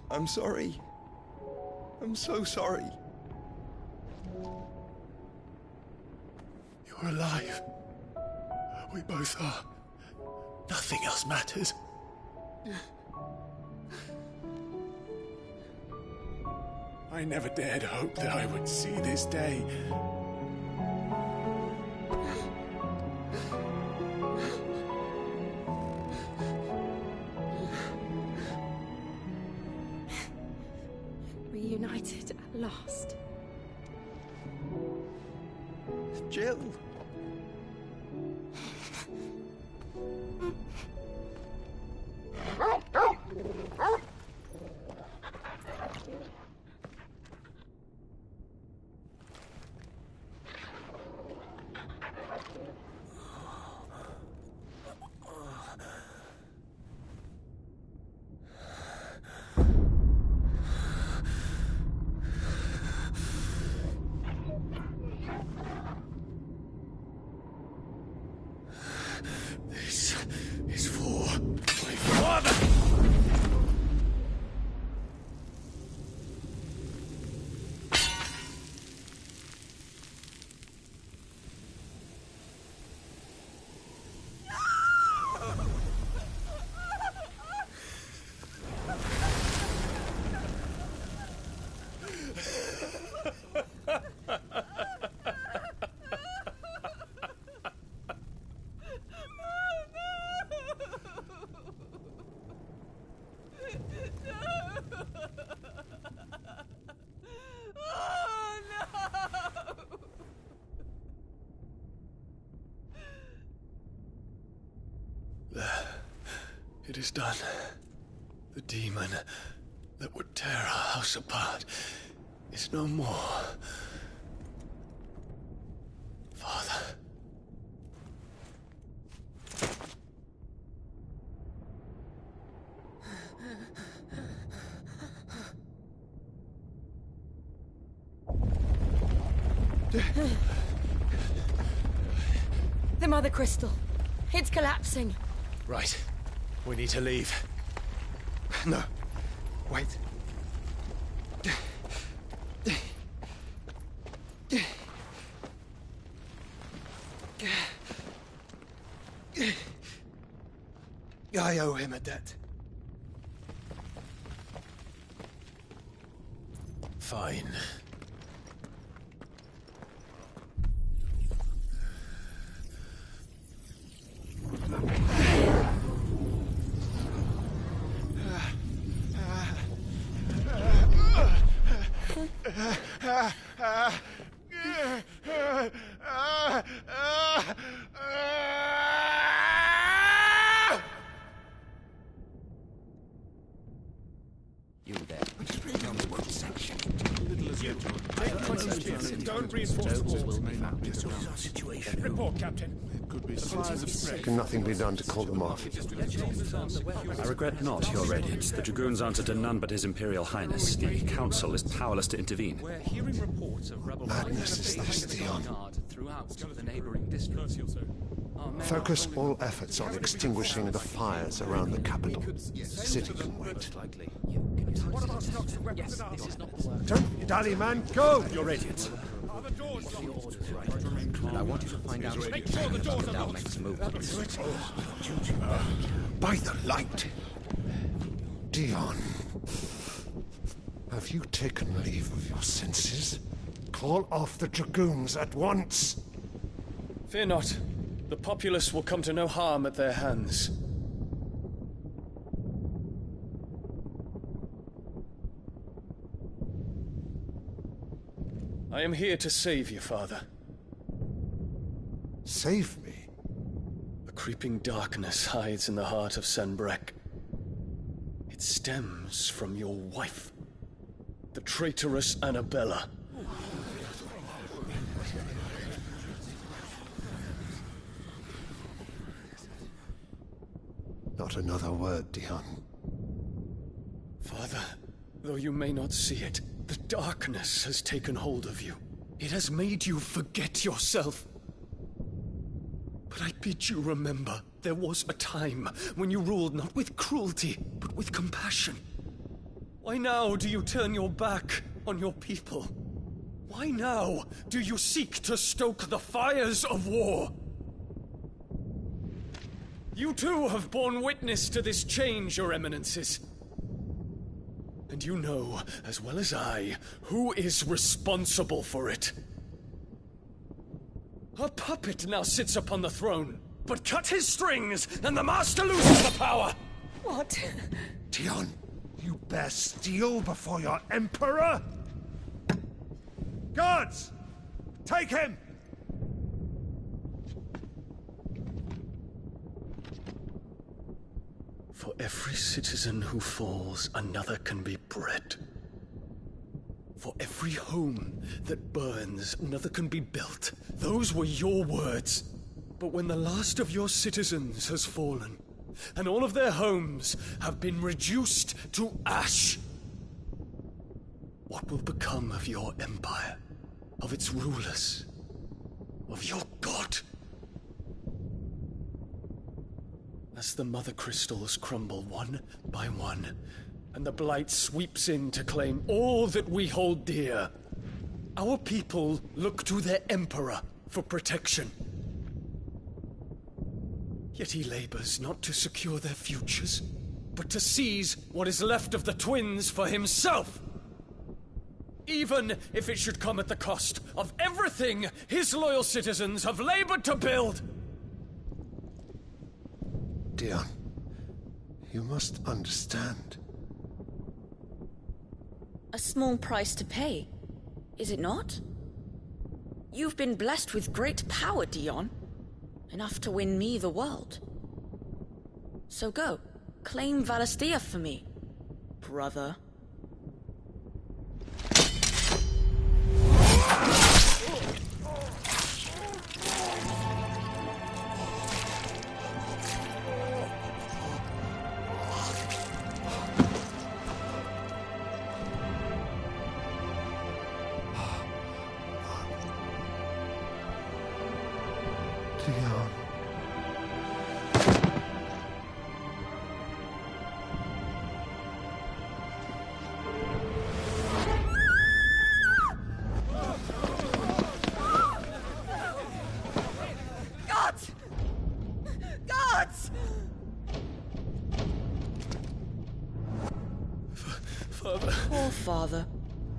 M: I'm sorry. I'm so sorry.
A: You're alive. We both are. Nothing else matters. I never dared hope that I would see this day.
U: Reunited at last.
M: Jill.
A: This is for my father! It is done. The demon that would tear our house apart is no more. Father.
S: The Mother Crystal. It's collapsing.
A: Right. We need to leave.
M: No. Wait. I owe him a debt.
A: Fine.
J: You there.
F: Don't reinforce the walls.
J: Situation.
F: Report, Captain.
J: Could be fires of spread.
K: Can nothing be done to call them off?
P: I regret not, Your Radiance. The Dragoons answer to none but His Imperial Highness. The Council is powerless to intervene.
J: We're hearing reports of rebel
K: Madness is this, Theon.
J: throughout the neighboring districts.
K: Focus all efforts on extinguishing the fires around the capital. The city can wait.
J: Don't be dally, man. Go! Your Radiance. And I want you to find out
F: Make sure the doors are locked.
J: next movements.
K: By the light! Dion. Have you taken leave of your senses? Call off the Dragoons at once!
W: Fear not. The populace will come to no harm at their hands. I am here to save you, Father.
K: Save me?
W: A creeping darkness hides in the heart of Sanbrek. It stems from your wife, the traitorous Annabella.
K: Not another word, Dion.
W: Father, though you may not see it, the darkness has taken hold of you. It has made you forget yourself.
F: But I bid you remember, there was a time when you ruled not with cruelty, but with compassion. Why now do you turn your back on your people? Why now do you seek to stoke the fires of war? You too have borne witness to this change, Your Eminences. And you know, as well as I, who is responsible for it. A puppet now sits upon the throne, but cut his strings, and the master loses the power!
X: What?
K: Dion, you bear steel before your emperor? Guards! Take him!
F: For every citizen who falls, another can be bred. For every home that burns, another can be built. Those were your words. But when the last of your citizens has fallen, and all of their homes have been reduced to ash, what will become of your empire, of its rulers, of your god? As the Mother Crystals crumble one by one, and the Blight sweeps in to claim all that we hold dear, our people look to their Emperor for protection. Yet he labors not to secure their futures, but to seize what is left of the twins for himself! Even if it should come at the cost of everything his loyal citizens have labored to build!
K: Dion, you must understand.
S: A small price to pay, is it not? You've been blessed with great power, Dion. Enough to win me the world. So go, claim Valisthea for me, brother.
K: Dion.
C: Gods! Gods!
F: Father.
S: Poor father.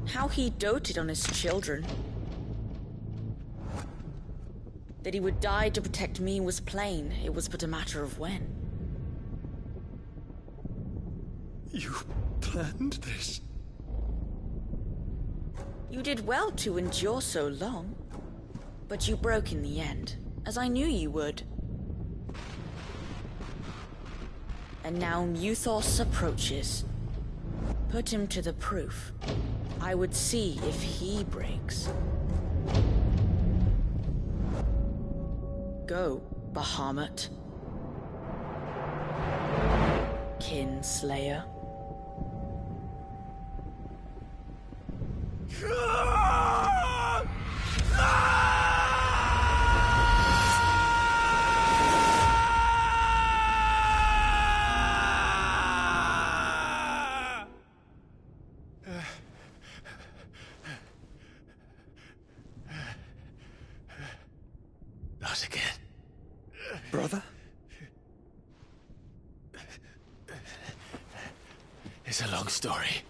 S: How he doted on his children. That he would die to protect me was plain. It was but a matter of when.
F: You planned this?
S: You did well to endure so long. But you broke in the end, as I knew you would. And now Muthos approaches. Put him to the proof. I would see if he breaks. Go, Bahamut. Kinslayer.
A: Not again.
M: Brother?
A: It's a long story.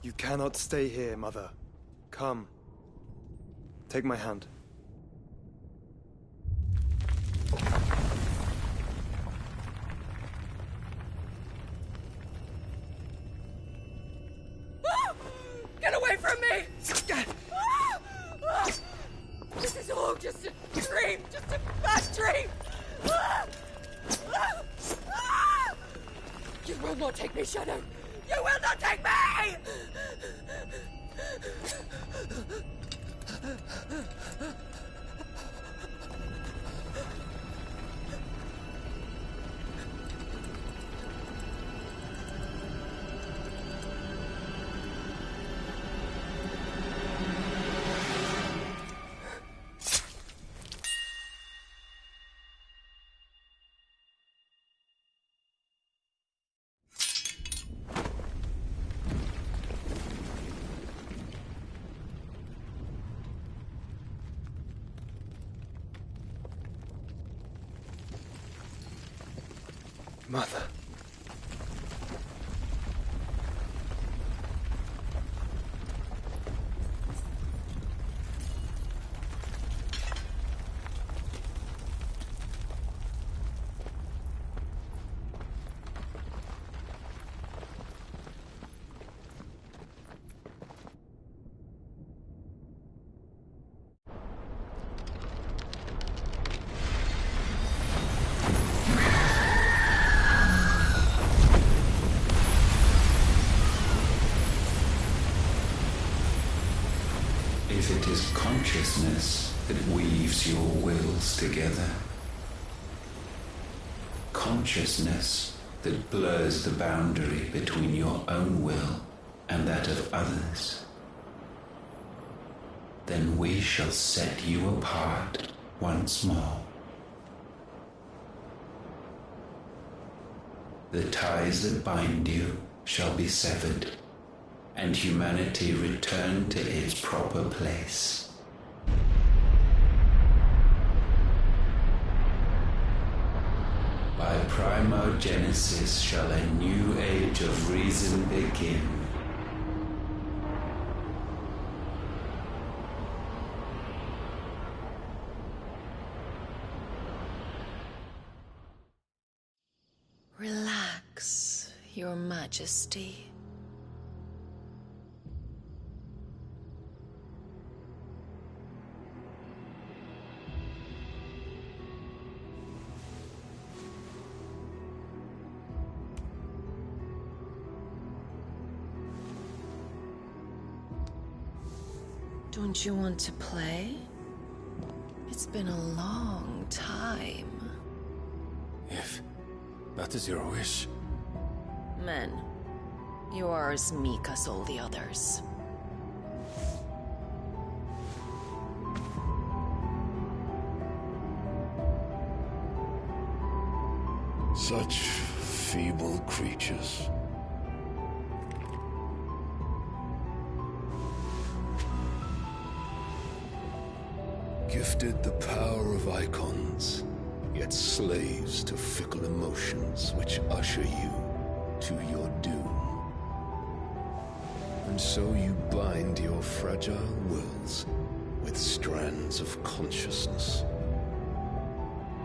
M: You cannot stay here, Mother. Come. Take my hand.
C: Get away from me! This is all just a dream, just a bad dream! You will not take me, Shadow! You will not take me!
M: Mother.
B: If it is consciousness that weaves your wills together, consciousness that blurs the boundary between your own will and that of others, then we shall set you apart once more. The ties that bind you shall be severed, and humanity return to its proper place. By primogenesis shall a new age of reason begin.
N: Relax, Your Majesty. Don't you want to play? It's been a long time.
M: If that is your wish.
N: Men, you are as meek as all the others.
T: Such feeble creatures. Gifted the power of icons, yet slaves to fickle emotions which usher you to your doom. And so you bind your fragile wills with strands of consciousness.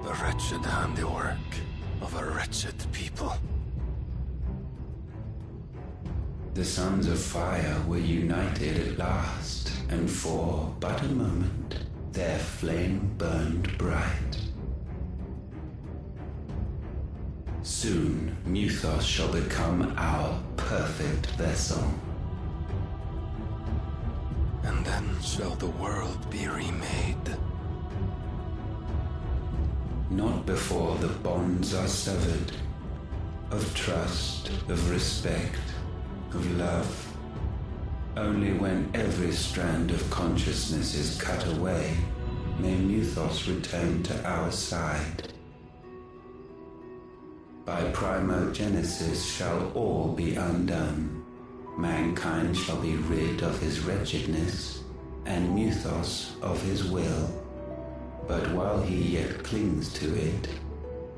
T: The wretched handiwork of a wretched people.
B: The sons of fire were united at last, and for but a moment their flame burned bright. Soon Muthos shall become our perfect vessel.
T: And then shall the world be remade.
B: Not before the bonds are severed, of trust, of respect, of love. Only when every strand of consciousness is cut away may Muthos return to our side. By primogenesis shall all be undone. Mankind shall be rid of his wretchedness, and Muthos of his will. But while he yet clings to it,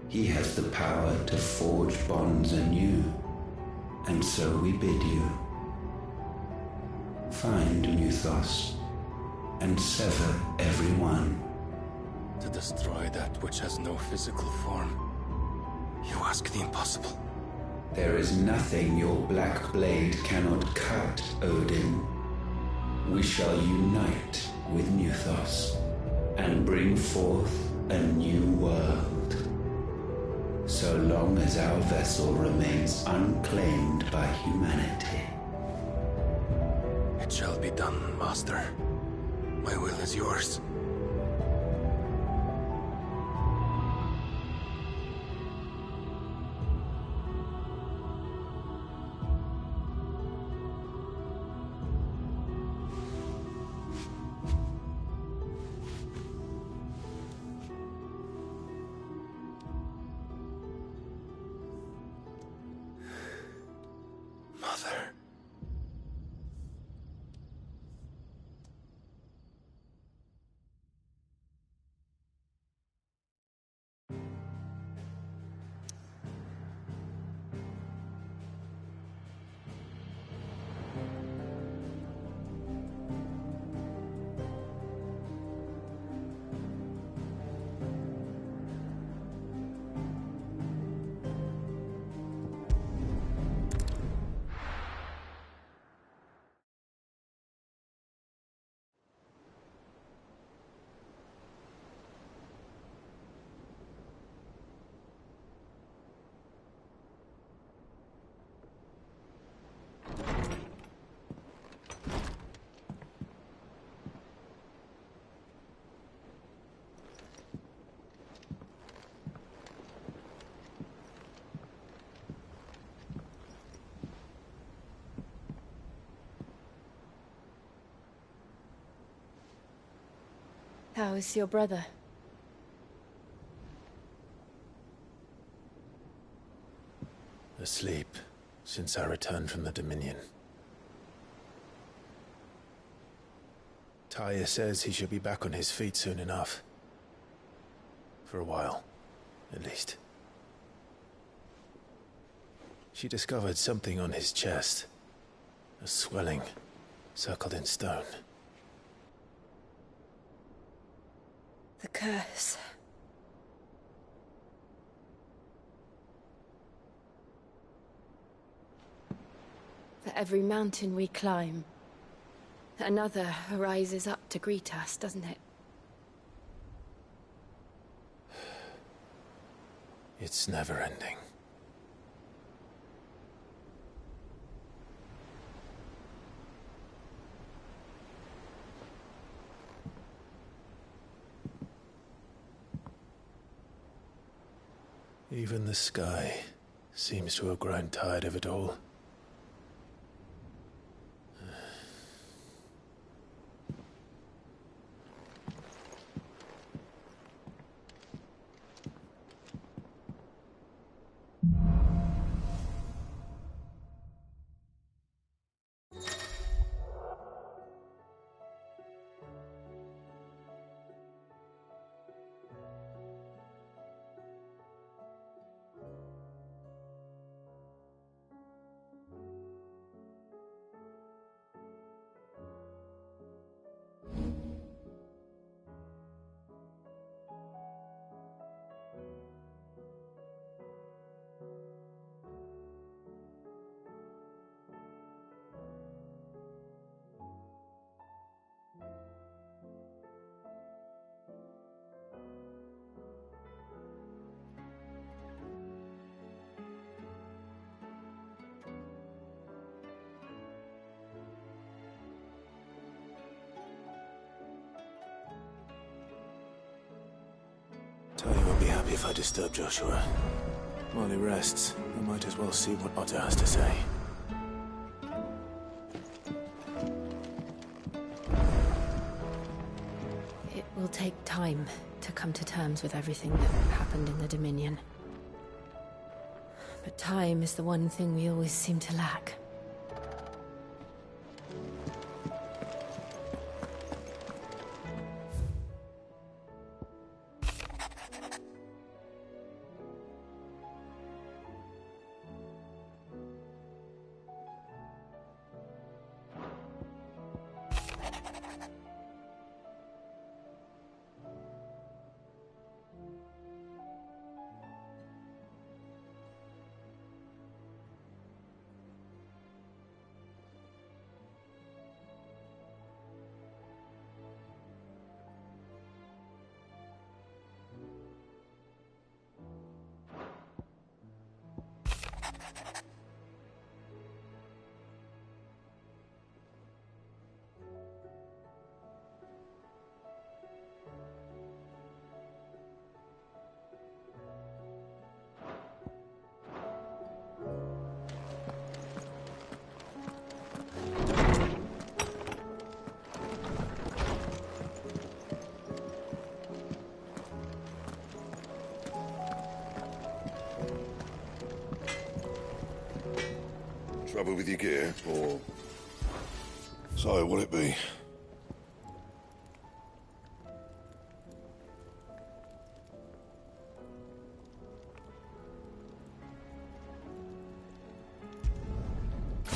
B: he has the power to forge bonds anew, and so we bid you. Find Muthos, and sever every one.
T: To destroy that which has no physical form. You ask the impossible.
B: There is nothing your black blade cannot cut, Odin. We shall unite with Muthos, and bring forth a new world. So long as our vessel remains unclaimed by humanity.
T: It shall be done, Master. My will is yours. Mother.
X: How is your brother?
A: Asleep since I returned from the Dominion. Talia says he should be back on his feet soon enough. For a while, at least. She discovered something on his chest. A swelling, circled in stone.
X: The curse. For every mountain we climb, another rises up to greet us, doesn't it?
A: It's never ending. Even the sky seems to have grown tired of it all. Talia won't be happy if I disturb Joshua. While he rests, I might as well see what Otter has to say.
X: It will take time to come to terms with everything that happened in the Dominion. But time is the one thing we always seem to lack.
T: Trouble with your gear, or so will it be?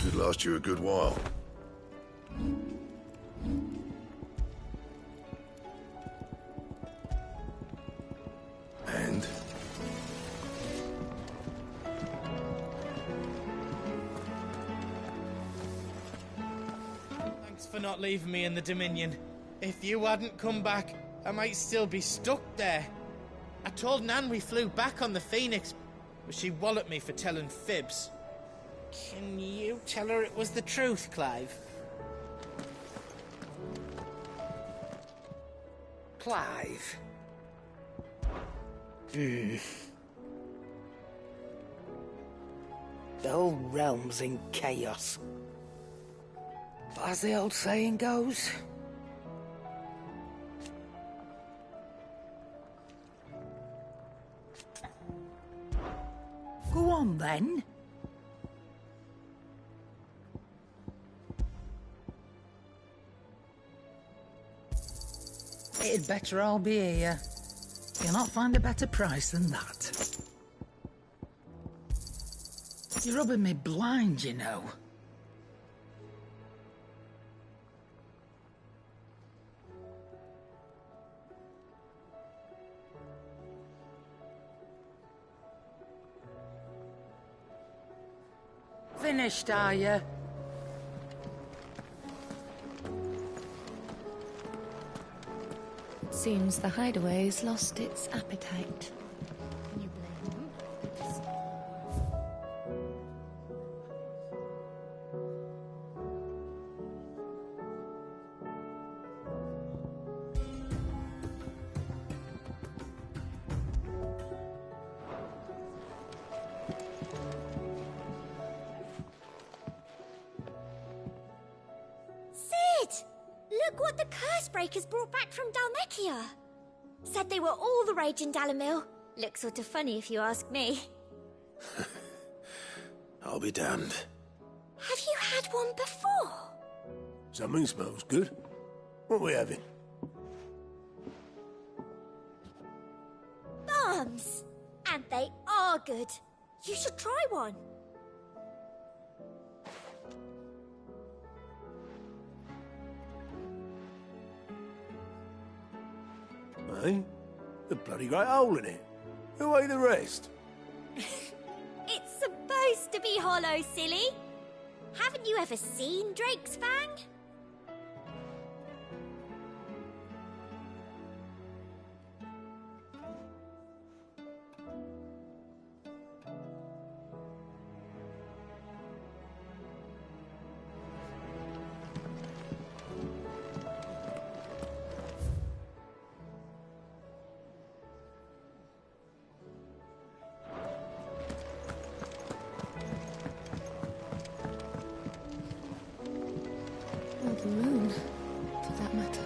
T: Should last you a good while. And?
I: Thanks for not leaving me in the Dominion. If you hadn't come back, I might still be stuck there. I told Nan we flew back on the Phoenix, but she walloped me for telling fibs. Can you tell her it was the truth, Clive?
G: Clive. The whole realm's in chaos. But as the old saying goes,
H: Go on, then. It'd better all be here. You'll not find a better price than that. You're rubbing me blind, you know. Finished, are you?
N: Seems the hideaway's lost its appetite.
Q: Look what the Cursebreakers brought back from Dhalmekia. Said they were all the rage in Dalamil. Looks sort of funny if you ask me.
A: I'll be damned.
Q: Have you had one before?
J: Something smells good. What are we having?
Q: Bombs! And they are good. You should try one.
J: Eh? The bloody great hole in it. Who ate the rest?
Q: It's supposed to be hollow, silly. Haven't you ever seen Drake's Fang?
N: Or the moon, for that matter.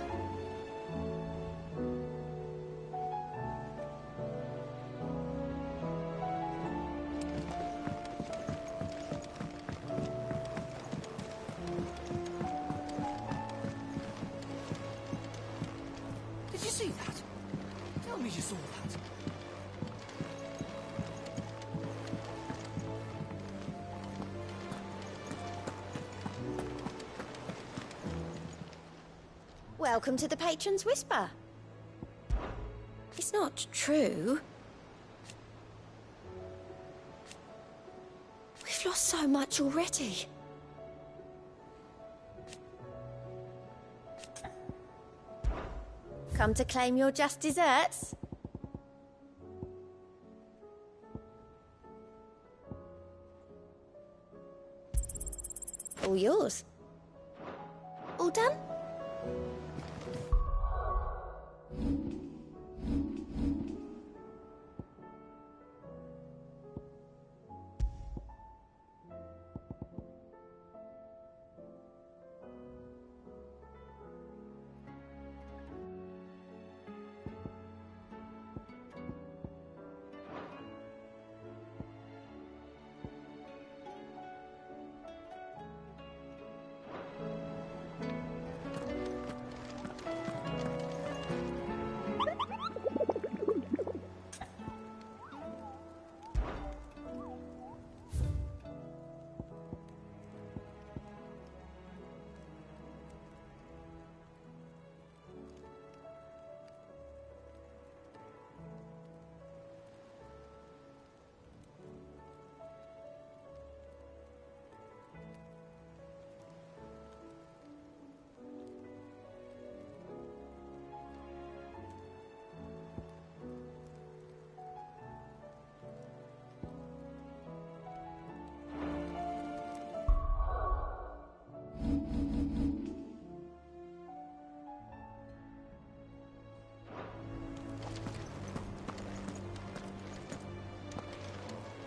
H: Did you see that? Tell me you saw that.
Q: Welcome to the Patron's Whisper. It's not true. We've lost so much already. Come to claim your just desserts? All yours. All done?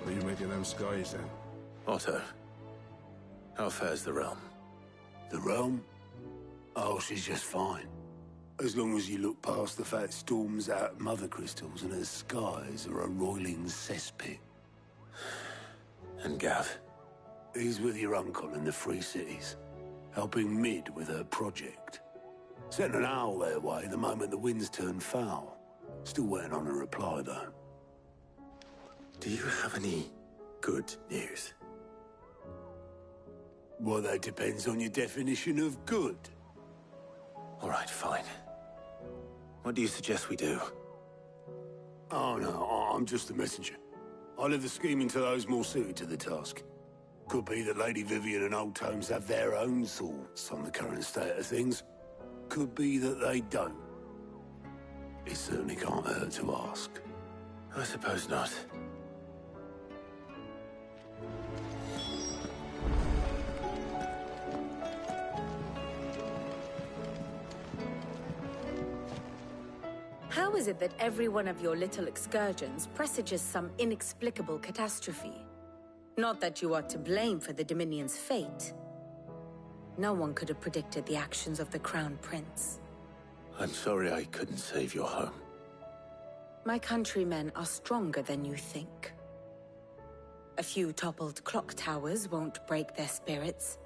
T: What do you make of them skies, then?
A: Otto, how fares the realm?
J: The realm? Oh, she's just fine. As long as you look past the fat storms out mother crystals and her skies are a roiling cesspit.
A: And Gav?
J: He's with your uncle in the Free Cities, helping Mid with her project. Sent an owl their way the moment the winds turned foul. Still waiting on a reply, though.
A: Do you have any good news?
J: Well, that depends on your definition of good.
A: All right, fine. What do you suggest we do?
J: Oh, no, I'm just the messenger. I leave the scheming to those more suited to the task. Could be that Lady Vivian and Old Tomes have their own thoughts on the current state of things. Could be that they don't. It certainly can't hurt to ask.
A: I suppose not.
E: How is it that every one of your little excursions presages some inexplicable catastrophe? Not that you are to blame for the Dominion's fate. No one could have predicted the actions of the Crown Prince.
A: I'm sorry I couldn't save your home.
E: My countrymen are stronger than you think. A few toppled clock towers won't break their spirits.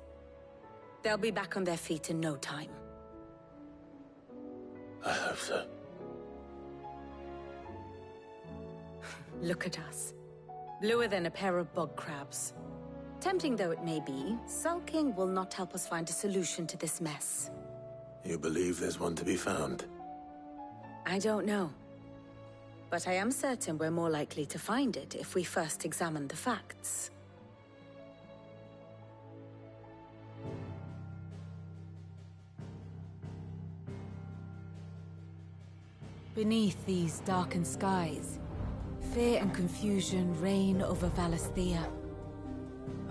E: They'll be back on their feet in no time.
A: I hope so.
E: Look at us. Bluer than a pair of bog crabs. Tempting though it may be, sulking will not help us find a solution to this mess.
A: You believe there's one to be found?
E: I don't know. But I am certain we're more likely to find it if we first examine the facts.
O: Beneath these darkened skies, fear and confusion reign over Valisthea.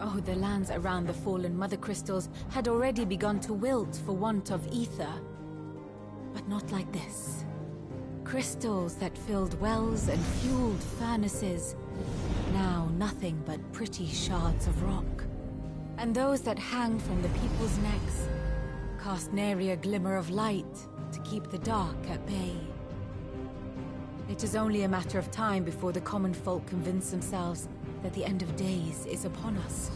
O: Oh, the lands around the fallen Mother Crystals had already begun to wilt for want of ether. But not like this. Crystals that filled wells and fueled furnaces, now nothing but pretty shards of rock. And those that hang from the people's necks cast nary a glimmer of light to keep the dark at bay. It is only a matter of time before the common folk convince themselves that the end of days is upon us.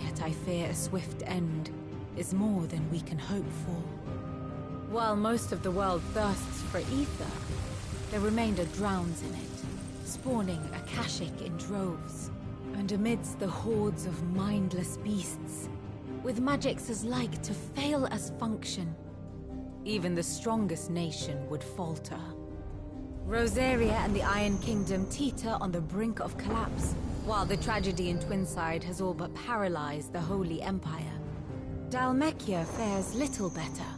O: Yet I fear a swift end is more than we can hope for. While most of the world thirsts for ether, the remainder drowns in it, spawning Akashic in droves. And amidst the hordes of mindless beasts, with magics as like to fail as function, even the strongest nation would falter. Rosaria and the Iron Kingdom teeter on the brink of collapse, while the tragedy in Twinside has all but paralyzed the Holy Empire. Dhalmekia fares little better.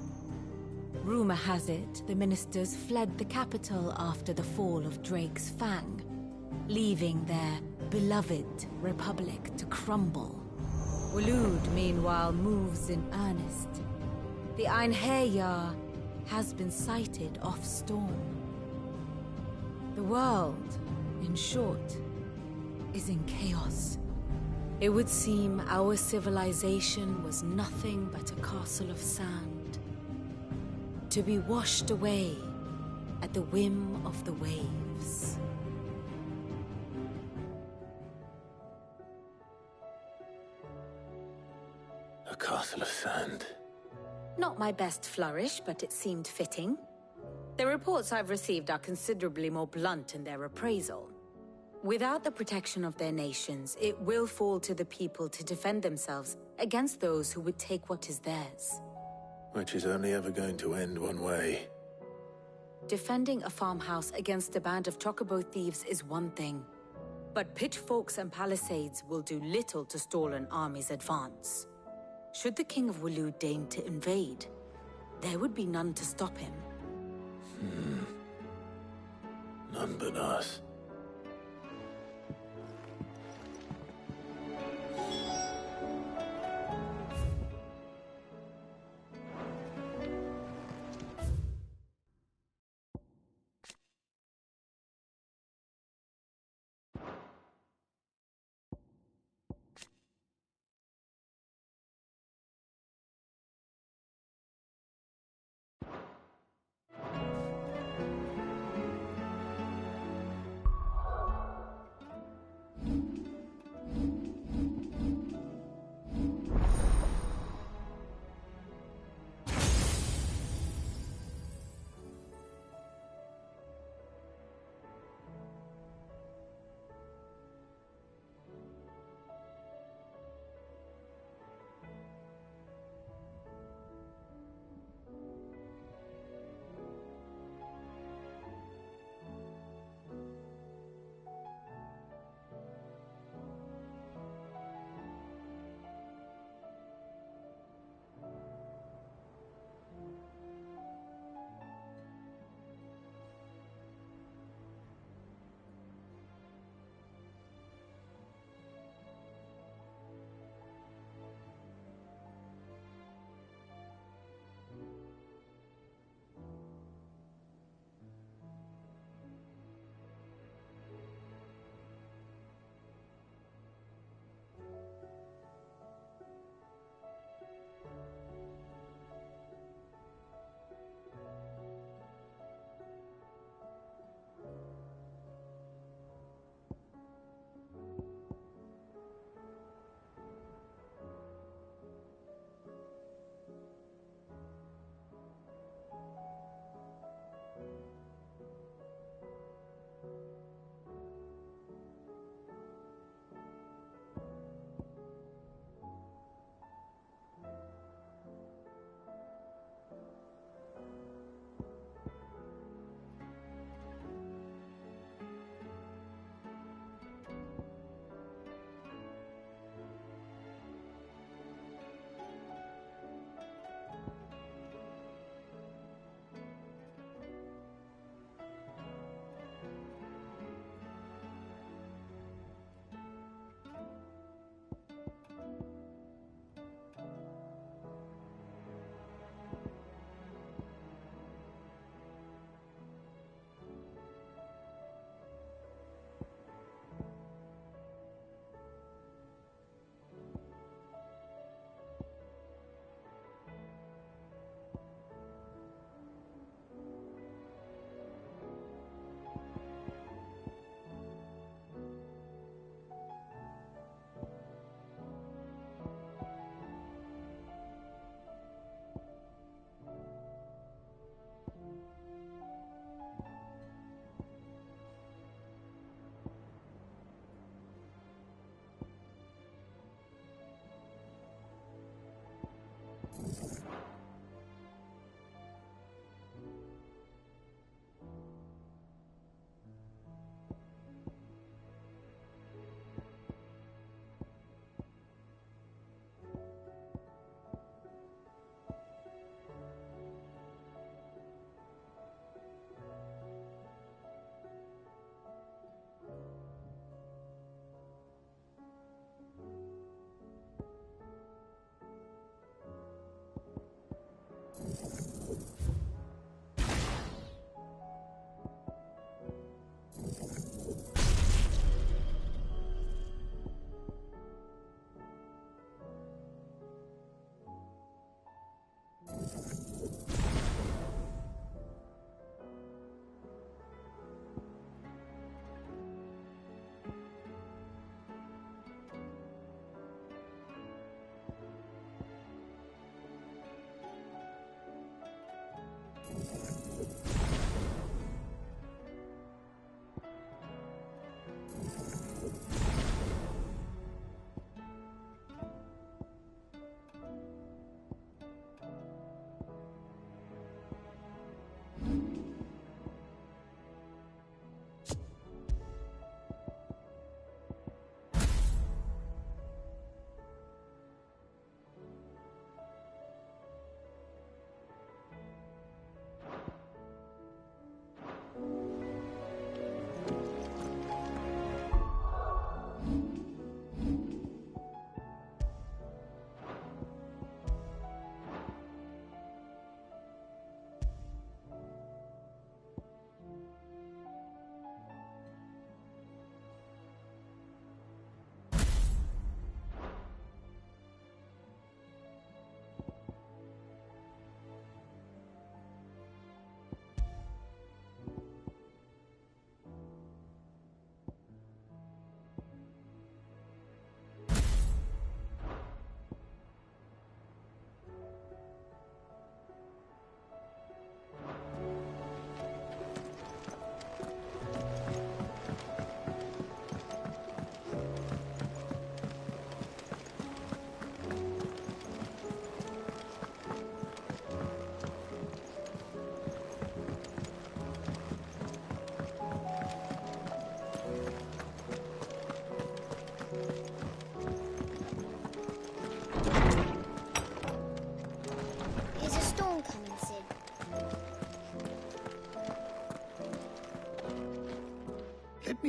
O: Rumor has it the ministers fled the capital after the fall of Drake's Fang, leaving their beloved republic to crumble. Waloed, meanwhile, moves in earnest. The Einherjar has been sighted off-storm. The world, in short, is in chaos. It would seem our civilization was nothing but a castle of sand, to be washed away at the whim of the waves.
A: A castle of sand.
E: Not my best flourish, but it seemed fitting. The reports I've received are considerably more blunt in their appraisal. Without the protection of their nations, it will fall to the people to defend themselves against those who would take what is theirs.
A: Which is only ever going to end one way.
E: Defending a farmhouse against a band of chocobo thieves is one thing, but pitchforks and palisades will do little to stall an army's advance. Should the King of Waloed deign to invade, there would be none to stop him.
A: None but us.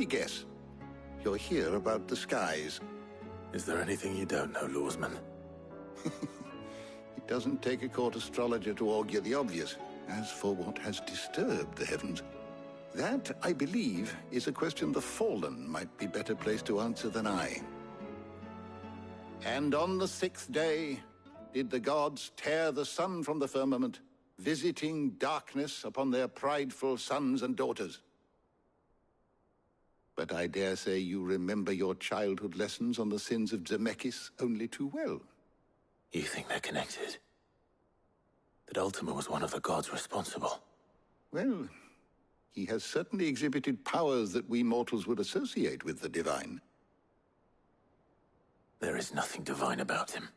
D: me guess. You're here about the skies.
A: Is there anything you don't know, Lawsman?
D: It doesn't take a court astrologer to augur the obvious. As for what has disturbed the heavens, that, I believe, is a question the Fallen might be better placed to answer than I. And on the 6th day did the gods tear the sun from the firmament, visiting darkness upon their prideful sons and daughters. But I dare say you remember your childhood lessons on the sins of Zemeckis only too well.
A: You think they're connected? That Ultima was one of the gods responsible?
D: Well, he has certainly exhibited powers that we mortals would associate with the divine.
A: There is nothing divine about him.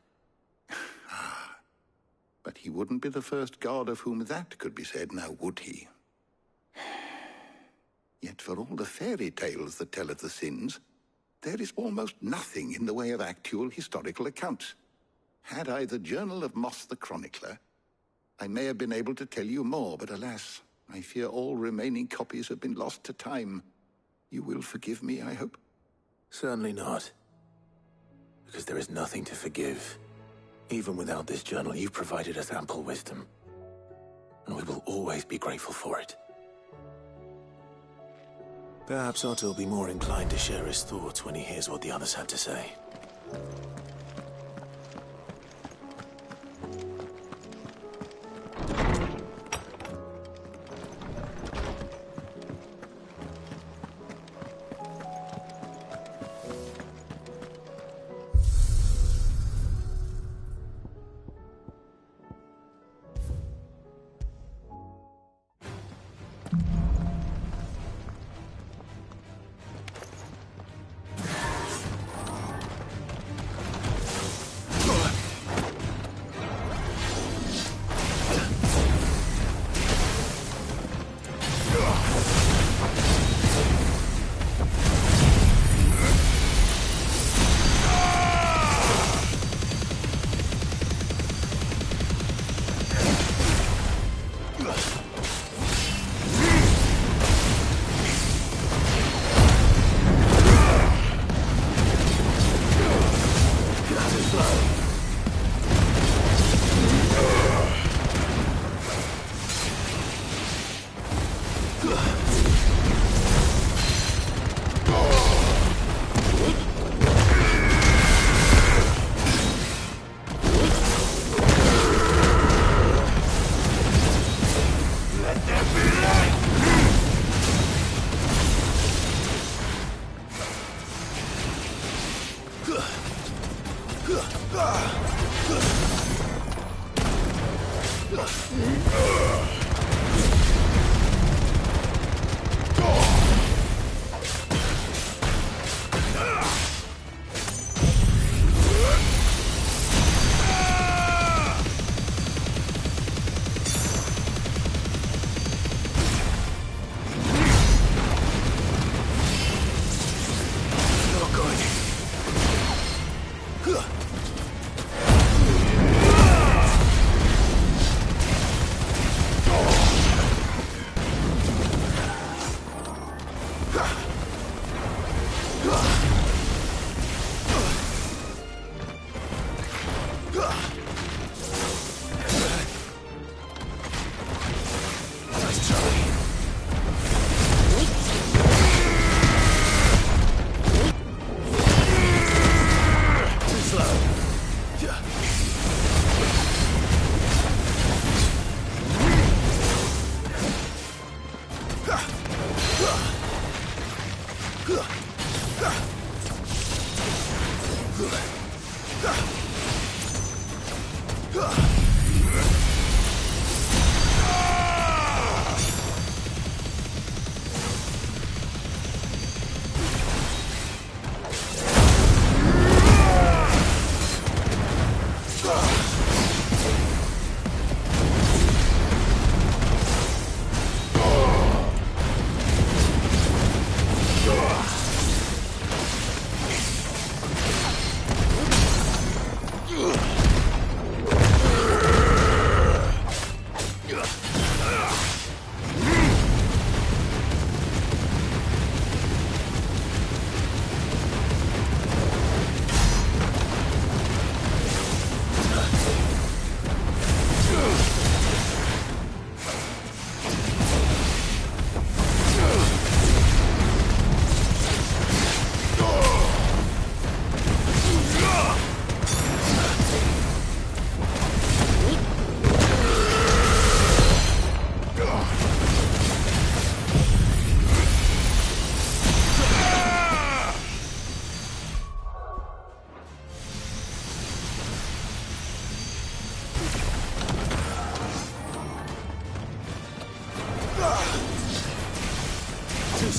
D: But he wouldn't be the first god of whom that could be said, now would he? Yet for all the fairy tales that tell of the sins, there is almost nothing in the way of actual historical accounts. Had I the Journal of Moss the Chronicler, I may have been able to tell you more, but alas, I fear all remaining copies have been lost to time. You will forgive me, I hope?
A: Certainly not. Because there is nothing to forgive. Even without this journal, you've provided us ample wisdom. And we will always be grateful for it. Perhaps Otto will be more inclined to share his thoughts when he hears what the others had to say.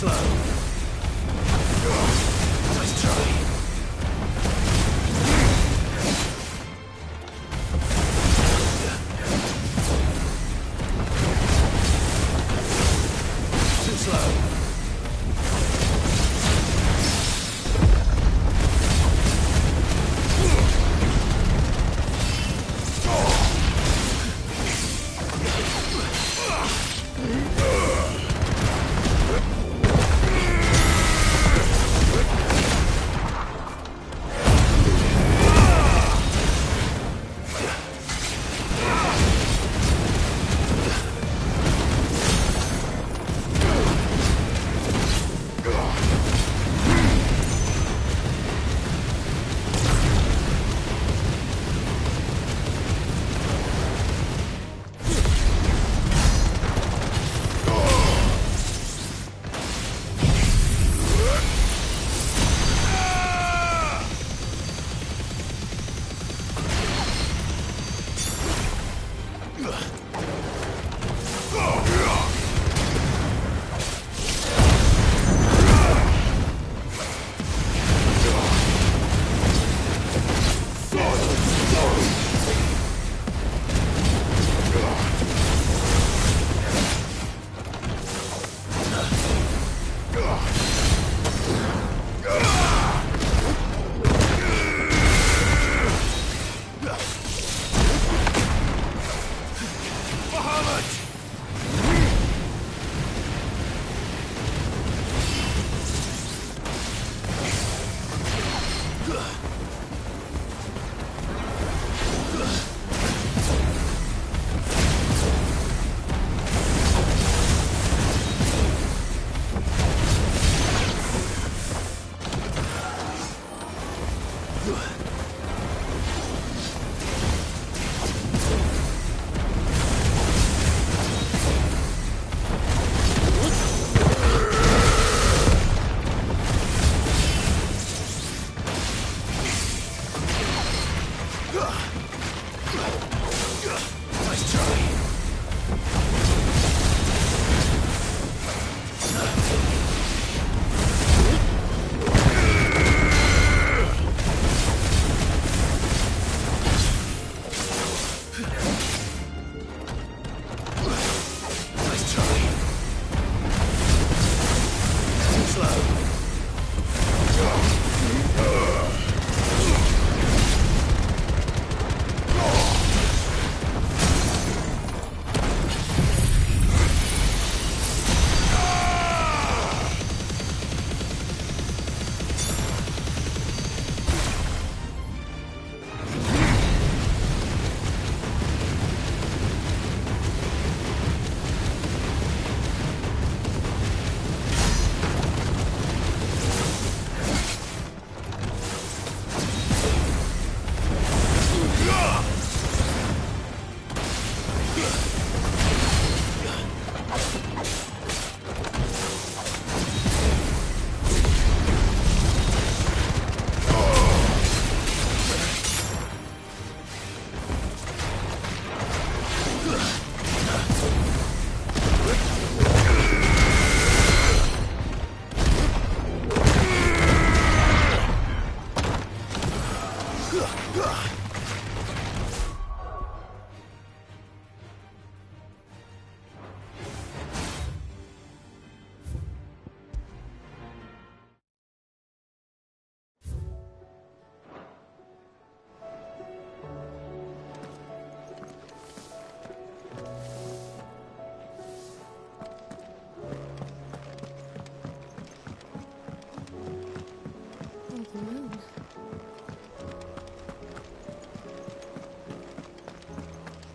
A: slow. Nice try. Too slow.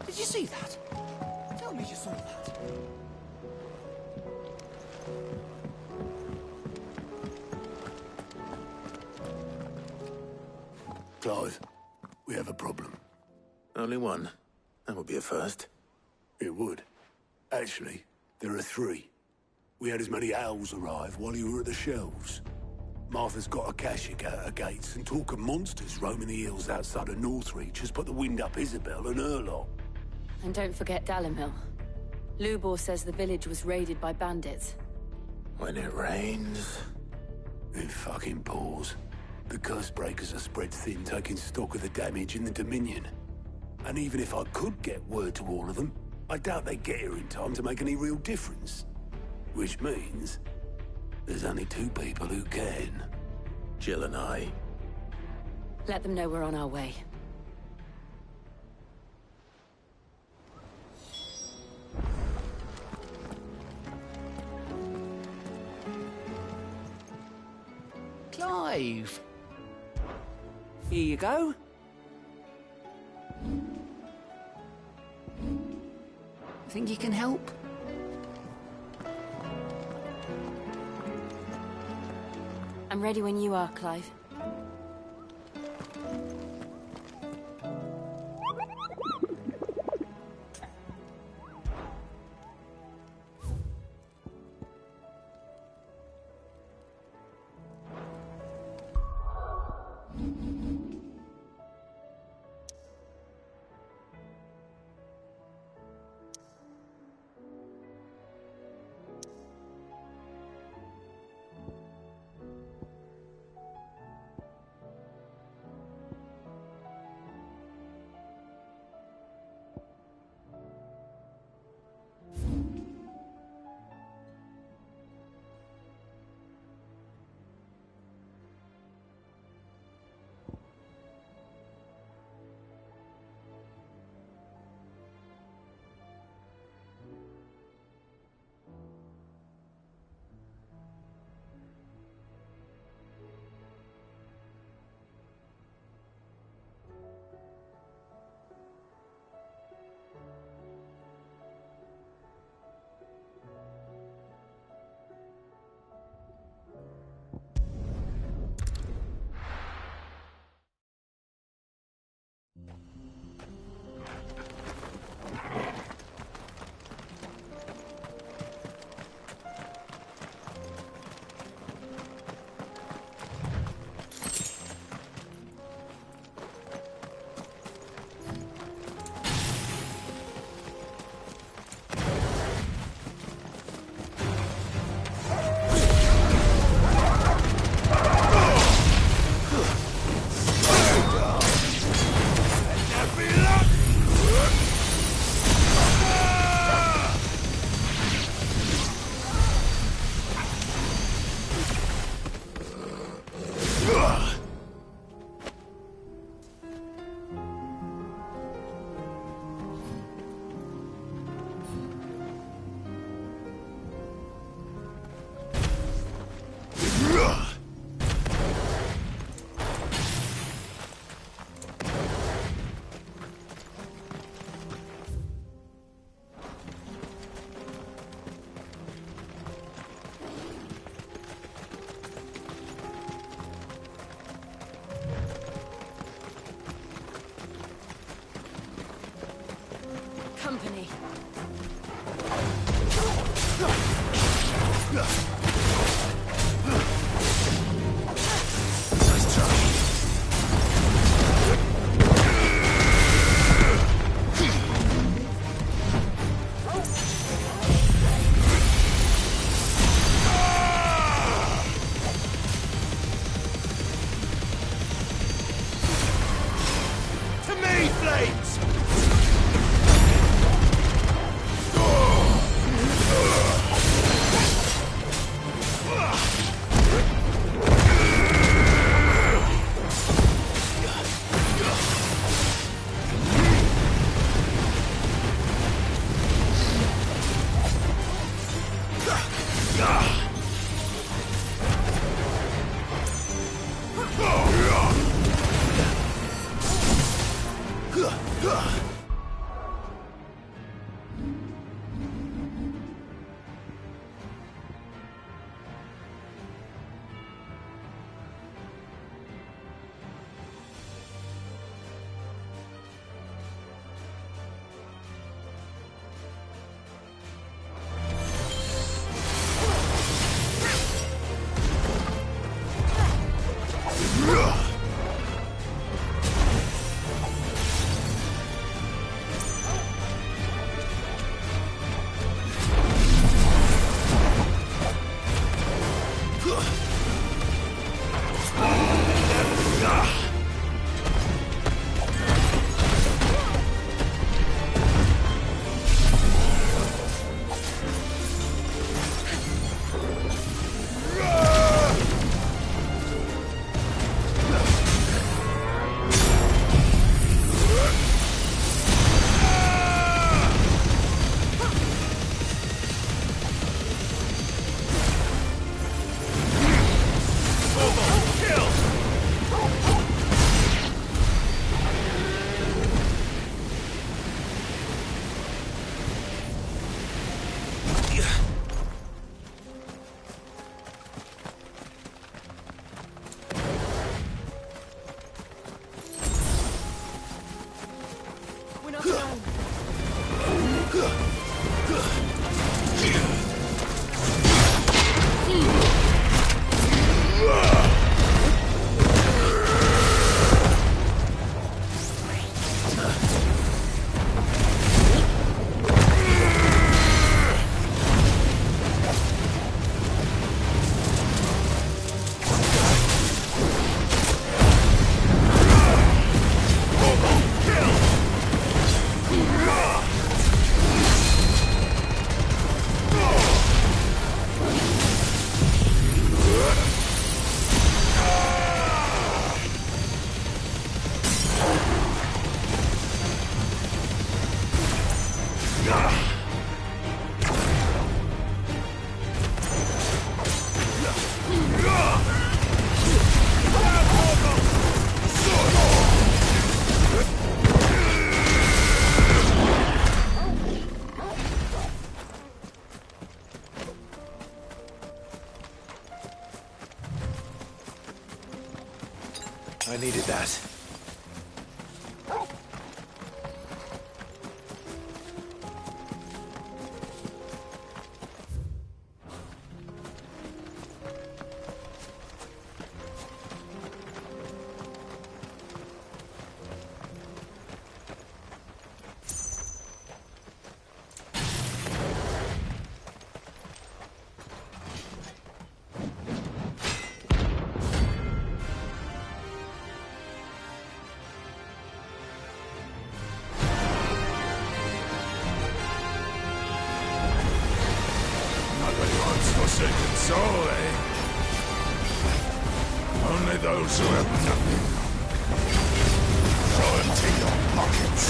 A: Did you see that? Tell me you saw that.
J: Clive, we have a problem.
A: Only one. That would be a first.
J: It would. Actually, there are three. We had as many owls arrive while you were at the shelves. Martha's got a Akashic out her gates, and talk of monsters roaming the hills outside of Northreach has put the wind up Isabel and her lot.
E: And don't forget Dalimil. Lubor says the village was raided by bandits.
A: When it rains,
J: it fucking pours. The curse breakers are spread thin, taking stock of the damage in the Dominion. And even if I could get word to all of them, I doubt they'd get here in time to make any real difference. Which means there's only 2 people who can.
A: Jill and I.
E: Let them know we're on our way.
G: Clive! Here you go. Think you can help?
E: I'm ready when you are, Clive.
C: Company.
A: Nice try.
J: To me, Flames!
A: I needed that.
L: Forsaken soul, eh? Only those who have nothing. Throw into your pockets.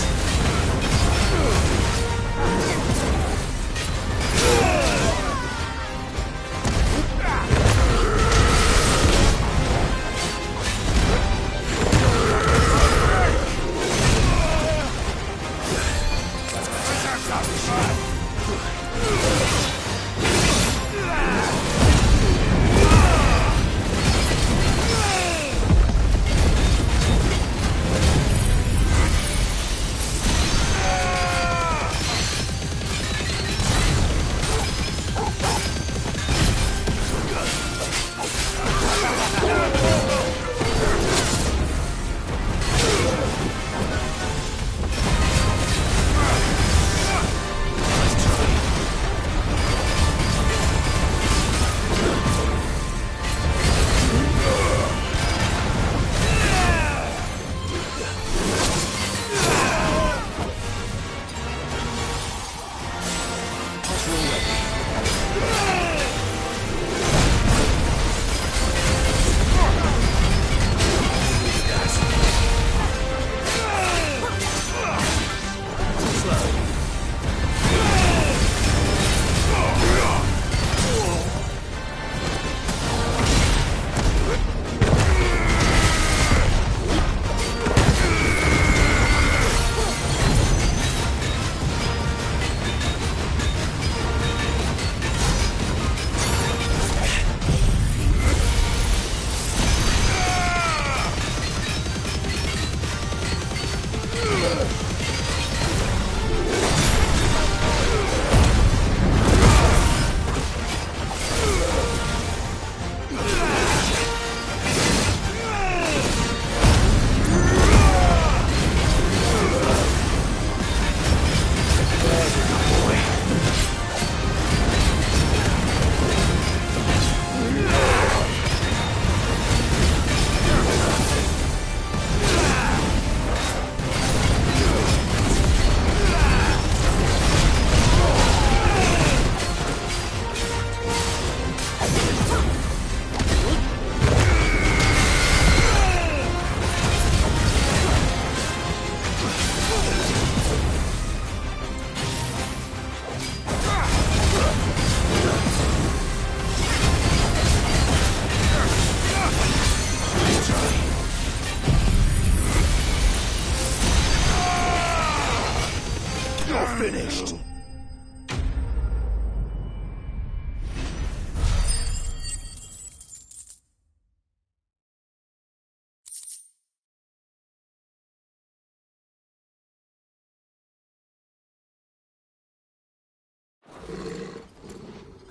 A: Finished.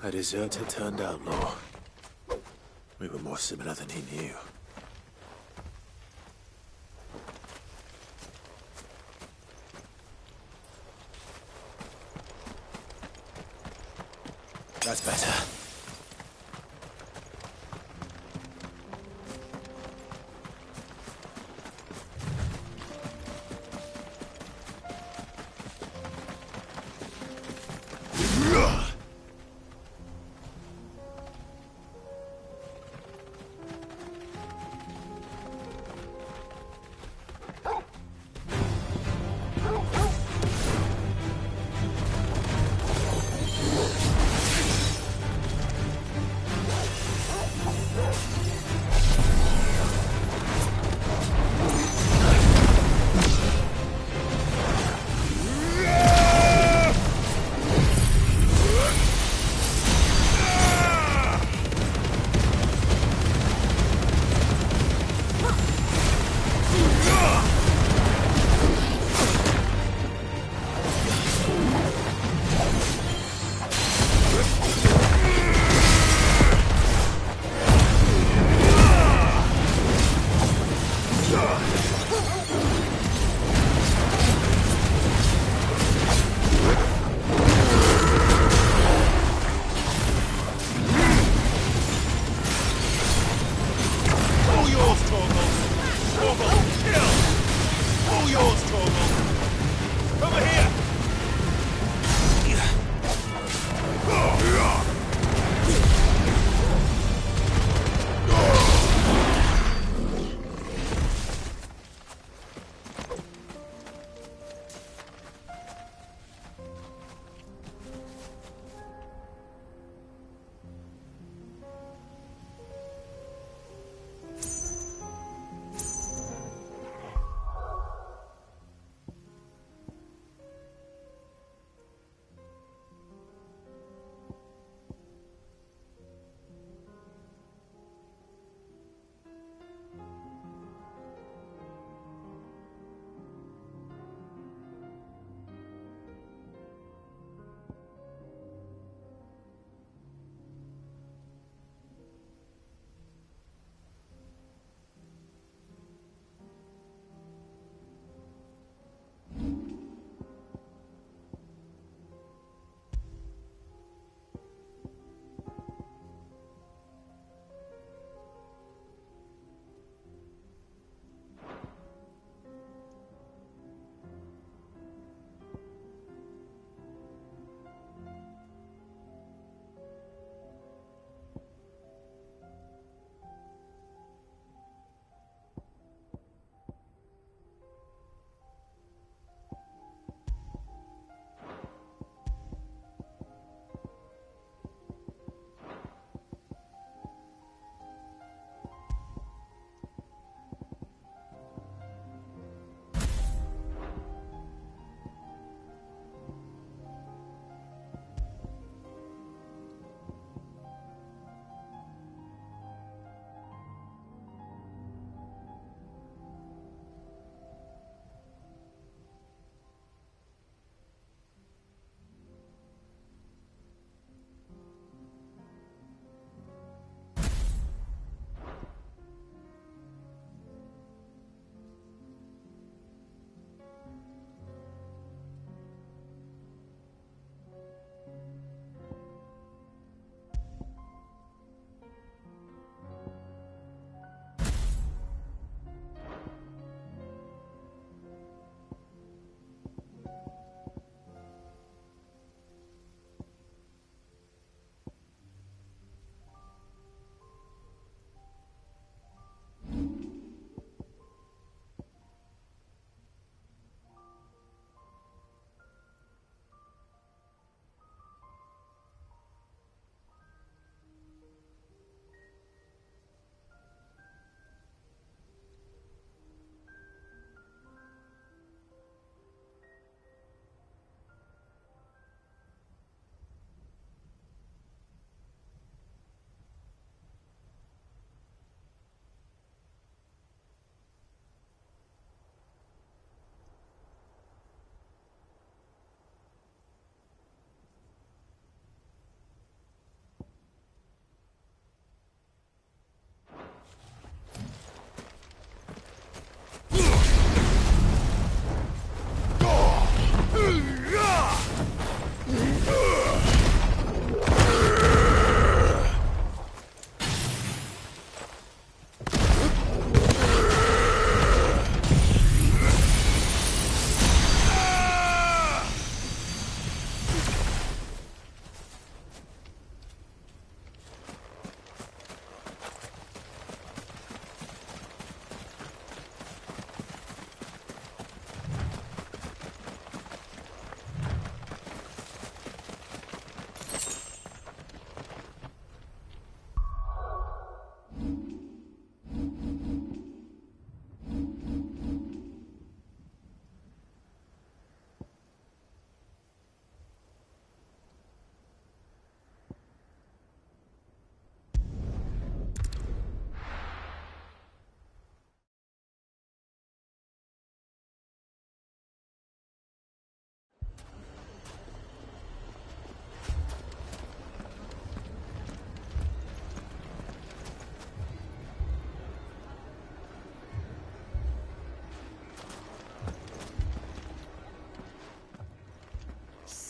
A: A deserter turned outlaw. We were more similar than he knew. That's better.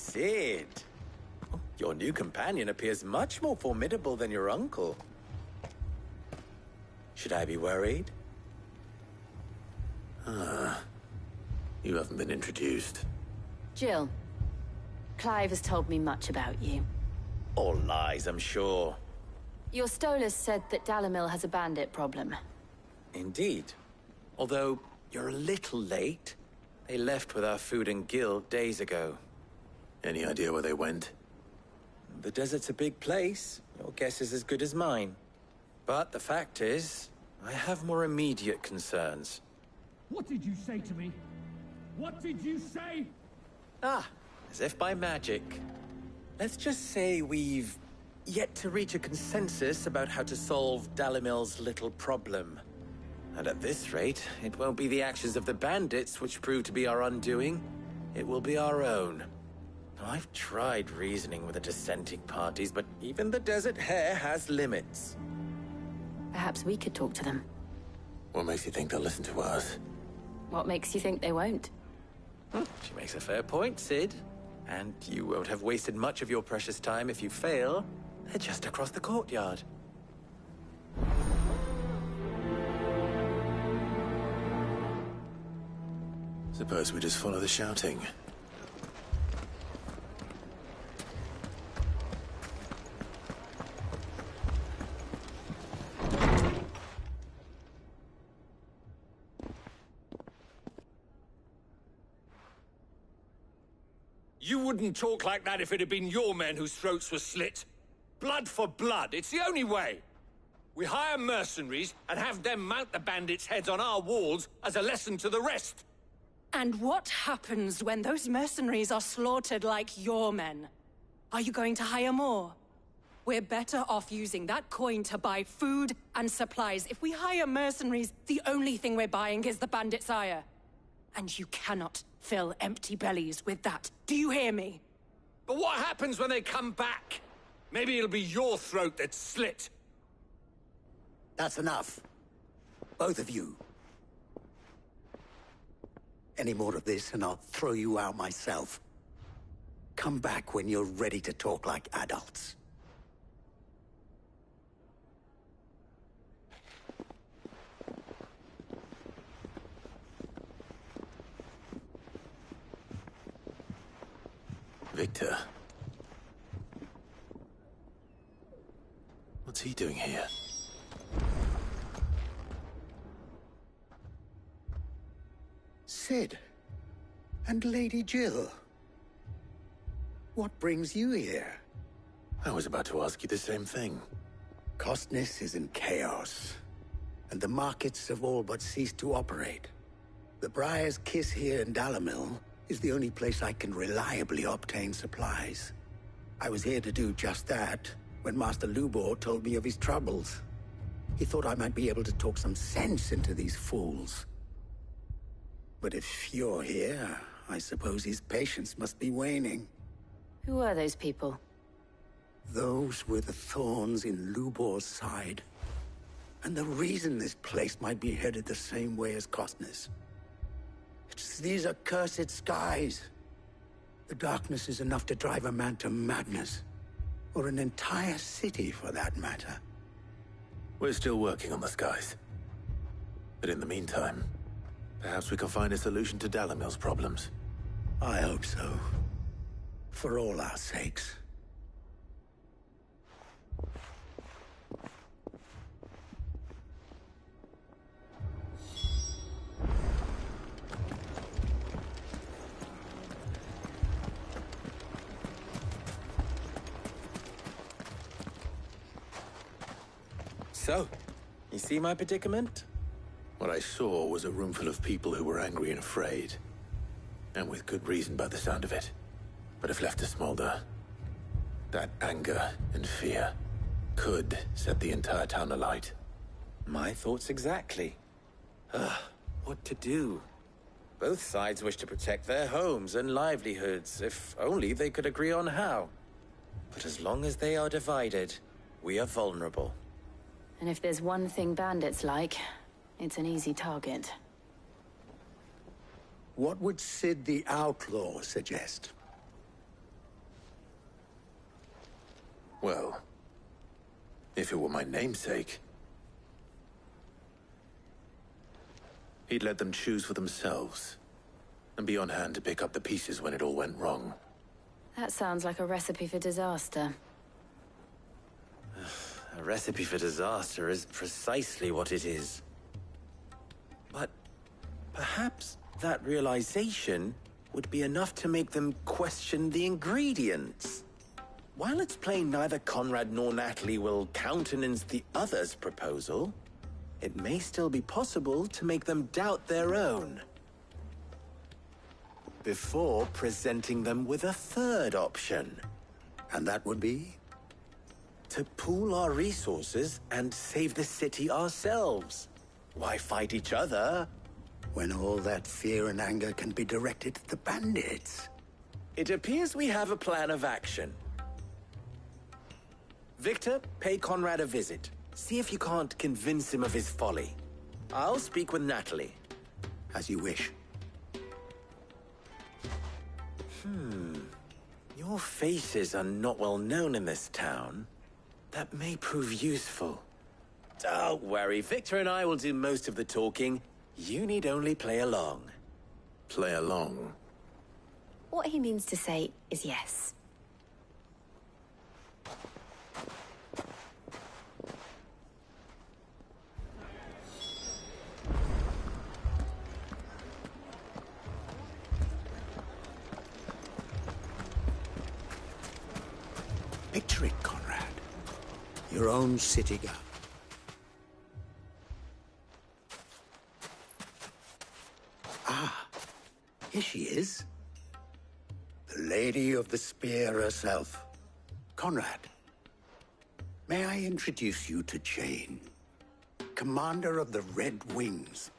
A: Sid! Your new companion appears much more formidable than your uncle. Should I be worried? You haven't been introduced.
E: Jill. Clive has told me much about you.
A: All lies, I'm sure.
E: Your Stolas said that Dalamil has a bandit problem.
A: Indeed. Although, you're a little late. They left with our food and guild days ago. Any idea where they went? The desert's a big place. Your guess is as good as mine. But the fact is, I have more immediate concerns.
P: What did you say to me? What did you say?
A: As if by magic. Let's just say we've yet to reach a consensus about how to solve Dalamil's little problem. And at this rate, it won't be the actions of the bandits which prove to be our undoing. It will be our own. I've tried reasoning with the dissenting parties, but even the Desert Hare has limits.
E: Perhaps we could talk to them.
A: What makes you think they'll listen to us?
E: What makes you think they won't?
A: She makes a fair point, Sid. And you won't have wasted much of your precious time if you fail. They're just across the courtyard. Suppose we just follow the shouting.
P: You wouldn't talk like that if it had been your men whose throats were slit. Blood for blood, it's the only way. We hire mercenaries and have them mount the bandits' heads on our walls as a lesson to the rest.
C: And what happens when those mercenaries are slaughtered like your men? Are you going to hire more? We're better off using that coin to buy food and supplies. If we hire mercenaries, the only thing we're buying is the bandits' ire. And you cannot fill empty bellies with that. Do you hear me?
P: But what happens when they come back? Maybe it'll be your throat that's slit.
R: That's enough. Both of you. Any more of this and I'll throw you out myself. Come back when you're ready to talk like adults.
A: Victor. What's he doing here?
R: Sid. And Lady Jill. What brings you here?
A: I was about to ask you the same thing.
R: Costness is in chaos, and the markets have all but ceased to operate. The Briar's Kiss here in Dalamil is the only place I can reliably obtain supplies. I was here to do just that when Master Lubor told me of his troubles. He thought I might be able to talk some sense into these fools. But if you're here, I suppose his patience must be waning.
E: Who are those people?
R: Those were the thorns in Lubor's side. And the reason this place might be headed the same way as Costness. It's these accursed skies. The darkness is enough to drive a man to madness. Or an entire city, for that matter.
A: We're still working on the skies. But in the meantime, perhaps we can find a solution to Dalamil's problems.
R: I hope so. For all our sakes.
A: So, you see my predicament? What I saw was a room full of people who were angry and afraid. And with good reason by the sound of it. But if left to smolder, that anger and fear could set the entire town alight. My thoughts exactly. What to do? Both sides wish to protect their homes and livelihoods, if only they could agree on how. But as long as they are divided, we are vulnerable.
E: And if there's one thing bandits like, it's an easy target.
R: What would Sid the Outlaw suggest?
A: Well, if it were my namesake, he'd let them choose for themselves, and be on hand to pick up the pieces when it all went wrong.
E: That sounds like a recipe for disaster.
K: A recipe for disaster is precisely what it is. But perhaps that realization would be enough to make them question the ingredients. While it's plain neither Conrad nor Natalie will countenance the other's proposal, it may still be possible to make them doubt their own. Before presenting them with a third option.
R: And that would be?
K: To pool our resources and save the city ourselves. Why fight each other?
R: When all that fear and anger can be directed at the bandits.
K: It appears we have a plan of action. Victor, pay Conrad a visit. See if you can't convince him of his folly. I'll speak with Natalie.
R: As you wish.
K: Your faces are not well known in this town. That may prove useful. Don't worry, Victor and I will do most of the talking. You need only play along.
A: Play along?
E: What he means to say is yes.
R: Picture it, Conrad. Your own city girl. Ah, here she is. The Lady of the Spear herself. Conrad, may I introduce you to Jane, commander of the Red Wings,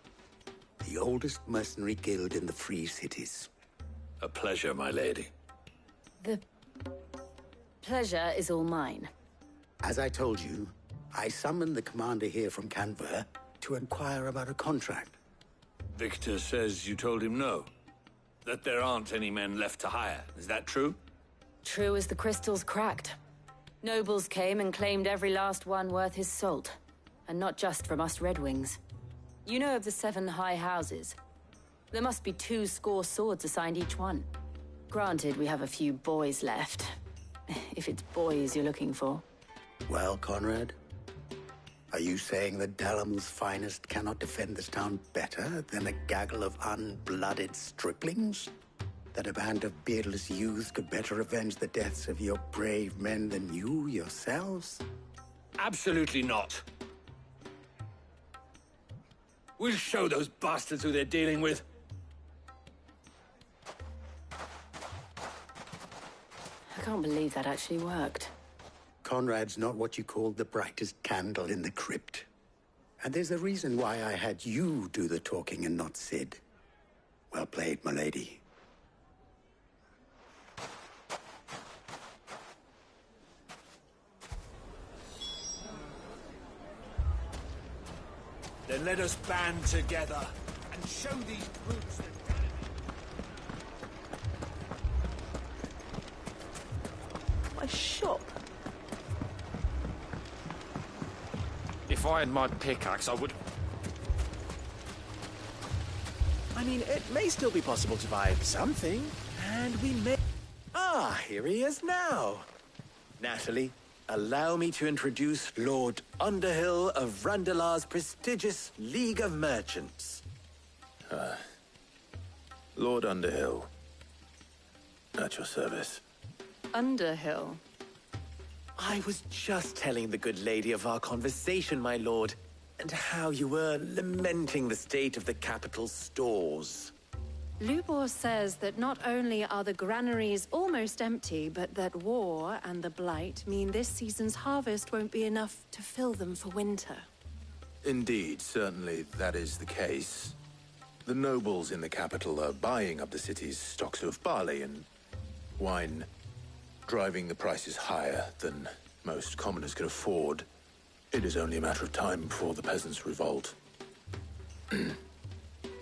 R: the oldest mercenary guild in the Free Cities.
P: A pleasure, my lady.
E: The pleasure is all mine.
R: As I told you, I summoned the commander here from Canberra to inquire about a contract.
P: Victor says you told him no. That there aren't any men left to hire. Is that true?
E: True as the crystals cracked. Nobles came and claimed every last one worth his salt. And not just from us Red Wings. You know of the 7 high houses. There must be 2 swords assigned each one. Granted, we have a few boys left. If it's boys you're looking for.
R: Well, Conrad, are you saying that Dalamil's finest cannot defend this town better than a gaggle of unblooded striplings? That a band of beardless youths could better avenge the deaths of your brave men than you yourselves?
P: Absolutely not. We'll show those bastards who they're dealing with.
E: I can't believe that actually worked.
R: Conrad's not what you called the brightest candle in the crypt. And there's a reason why I had you do the talking and not Sid. Well played, my lady.
P: Then let us band together and show these brutes that...
G: My shop.
I: If I had my pickaxe, I would...
K: I mean, it may still be possible to buy something, and we may... Ah, here he is now. Natalie, allow me to introduce Lord Underhill of Randalar's prestigious League of Merchants.
A: Lord Underhill. At your service.
E: Underhill?
K: I was just telling the good lady of our conversation, my lord, and how you were lamenting the state of the capital's stores.
U: Lubor says that not only are the granaries almost empty, but that war and the Blight mean this season's harvest won't be enough to fill them for winter.
A: Indeed, certainly that is the case. The nobles in the capital are buying up the city's stocks of barley and wine, driving the prices higher than most commoners can afford. It is only a matter of time before the peasants revolt.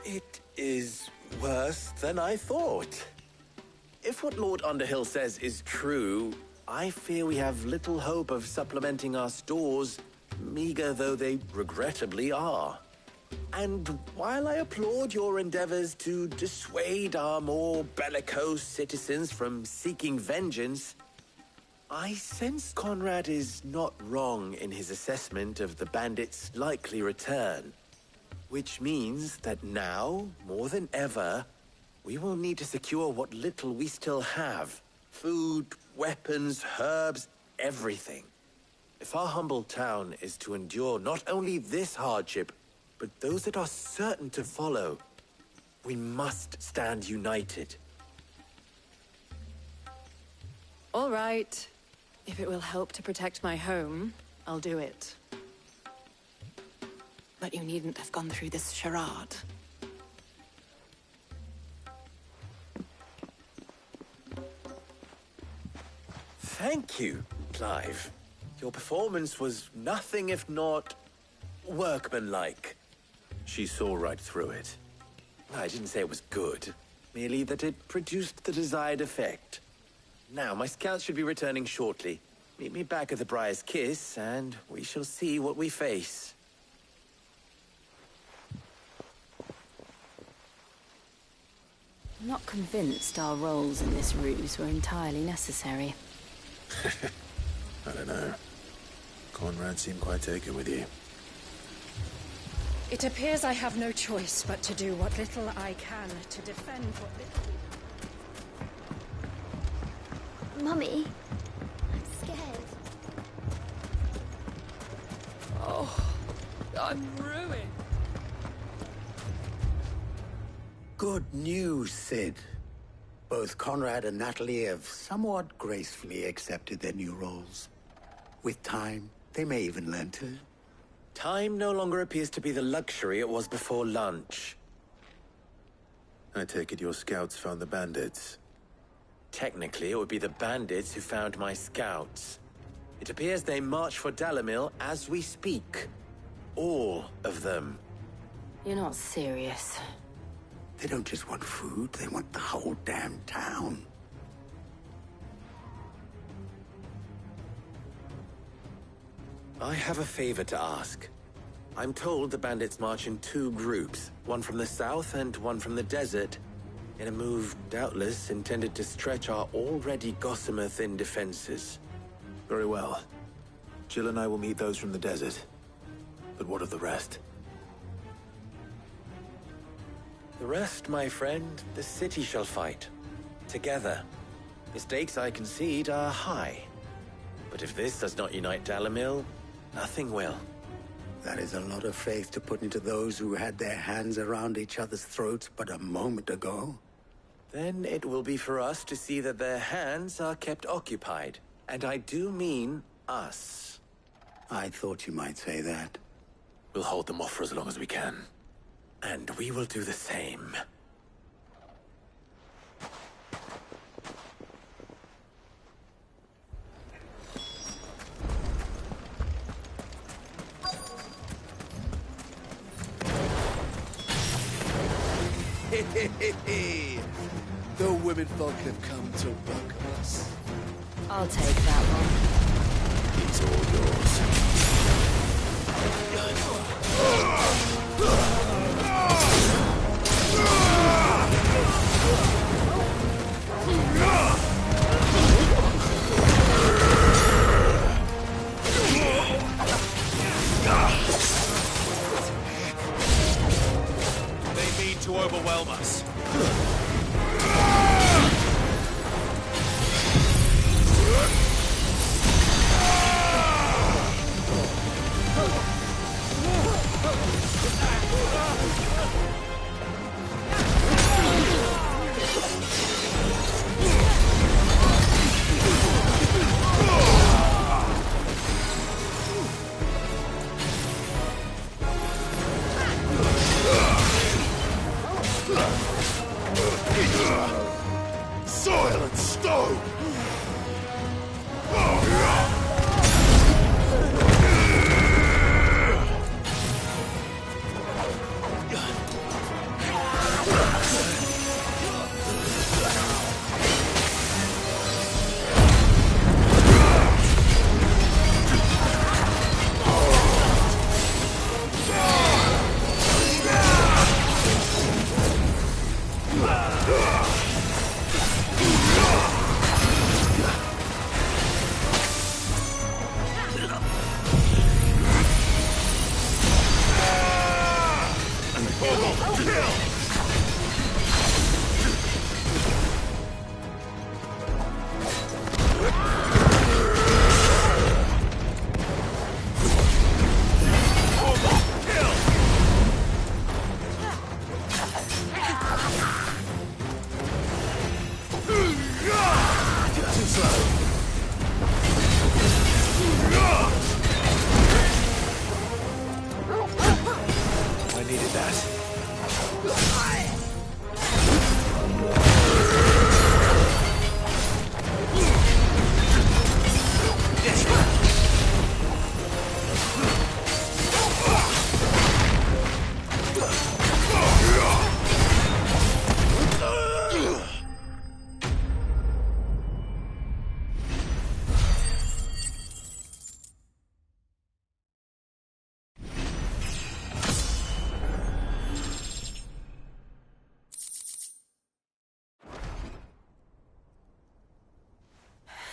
K: It is worse than I thought. If what Lord Underhill says is true, I fear we have little hope of supplementing our stores, meager though they regrettably are. And while I applaud your endeavors to dissuade our more bellicose citizens from seeking vengeance, I sense Conrad is not wrong in his assessment of the bandits' likely return. Which means that now, more than ever, we will need to secure what little we still have. Food, weapons, herbs, everything. If our humble town is to endure not only this hardship, but those that are certain to follow, we must stand united.
U: All right. If it will help to protect my home, I'll do it. But you needn't have gone through this charade.
K: Thank you, Clive. Your performance was nothing if not workmanlike. She saw right through it. I didn't say it was good, merely that it produced the desired effect. Now, my scouts should be returning shortly. Meet me back at the Briar's Kiss, and we shall see what we face.
E: I'm not convinced our roles in this ruse were entirely necessary.
A: I don't know. Conrad seemed quite taken with you.
C: It appears I have no choice but to do what little I can to defend what little...
Q: Mummy, I'm scared.
C: Oh, I'm ruined.
R: Good news, Sid. Both Conrad and Natalie have somewhat gracefully accepted their new roles. With time, they may even learn to.
K: Time no longer appears to be the luxury it was before lunch.
A: I take it your scouts found the bandits.
K: Technically, it would be the bandits who found my scouts. It appears they march for Dalamil as we speak. All of them.
E: You're not serious.
R: They don't just want food, they want the whole damn town.
K: I have a favor to ask. I'm told the bandits march in two groups, one from the south and one from the desert, in a move doubtless intended to stretch our already gossamer-thin defenses.
A: Very well. Jill and I will meet those from the desert. But what of the rest?
K: The rest, my friend, the city shall fight. Together. The stakes, I concede, are high. But if this does not unite Dalamil, nothing will.
R: That is a lot of faith to put into those who had their hands around each other's throats but a moment ago.
K: Then it will be for us to see that their hands are kept occupied. And I do mean us.
R: I thought you might say that.
A: We'll hold them off for as long as we can.
K: And we will do the same.
L: The women folk have come to welcome us.
E: I'll take that one.
A: It's all yours.
P: They mean to overwhelm us.
L: Soil and stone!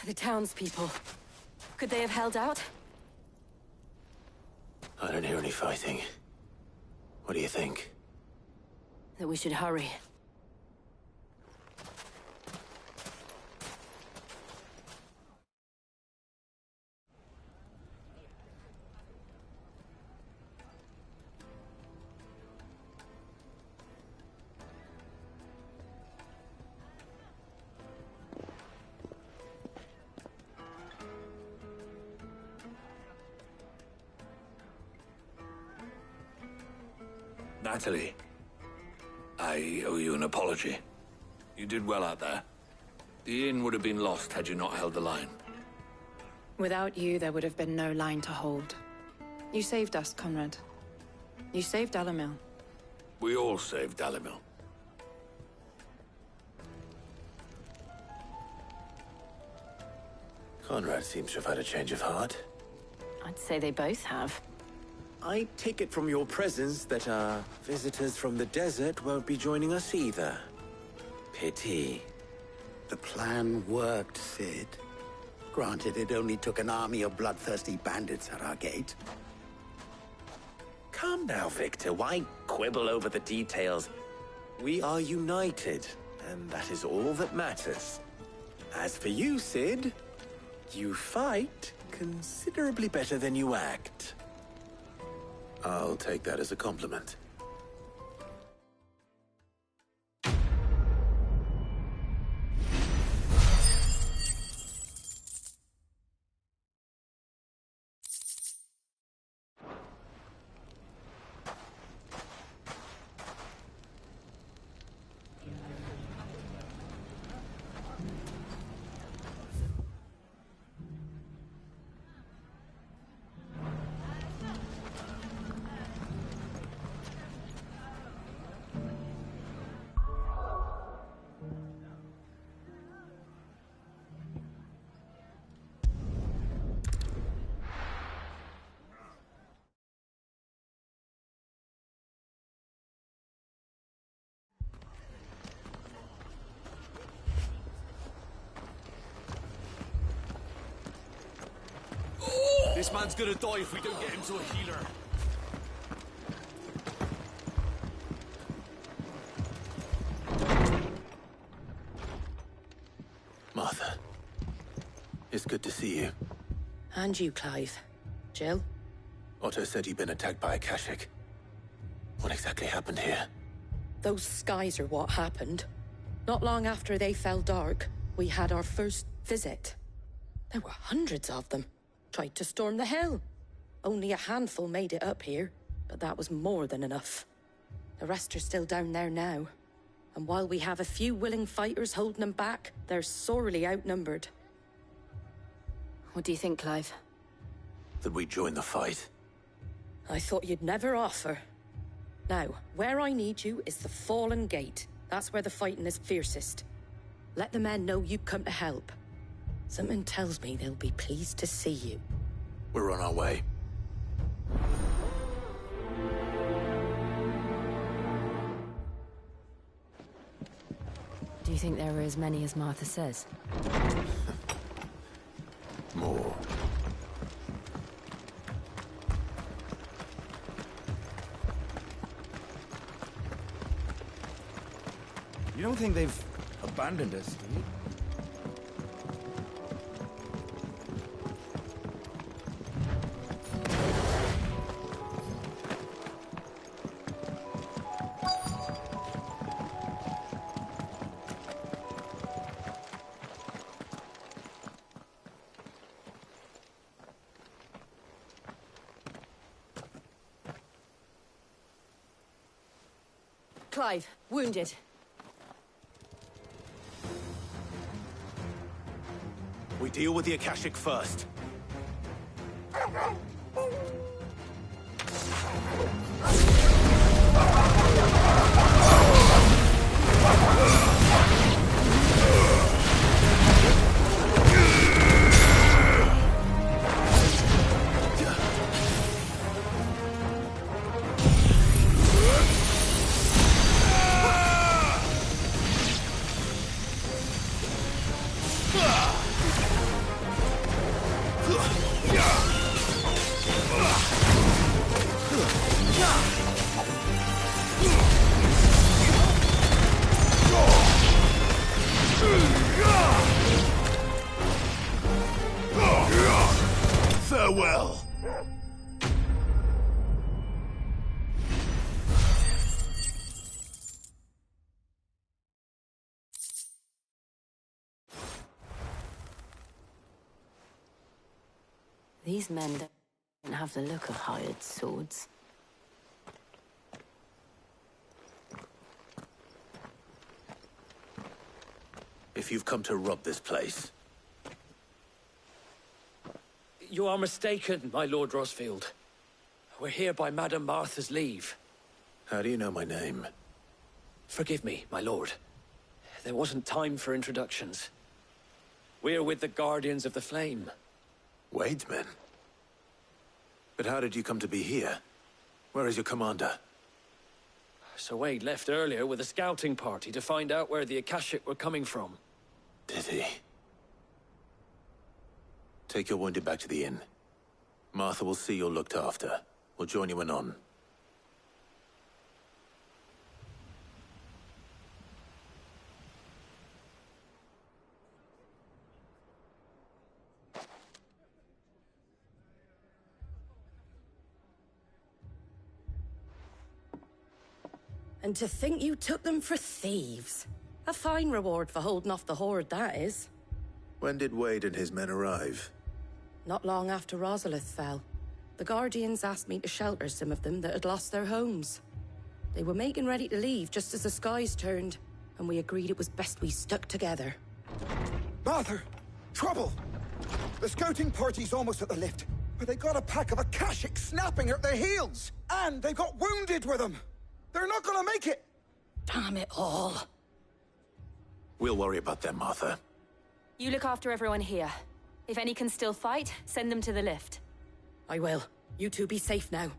F: The townspeople. Could they have held out?
A: I don't hear any fighting. What do you think?
F: That we should hurry.
P: Natalie, I owe you an apology. You did well out there. The inn would have been lost had you not held the line.
U: Without you, there would have been no line to hold. You saved us, Conrad. You saved Dalamil.
P: We all saved Dalamil.
A: Conrad seems to have had a change of heart.
F: I'd say they both have.
K: I take it from your presence that our visitors from the desert won't be joining us either. Pity.
R: The plan worked, Sid. Granted, it only took an army of bloodthirsty bandits at our gate.
K: Calm now, Victor. Why quibble over the details? We are united, and that is all that matters. As for you, Sid, you fight considerably better than you act.
A: I'll take that as a compliment.
P: This man's gonna die if we don't get him to a healer.
A: Martha, it's good to see you.
F: And you, Clive. Jill?
A: Otto said you'd been attacked by a Kashik. What exactly happened here?
F: Those skies are what happened. Not long after they fell dark, we had our first visit. There were hundreds of them. Tried to storm the hill. Only a handful made it up here, but that was more than enough. The rest are still down there now. And while we have a few willing fighters holding them back, they're sorely outnumbered. What do you think, Clive?
A: That we join the fight?
F: I thought you'd never offer. Now, where I need you is the Fallen Gate. That's where the fighting is fiercest. Let the men know you come to help. Something tells me they'll be pleased to see you.
A: We're on our way.
O: Do you think there are as many as Martha says?
T: More.
M: You don't think they've abandoned us, do you?
C: Clive, wounded.
A: We deal with the Akashic first. Farewell.
O: These men don't have the look of hired swords.
A: If you've come to rob this place,
P: You are mistaken, my Lord Rosfield. We're here by Madame Martha's leave.
A: how do you know my name?
P: Forgive me, my lord. There wasn't time for introductions. We're with the Guardians of the Flame.
A: Wade's men? But how did you come to be here? Where is your commander?
P: Sir Wade left earlier with a scouting party to find out where the Akashic were coming from.
A: Did he? Take your wounded back to the inn. Martha will see you're looked after. We'll join you anon.
F: And to think you took them for thieves. A fine reward for holding off the horde, that is.
A: When did Wade and his men arrive?
F: Not long after Rosalith fell. The Guardians asked me to shelter some of them that had lost their homes. They were making ready to leave just as the skies turned, and we agreed it was best we stuck together.
S: Martha! Trouble! The scouting party's almost at the lift, but they got a pack of Akashic snapping at their heels! And they got wounded with them! They're not gonna make it!
F: Damn it all.
A: We'll worry about them, Martha.
O: You look after everyone here. If any can still fight, send them to the lift.
F: I will. You two be safe now.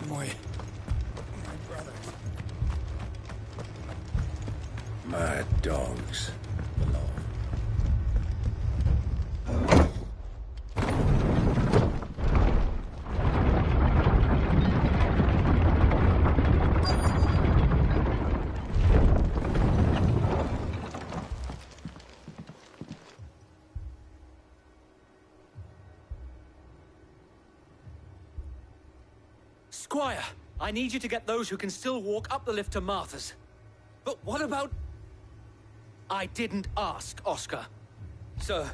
S: My brother.
T: Mad dogs.
P: Squire, I need you to get those who can still walk up the lift to Martha's. But what about... I didn't ask, Oscar. Sir.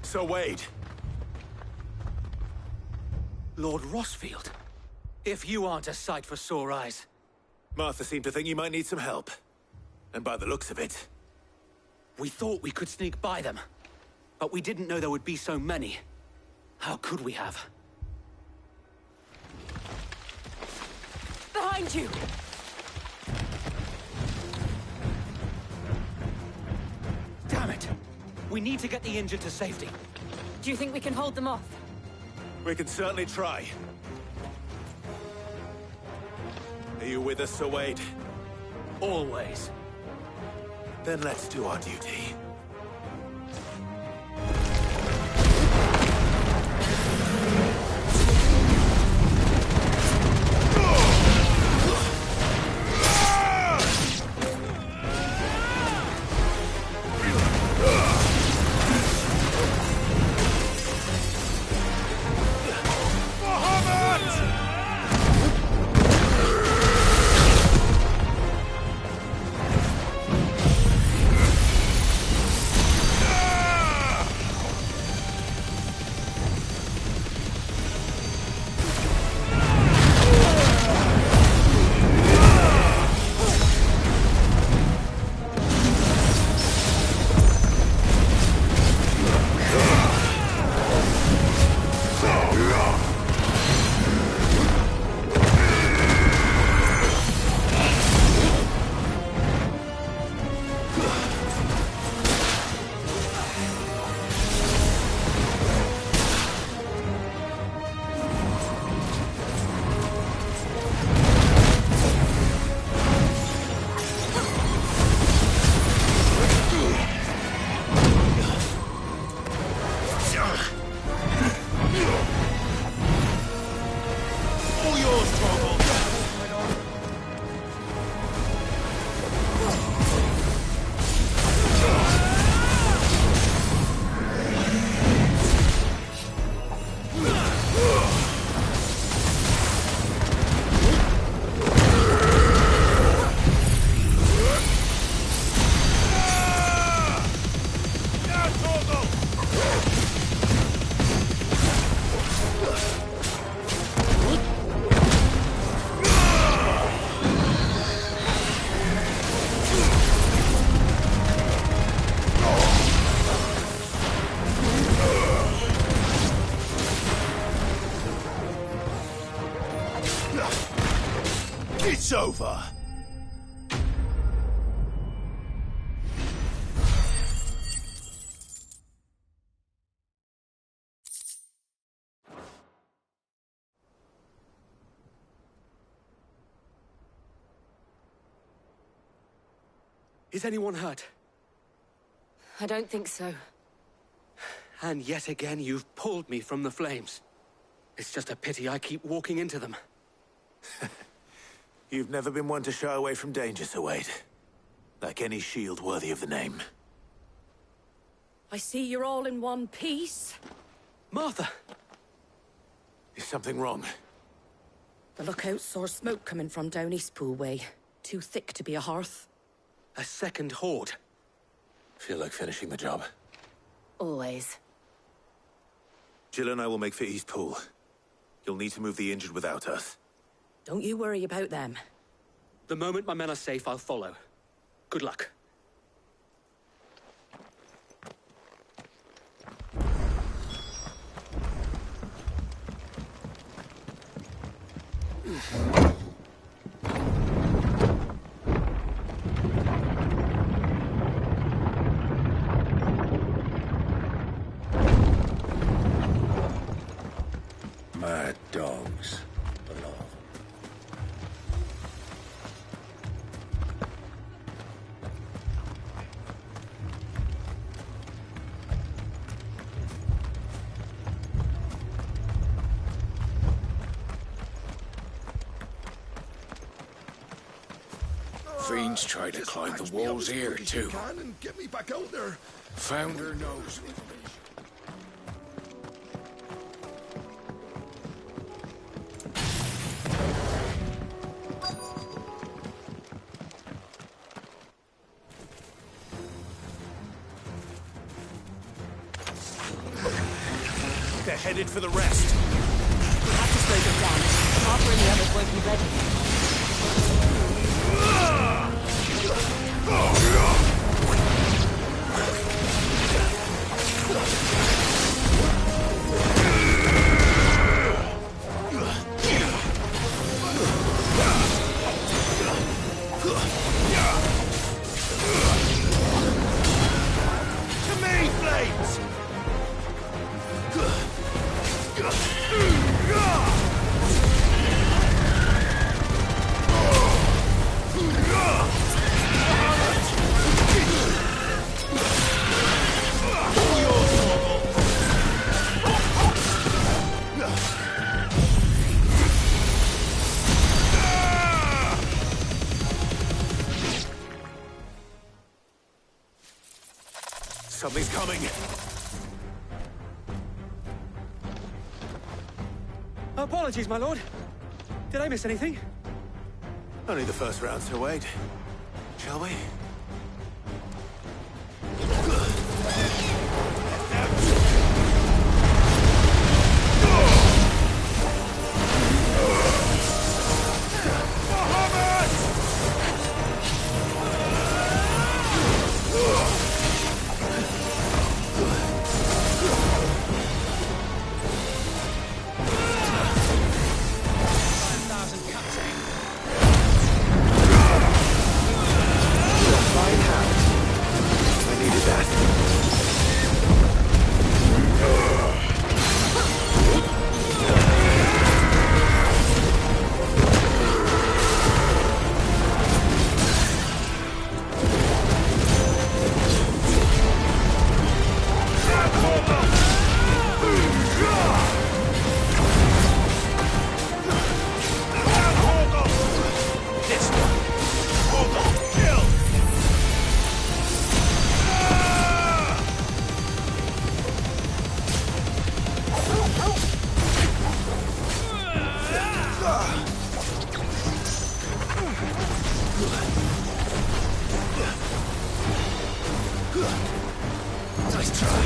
A: Sir Wade.
P: Lord Rosfield. If you aren't a sight for sore eyes.
A: Martha seemed to think you might need some help. And by the looks of it...
P: We thought we could sneak by them. But we didn't know there would be so many. How could we have?
C: Behind you!
P: Damn it! We need to get the injured to safety.
E: Do you think we can hold them off?
A: We can certainly try. Are you with us, Sir Wade?
P: Always.
A: Then let's do our duty. It's over.
P: Is anyone hurt?
E: I don't think so.
P: And yet again, you've pulled me from the flames. It's just a pity I keep walking into them.
A: You've never been one to shy away from danger, Sir Wade. Like any shield worthy of the name.
F: I see you're all in one piece.
P: Martha!
A: Is something wrong?
F: The lookout saw smoke coming from down Eastpool way. Too thick to be a hearth.
P: A second horde.
A: Feel like finishing the job.
E: Always.
A: Jill and I will make for Eastpool. You'll need to move the injured without us.
F: Don't you worry about them.
P: The moment my men are safe, I'll follow. Good luck.
R: Mad dogs belong.
T: Fiends try to climb the walls here, too.
L: And get me back out there.
T: Founder knows.
A: They're headed for the rest.
E: We'll have to slow them down. Harper and the others won't be ready.
A: To me, coming!
B: Apologies, my lord. Did I miss anything?
A: Only the first round, so wait. Shall we? Nice try.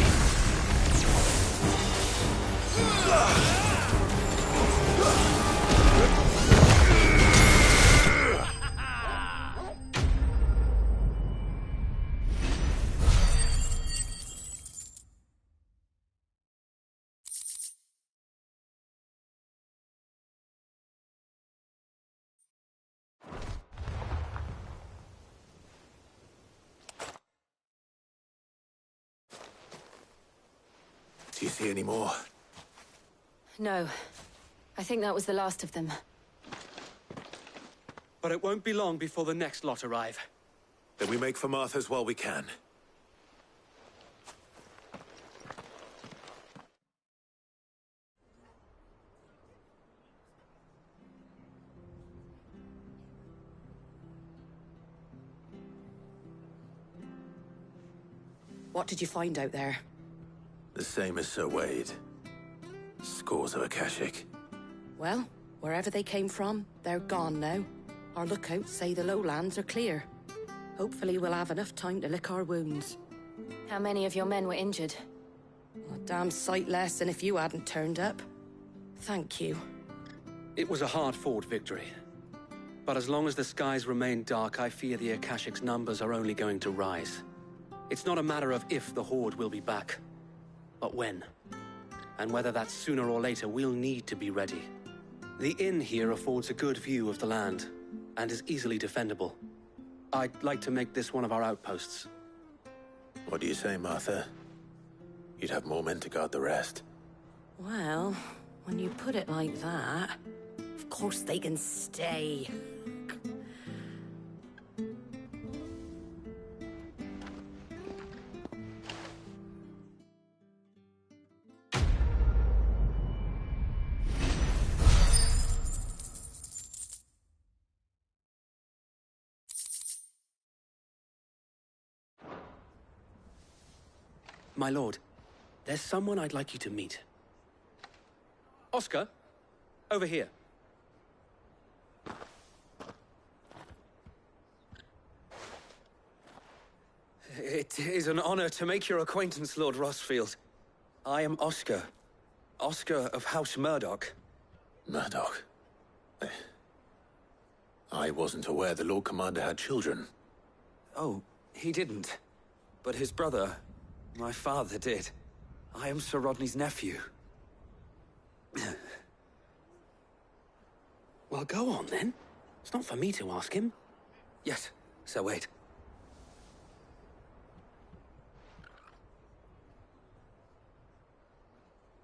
A: Do you see any more?
U: No. I think that was the last of them.
B: But it won't be long before the next lot arrive.
A: Then we make for Martha's while we can.
F: What did you find out there?
A: The same as Sir Wade. Scores of Akashic.
F: Well, wherever they came from, they're gone now. Our lookouts say the lowlands are clear. Hopefully we'll have enough time to lick our wounds.
U: How many of your men were injured?
F: A damn sight less than if you hadn't turned up. Thank you.
B: It was a hard-fought victory. But as long as the skies remain dark, I fear the Akashic's numbers are only going to rise. It's not a matter of if the Horde will be back, but when. And whether that's sooner or later, we'll need to be ready. The inn here affords a good view of the land, and is easily defendable. I'd like to make this one of our outposts.
A: What do you say, Martha? You'd have more men to guard the rest.
F: Well, when you put it like that, of course they can stay.
B: My lord, there's someone I'd like you to meet. Oscar, over here. It is an honor to make your acquaintance, Lord Rossfield. I am Oscar. Oscar of House Murdoch.
A: Murdoch? I wasn't aware the Lord Commander had children.
V: Oh, he didn't. But his brother, my father, did. I am Sir Rodney's nephew.
B: Well, go on, then. It's not for me to ask him.
V: Yes, Sir Wade.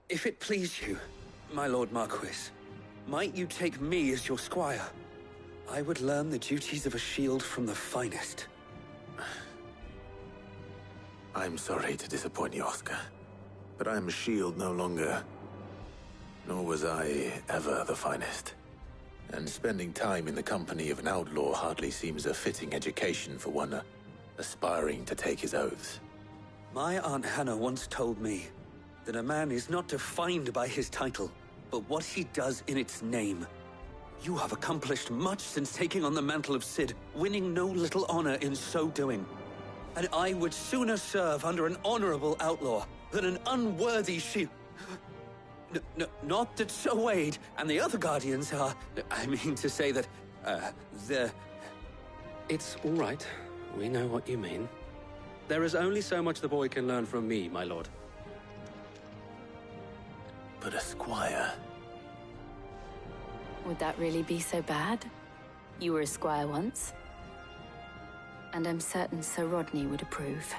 B: If it please you,
V: my Lord Marquis, might you take me as your squire? I would learn the duties of a shield from the finest.
A: I'm sorry to disappoint you, Oscar, but I'm a shield no longer. Nor was I ever the finest. And spending time in the company of an outlaw hardly seems a fitting education for one aspiring to take his oaths.
V: My Aunt Hannah once told me that a man is not defined by his title, but what he does in its name. You have accomplished much since taking on the mantle of Cid, winning no little honor in so doing. And I would sooner serve under an honorable outlaw than an unworthy shield. Not that Sir Wade and the other Guardians are... I mean to say that, they're...
B: It's all right. We know what you mean. There is only so much the boy can learn from me, my lord.
A: But a squire...
E: Would that really be so bad? You were a squire once. And I'm certain Sir Rodney would approve.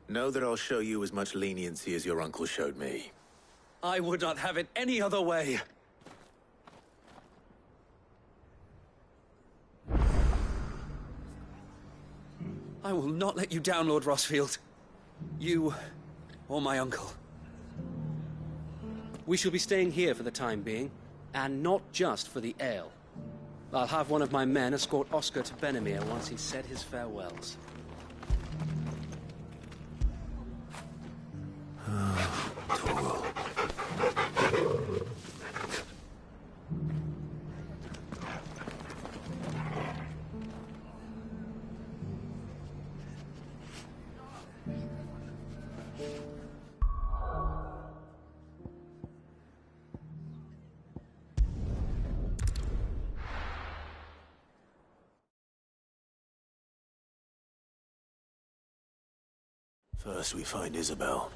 A: Know that I'll show you as much leniency as your uncle showed me.
V: I would not have it any other way. I will not let you down, Lord Rossfield. You or my uncle.
B: We shall be staying here for the time being, and not just for the ale. I'll have one of my men escort Oscar to Benimir once he's said his farewells.
A: First we find Isabel.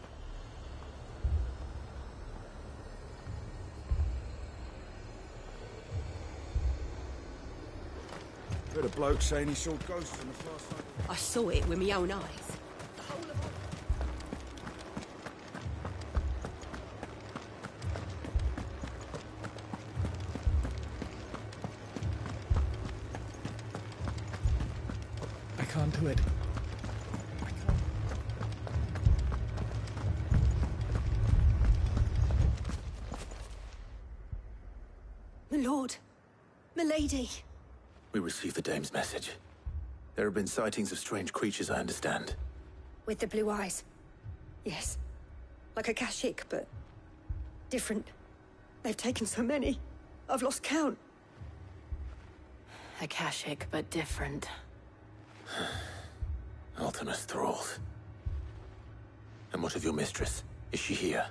M: Heard a bloke saying he saw ghosts on the far side.
C: I saw it with my own eyes.
M: I can't do it.
C: My lord, my lady.
A: We received the dame's message. There have been sightings of strange creatures, I understand.
C: With the blue eyes. Yes. Like a Kashik, but different. They've taken so many. I've lost count.
E: Akashic, but different.
A: Ultimus thralls. And what of your mistress? Is she here?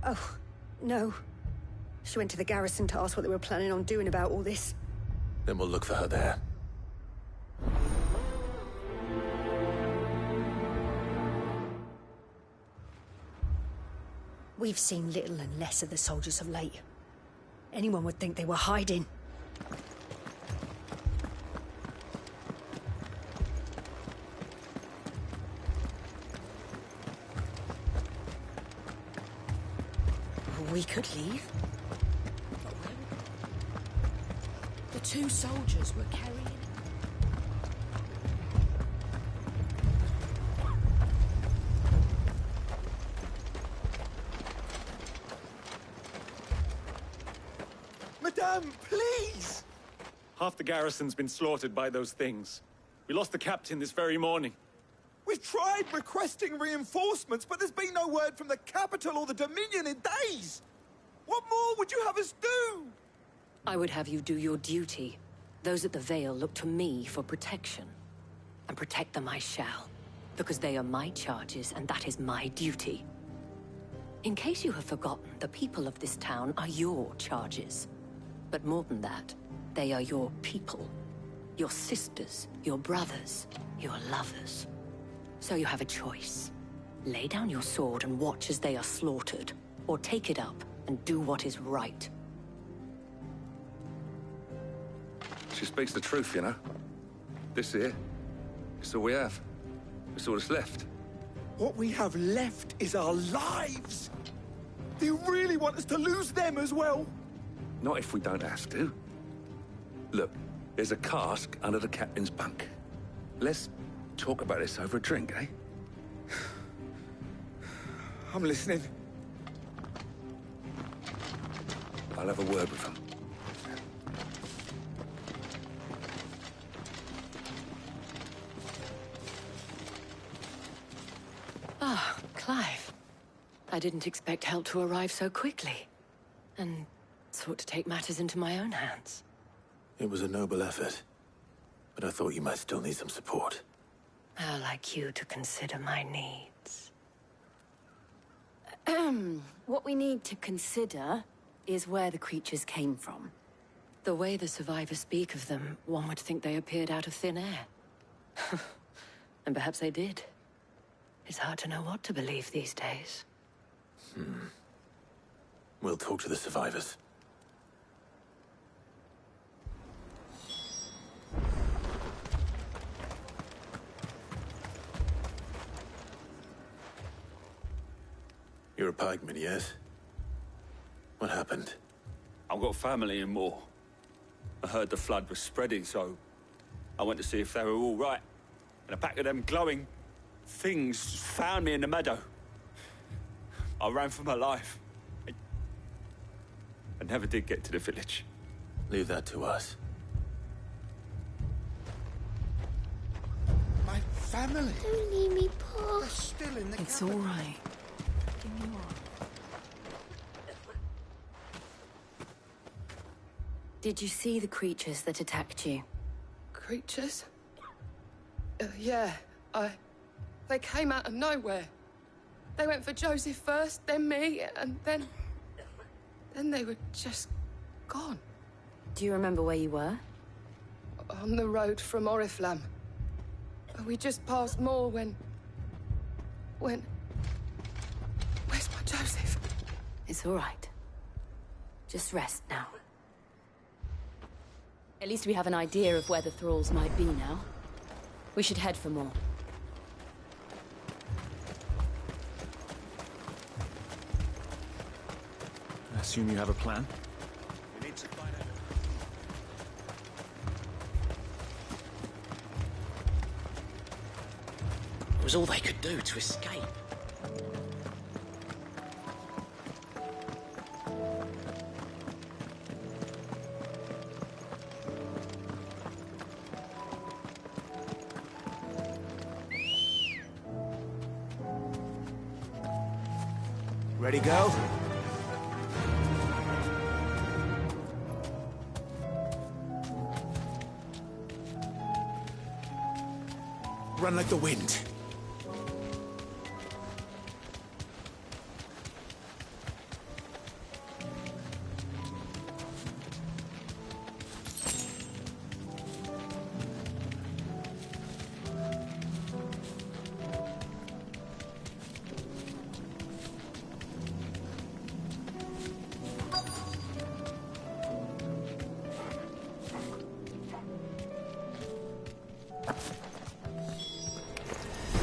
C: Oh, no. She went to the garrison to ask what they were planning on doing about all this.
A: Then we'll look for her there.
C: We've seen little and less of the soldiers of late. Anyone would think they were hiding. We could leave. But where? The two soldiers were carrying...
H: Madame, please! Half the garrison's been slaughtered by those things. We lost the captain this very morning.
S: We've tried requesting reinforcements, but there's been no word from the capital or the Dominion in days! What more would you have us do?
C: I would have you do your duty. Those at the Vale look to me for protection. And protect them I shall. Because they are my charges, and that is my duty. In case you have forgotten, the people of this town are your charges. But more than that, they are your people. Your sisters, your brothers, your lovers. So you have a choice. Lay down your sword and watch as they are slaughtered, or take it up and do what is right.
N: She speaks the truth, you know. This here, it's all we have. It's all that's left.
S: What we have left is our lives! Do you really want us to lose them as well?
N: Not if we don't have to. Look, there's a cask under the captain's bunk. Let's talk about this over a drink, eh?
S: I'm listening.
N: I'll have a word with him.
F: Clive, I didn't expect help to arrive so quickly, and sought to take matters into my own hands.
A: It was a noble effort, but I thought you might still need some support.
F: I'd like you to consider my needs. What we need to consider is where the creatures came from. The way the survivors speak of them, one would think they appeared out of thin air. And perhaps they did. It's hard to know what to believe these days.
A: We'll talk to the survivors. You're a pikeman, yes? What happened?
H: I've got family in Moor. I heard the flood was spreading, so I went to see if they were all right. And a pack of them glowing things found me in the meadow. I ran for my life. I never did get to the village.
A: Leave that to us.
S: My family.
Q: Don't leave me, Pa.
S: They're still in the
F: It's
S: cabin.
F: all right. Did you see the creatures that attacked you?
D: Creatures? Yeah, they came out of nowhere. They went for Joseph first, then me, and then they were just gone.
F: Do you remember where you were?
D: On the road from Oriflamme. We just passed Moor when... Where's my Joseph?
F: It's all right. Just rest now. At least we have an idea of where the thralls might be now. We should head for more.
M: I assume you have a plan?
H: We need to find out.
I: It was all they could do to escape.
M: Ready, go?
L: Run like the wind.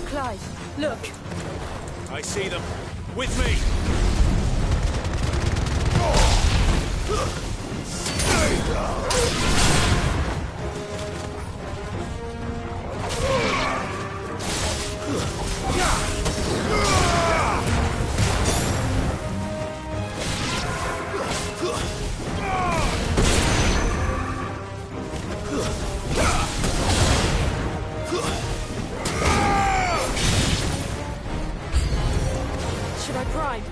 F: Clive, look!
L: I see them. With me!
F: Should I prime?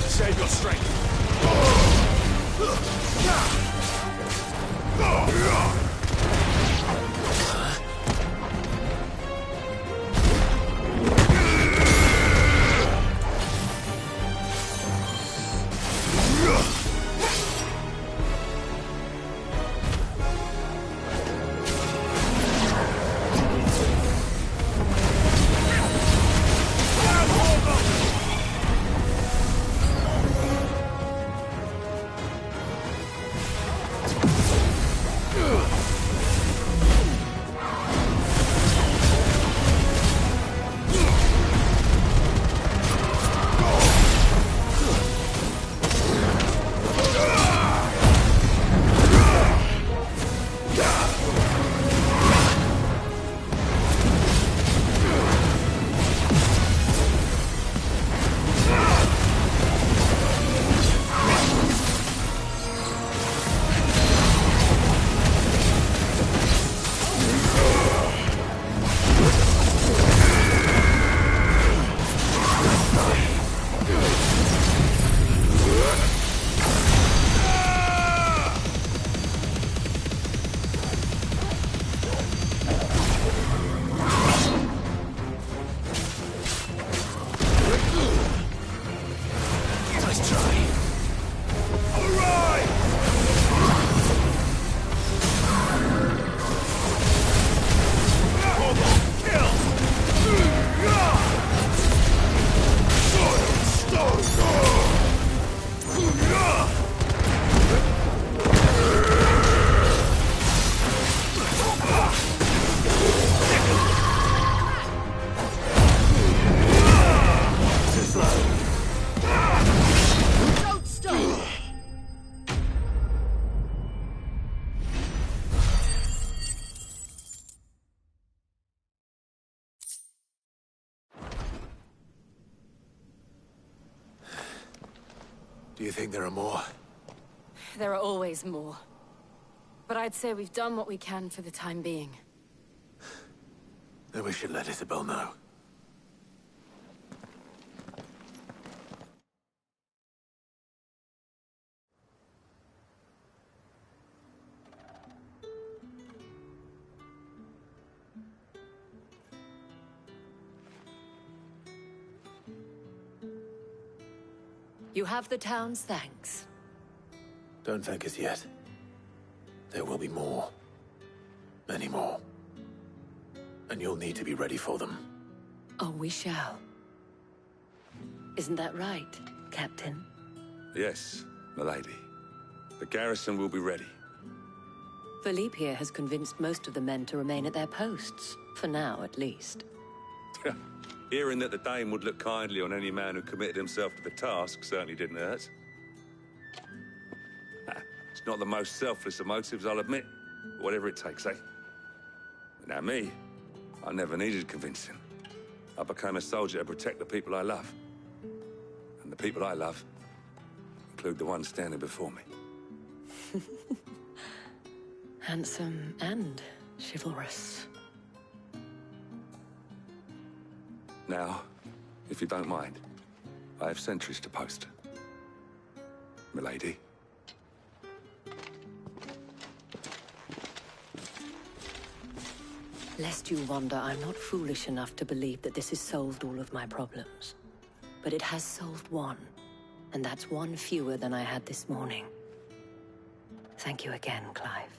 L: Save your strength.
A: Do you think there are more?
O: There are always more. But I'd say we've done what we can for the time being.
A: Then we should let Isabel know.
G: You have the town's thanks.
A: Don't thank us yet. There will be more. Many more. And you'll need to be ready for them.
G: Oh, we shall. Isn't that right, Captain?
N: Yes, milady. The garrison will be ready.
G: Philippe here has convinced most of the men to remain at their posts. For now, at least.
N: Hearing that the Dane would look kindly on any man who committed himself to the task certainly didn't hurt. It's not the most selfless of motives, I'll admit. But whatever it takes, eh? Now me, I never needed convincing. I became a soldier to protect the people I love. And the people I love include the ones standing before me.
G: Handsome and chivalrous.
N: Now, if you don't mind, I have sentries to post. Milady.
G: Lest you wonder, I'm not foolish enough to believe that this has solved all of my problems. But it has solved one, and that's one fewer than I had this morning. Thank you again, Clive.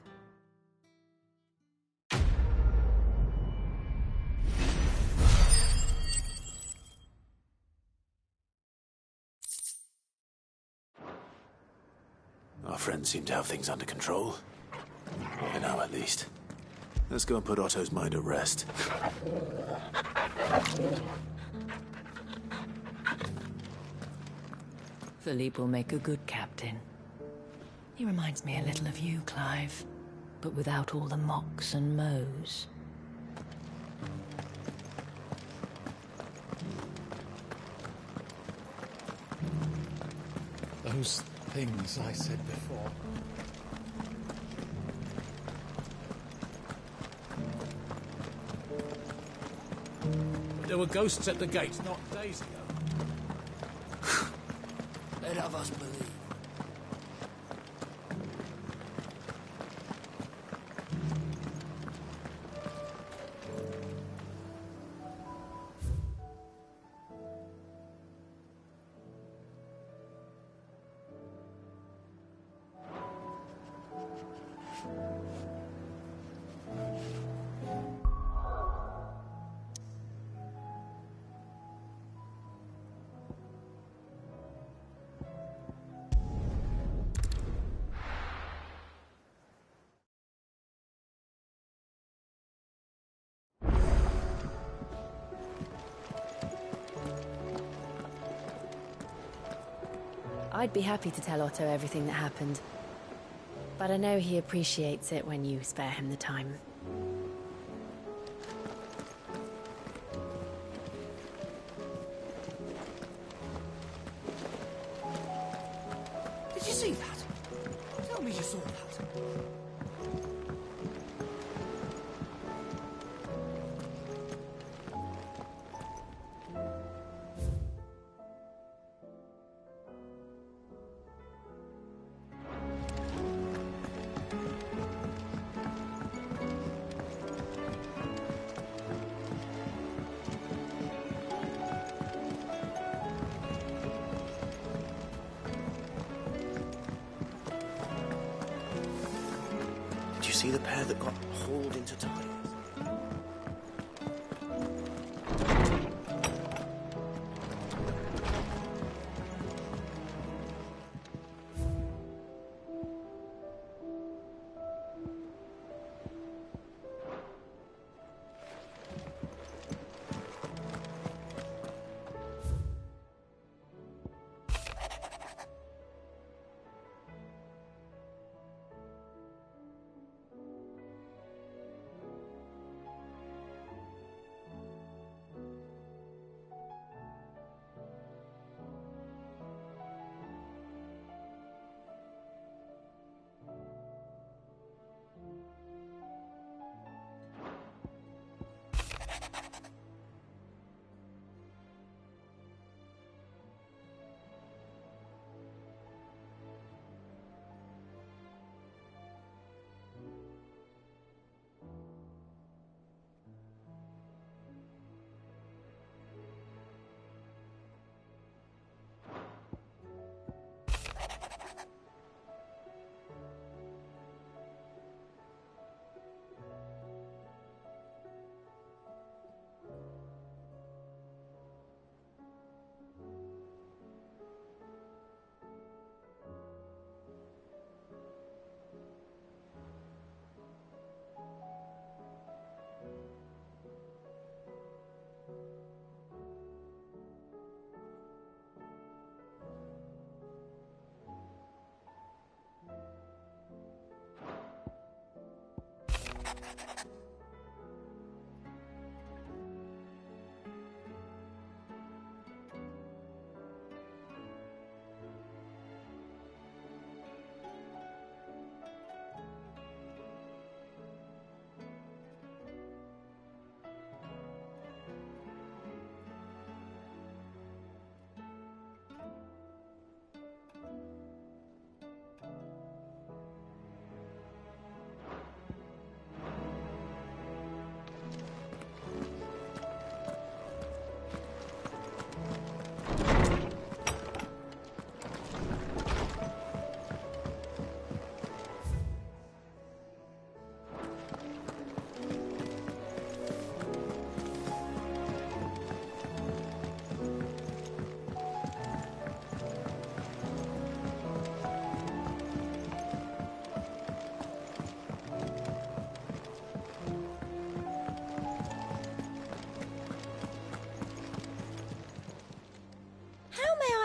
A: Our friends seem to have things under control. For now, at least. Let's go and put Otto's mind at rest.
G: Philippe will make a good captain. He reminds me a little of you, Clive, but without all the mocks and mows.
L: Those things I said before. There were ghosts at the gate not days ago. Let of us believe.
O: I'd be happy to tell Otto everything that happened. But I know he appreciates it when you spare him the time.
L: Did you see that? Tell me you saw that.
K: Did you see the pair that got hauled into tires?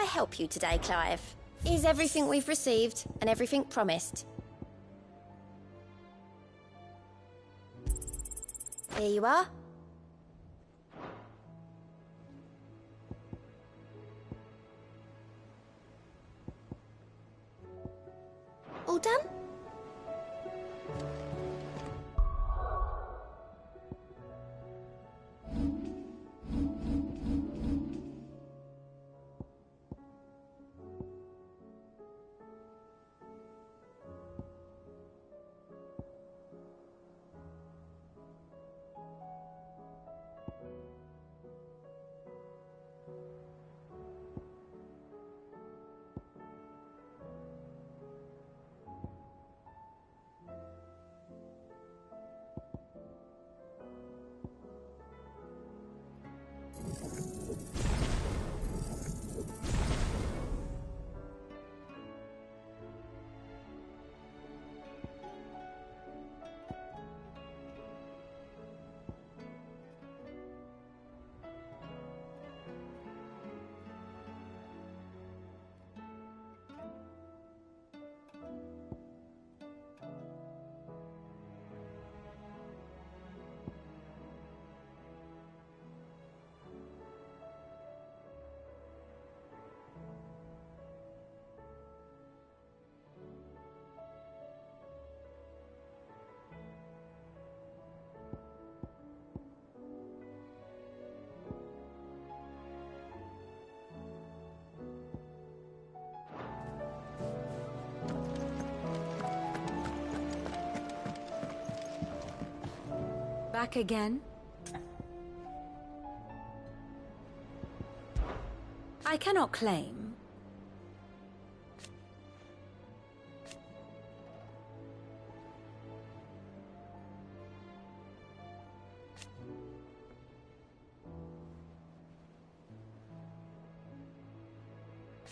Q: Help you today, Clive? Is everything we've received and everything promised? Here you are. All done?
O: Back again? I cannot claim.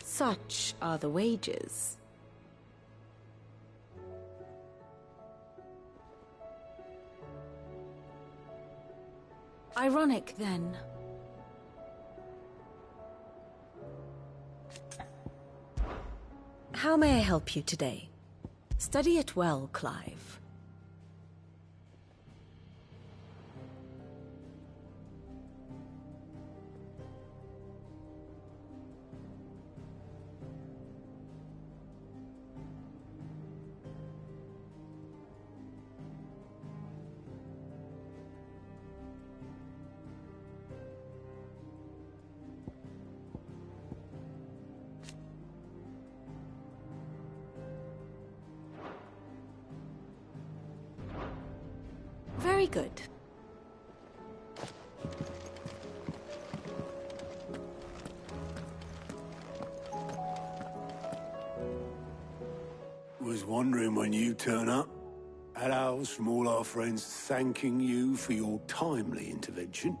O: Such are the wages. Ironic, then. How may I help you today? Study it well, Clive. Very good.
J: Was wondering when you turn up. Hellos from all our friends thanking you for your timely intervention.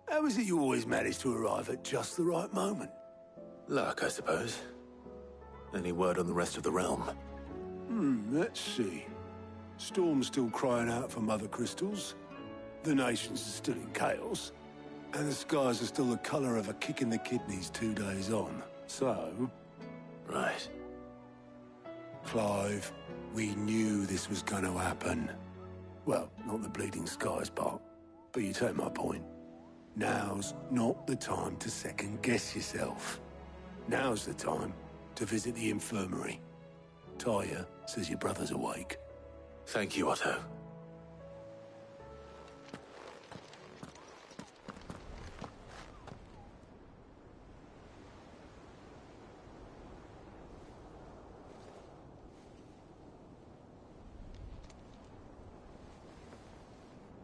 J: How is it you always manage to arrive at just the right moment?
A: Luck, I suppose. Any word on the rest of the realm?
J: Let's see. Storm's still crying out for Mother Crystals. The nations are still in chaos. And the skies are still the colour of a kick in the kidneys 2 days on. So...
A: Right.
J: Clive, we knew this was going to happen. Well, not the bleeding skies part. But you take my point. Now's not the time to second-guess yourself. Now's the time to visit the infirmary. Taya says your brother's awake.
A: Thank you, Otto.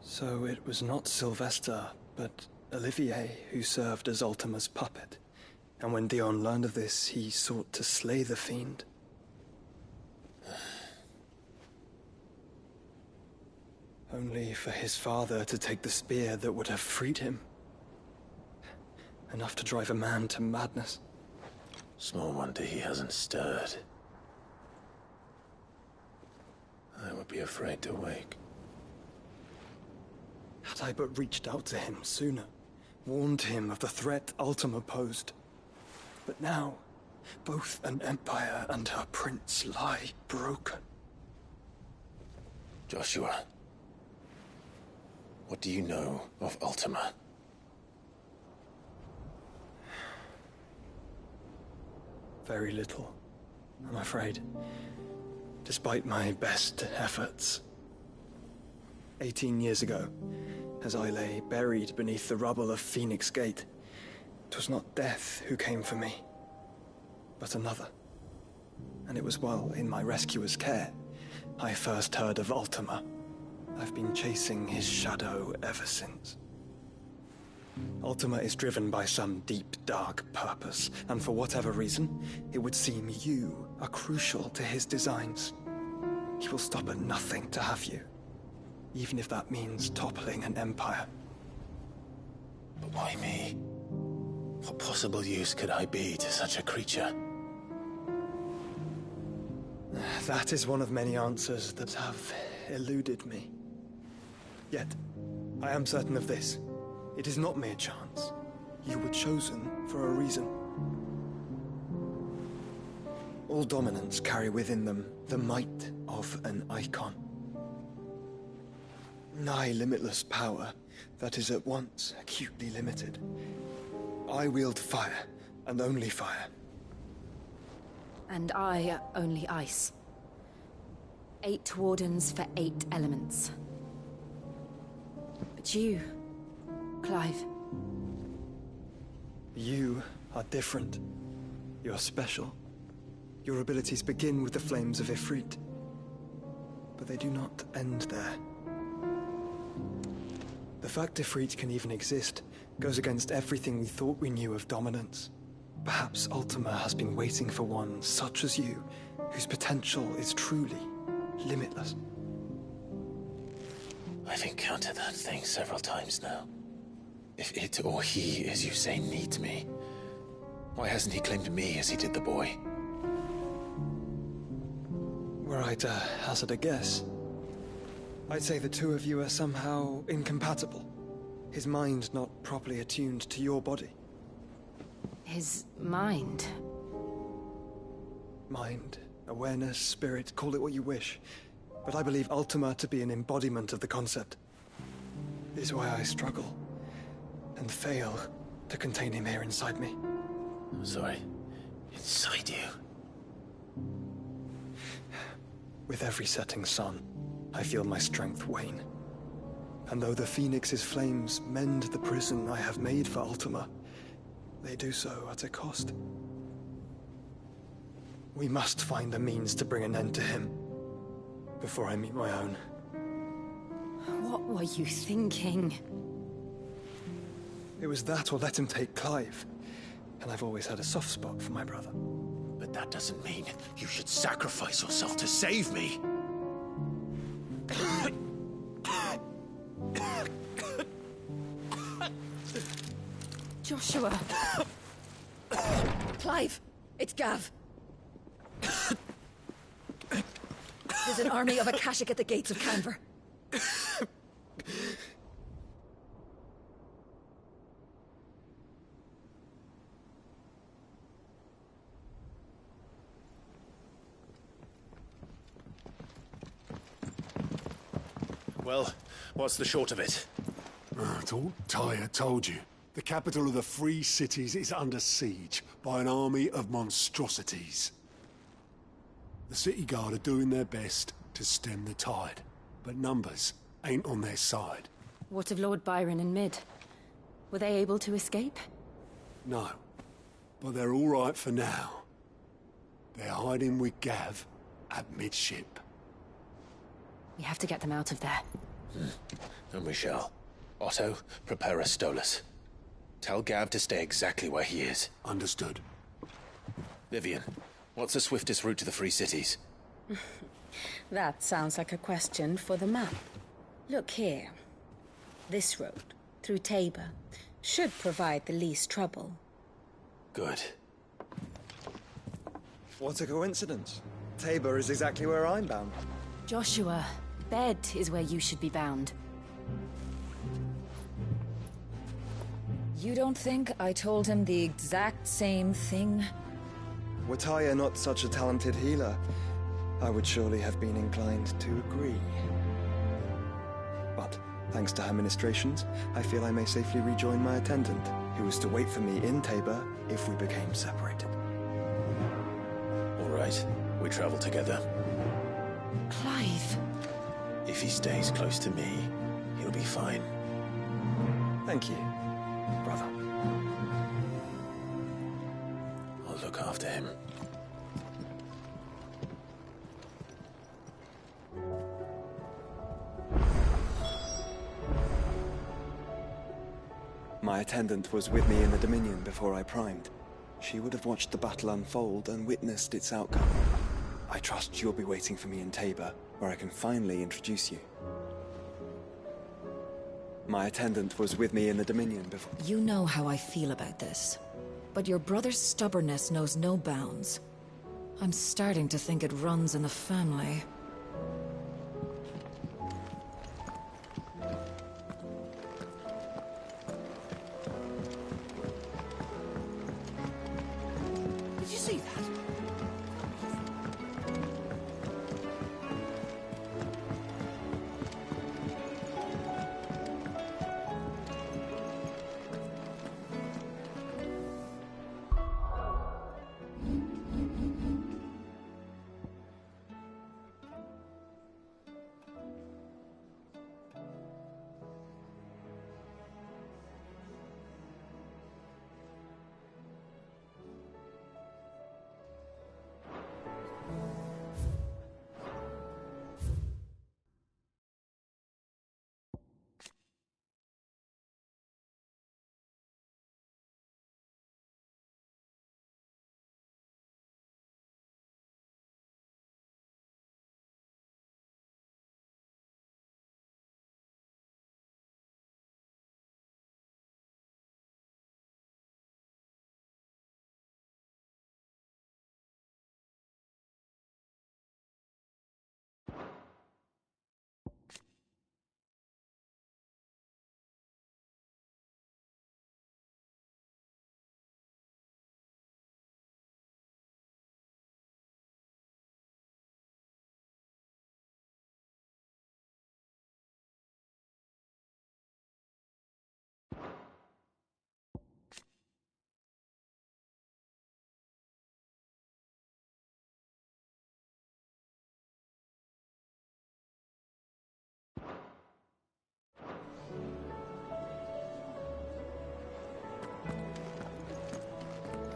P: So it was not Sylvester, but Olivier who served as Ultima's puppet. And when Dion learned of this, he sought to slay the fiend. Only for his father to take the spear that would have freed him. Enough to drive a man to madness.
A: Small wonder he hasn't stirred. I would be afraid to wake.
P: Had I but reached out to him sooner, warned him of the threat Ultima posed. But now, both an empire and her prince lie broken.
A: Joshua, what do you know of Ultima?
P: Very little, I'm afraid. Despite my best efforts. 18 years ago, as I lay buried beneath the rubble of Phoenix Gate, 'twas not death who came for me, but another. And it was while in my rescuer's care I first heard of Ultima. I've been chasing his shadow ever since. Ultima is driven by some deep, dark purpose, and for whatever reason, it would seem you are crucial to his designs. He will stop at nothing to have you, even if that means toppling an empire.
A: But why me? What possible use could I be to such a creature?
P: That is one of many answers that have eluded me. Yet, I am certain of this. It is not mere chance. You were chosen for a reason. All dominants carry within them the might of an icon. Nigh limitless power that is at once acutely limited. I wield fire, and only fire.
O: And I only ice. 8 wardens for 8 elements. But you, Clive.
P: You are different. You're special. Your abilities begin with the flames of Ifrit. But they do not end there. The fact Ifrit can even exist goes against everything we thought we knew of dominance. Perhaps Ultima has been waiting for one such as you, whose potential is truly limitless.
A: I've encountered that thing several times now. If it or he, as you say, needs me, why hasn't he claimed me as he did the boy?
P: Were I to hazard a guess, I'd say the two of you are somehow incompatible. His mind not properly attuned to your body.
O: His mind?
P: Mind, awareness, spirit, call it what you wish. But I believe Ultima to be an embodiment of the concept. This is why I struggle and fail to contain him here inside me.
A: I'm sorry. Inside you?
P: With every setting sun, I feel my strength wane. And though the Phoenix's flames mend the prison I have made for Ultima, they do so at a cost. We must find a means to bring an end to him before I meet my own.
O: What were you thinking?
P: It was that or let him take Clive. And I've always had a soft spot for my brother.
A: But that doesn't mean you should sacrifice yourself to save me.
C: Joshua. Clive, it's Gav. There's an army of Akashic at the gates of Canver.
A: Well, what's the short of it?
J: It's all Tyre told you. The capital of the Free Cities is under siege by an army of monstrosities. The city guard are doing their best to stem the tide, but numbers ain't on their side.
R: What of Lord Byron and Mid? Were they able to escape?
J: No, but they're all right for now. They're hiding with Gav at midship.
R: We have to get them out of there.
A: And we shall. Otto, prepare a Stolas. Tell Gav to stay exactly where he is.
J: Understood.
A: Vivian, what's the swiftest route to the Free Cities?
E: That sounds like a question for the map. Look here. This road, through Tabor, should provide the least trouble.
A: Good.
P: What a coincidence. Tabor is exactly where I'm bound.
R: Joshua, Bed is where you should be bound.
E: You don't think I told him the exact same thing?
P: Were Tyre not such a talented healer, I would surely have been inclined to agree. But, thanks to her ministrations, I feel I may safely rejoin my attendant, who was to wait for me in Tabor if we became separated.
A: All right, we travel together.
R: Clive.
A: If he stays close to me, he'll be fine.
P: Thank you, brother.
A: I'll look after him.
P: My attendant was with me in the Dominion before I primed. She would have watched the battle unfold and witnessed its outcome. I trust you'll be waiting for me in Tabor, where I can finally introduce you. My attendant was with me in the Dominion before...
E: You know how I feel about this. But your brother's stubbornness knows no bounds. I'm starting to think it runs in the family.
L: Did you see that?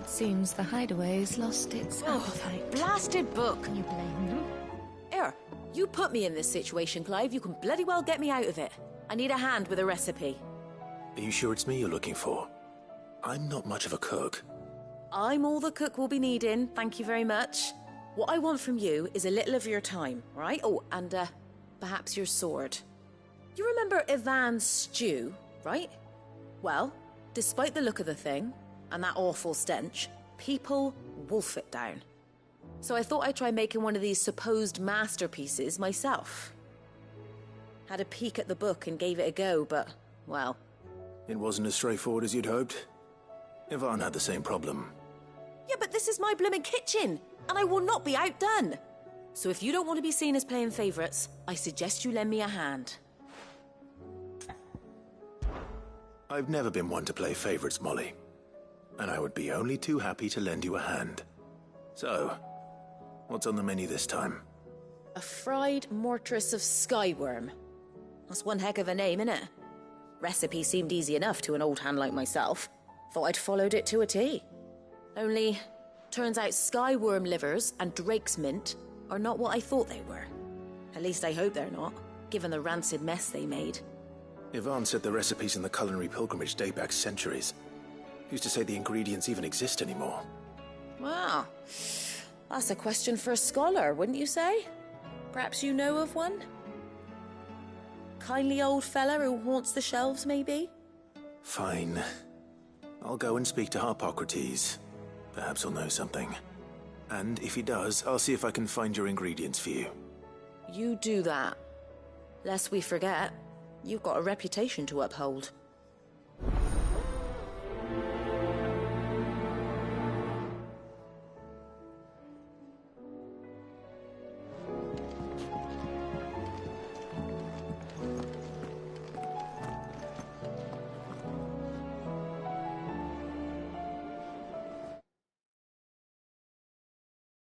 O: Seems the hideaway's lost its appetite.
F: Blasted book!
O: You blame them?
T: Here, you put me in this situation, Clive. You can bloody well get me out of it. I need a hand with a recipe.
A: Are you sure it's me you're looking for? I'm not much of a cook.
T: I'm all the cook will be needing, thank you very much. What I want from you is a little of your time, right? Oh, and perhaps your sword. You remember Ivan's stew, right? Well, despite the look of the thing, and that awful stench, people wolf it down. So I thought I'd try making one of these supposed masterpieces myself. Had a peek at the book and gave it a go, but, well...
A: It wasn't as straightforward as you'd hoped. Ivan had the same problem.
T: Yeah, but this is my blimmin' kitchen, and I will not be outdone. So if you don't want to be seen as playing favourites, I suggest you lend me a hand.
A: I've never been one to play favorites, Molly. And I would be only too happy to lend you a hand. So, what's on the menu this time?
T: A fried mortress of skyworm. That's one heck of a name, innit? Recipe seemed easy enough to an old hand like myself. Thought I'd followed it to a T. Only, turns out skyworm livers and drake's mint are not what I thought they were. At least I hope they're not, given the rancid mess they made.
A: Yvonne said the recipes in the culinary pilgrimage date back centuries. Who's to say the ingredients even exist anymore?
T: Wow. That's a question for a scholar, wouldn't you say? Perhaps you know of one? Kindly old fella who haunts the shelves, maybe?
A: Fine. I'll go and speak to Harpocrates. Perhaps he'll know something. And if he does, I'll see if I can find your ingredients for you.
T: You do that. Lest we forget, you've got a reputation to uphold.